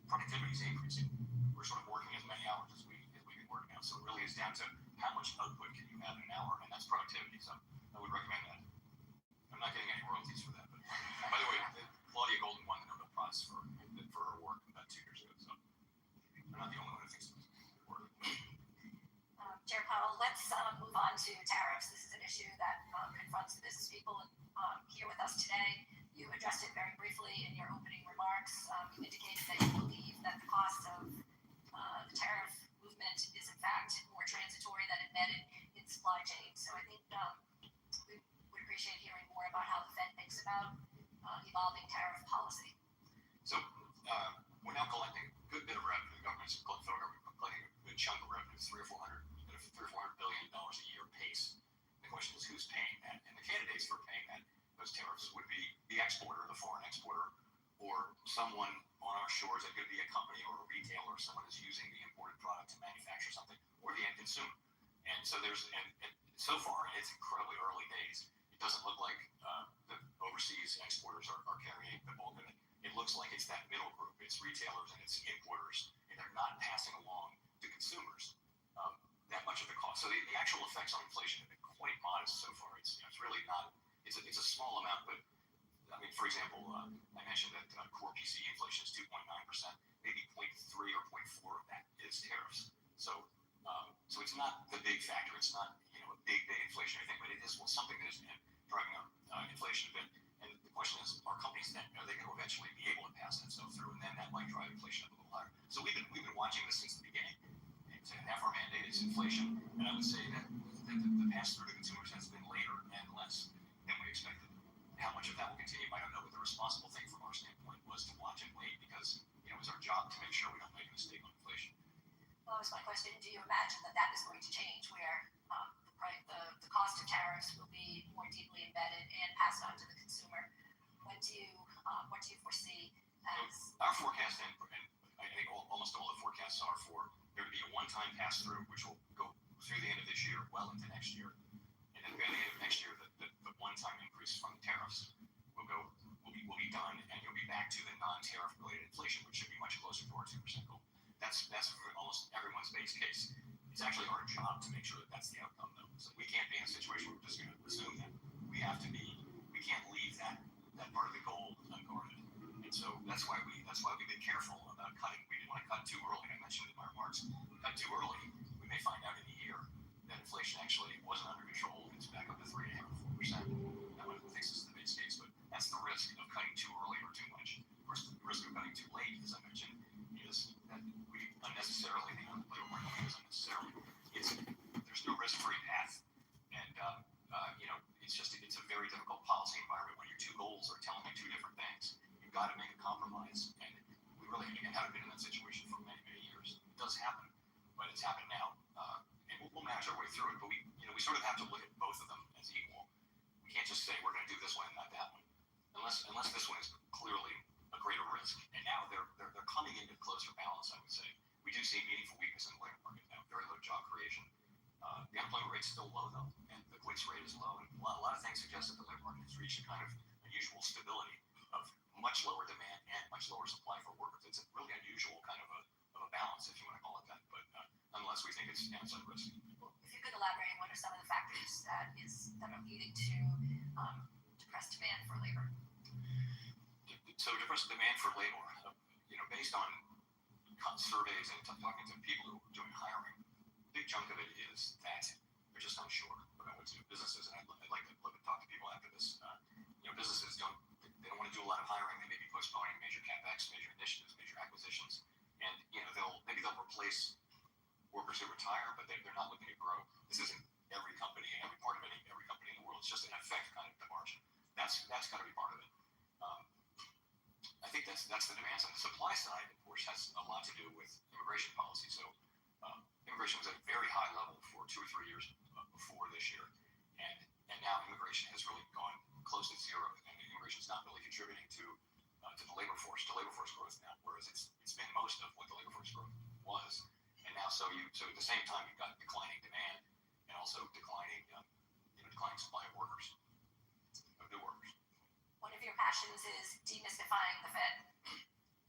S7: productivity is increasing. We're sort of working as many hours as we can work now. So it really is down to how much output can you have in an hour, and that's productivity. So I would recommend that. I'm not getting any royalties for that, but by the way, Claudia Golden won the Nobel Prize for her work about 2 years ago. So I'm not the only one who thinks it's worth it.
S18: Chair Powell, let's move on to tariffs. This is an issue that confronts the business people here with us today. You addressed it very briefly in your opening remarks. You indicated that you believe that the cost of the tariff movement is in fact more transitory than embedded in supply chain. So I think we would appreciate hearing more about how the Fed thinks about evolving tariff policy.
S7: So we're now collecting a good bit of revenue. The government's collecting a good chunk of revenue, $300 or $400 billion a year pace. The question is who's paying that, and the candidates for paying those tariffs would be the exporter, the foreign exporter, or someone on our shores. It could be a company or a retailer, someone who's using the imported product to manufacture something, or the end consumer. And so and so far, it's incredibly early days. It doesn't look like the overseas exporters are carrying the bulk of it. It looks like it's that middle group. It's retailers and it's importers, and they're not passing along to consumers that much of the cost. So the actual effects on inflation have been quite modest so far. It's really not. It's a small amount, but I mean, for example, I mentioned that core PCE inflation is 2.9%. Maybe 0.3 or 0.4 of that is tariffs. So it's not the big factor. It's not a big inflationary thing, but it is something that is driving up inflation a bit. And the question is, are companies then are they going to eventually be able to pass that stuff through, and then that might drive inflation up a little higher. So we've been watching this since the beginning. Half our mandate is inflation, and I would say that the pass-through to consumers has been later and less than we expected. How much of that will continue, I don't know, but the responsible thing from our standpoint was to watch and wait because it was our job to make sure we don't make a mistake on inflation.
S18: Well, that was my question. Do you imagine that is going to change where the cost of tariffs will be more deeply embedded and passed on to the consumer? What do you foresee as...
S7: Our forecast, and I think almost all the forecasts are for there to be a one-time pass-through, which will go through the end of this year, well into next year. And then by the end of next year, the one-time increase from tariffs will be done, and you'll be back to the non-tariff related inflation, which should be much closer to our 2% goal. That's almost everyone's base case. It's actually our job to make sure that that's the outcome, though. So we can't be in a situation where we're just going to assume that. We can't leave that part of the goal unguarded. And so that's why we've been careful about cutting. We didn't want to cut too early. I mentioned in my remarks, cut too early, we may find out in a year that inflation actually wasn't under control. It's back up to 3.5% or 4%. Now, I don't think this is the base case, but that's the risk of cutting too early or too much. Of course, the risk of cutting too late, as I mentioned, is that we unnecessarily, the labor market is unnecessarily. There's no risk-free path, and it's a very difficult policy environment when your two goals are telling you two different things. You've got to make a compromise, and we really haven't been in that situation for many, many years. It does happen, but it's happened now, and we'll manage our way through it. But we sort of have to look at both of them as equal. We can't just say we're going to do this one and not that one, unless this one is clearly a greater risk. And now they're coming into closer balance, I would say. We do see meaningful weakness in the labor market now, very low job creation. The unemployment rate's still low, though, and the quits rate is low. And a lot of things suggest that the labor market has reached a kind of unusual stability of much lower demand and much lower supply for workers. It's a really unusual kind of a balance, if you want to call it that. But nonetheless, we think it's downside risk.
S18: If you could elaborate, what are some of the factors that are leading to depressed demand for labor?
S7: So depressed demand for labor, based on surveys and talking to people who are doing hiring, a big chunk of it is that they're just unsure about what to do. Businesses, and I'd like to talk to people after this. Businesses don't want to do a lot of hiring. They may be postponing major capex, major initiatives, major acquisitions, and maybe they'll replace workers who retire, but they're not looking to grow. This isn't every company and every part of every company in the world. It's just an effect kind of the margin. That's got to be part of it. I think that's the demand side. The supply side, of course, has a lot to do with immigration policy. So immigration was at a very high level for 2 or 3 years before this year, and now immigration has really gone close to zero, and immigration is not really contributing to the labor force growth now, whereas it's been most of what the labor force growth was. And now, so at the same time, you've got declining demand and also declining supply of workers, of new workers.
S18: One of your passions is demystifying the Fed.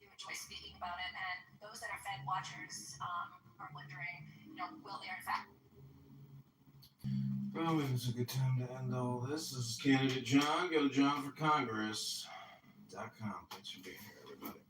S18: You enjoy speaking about it, and those that are Fed watchers are wondering, will there in fact?
S17: Well, it's a good time to end all this. This is Candidate John. Go to johnforcongress.com. Thanks for being here, everybody.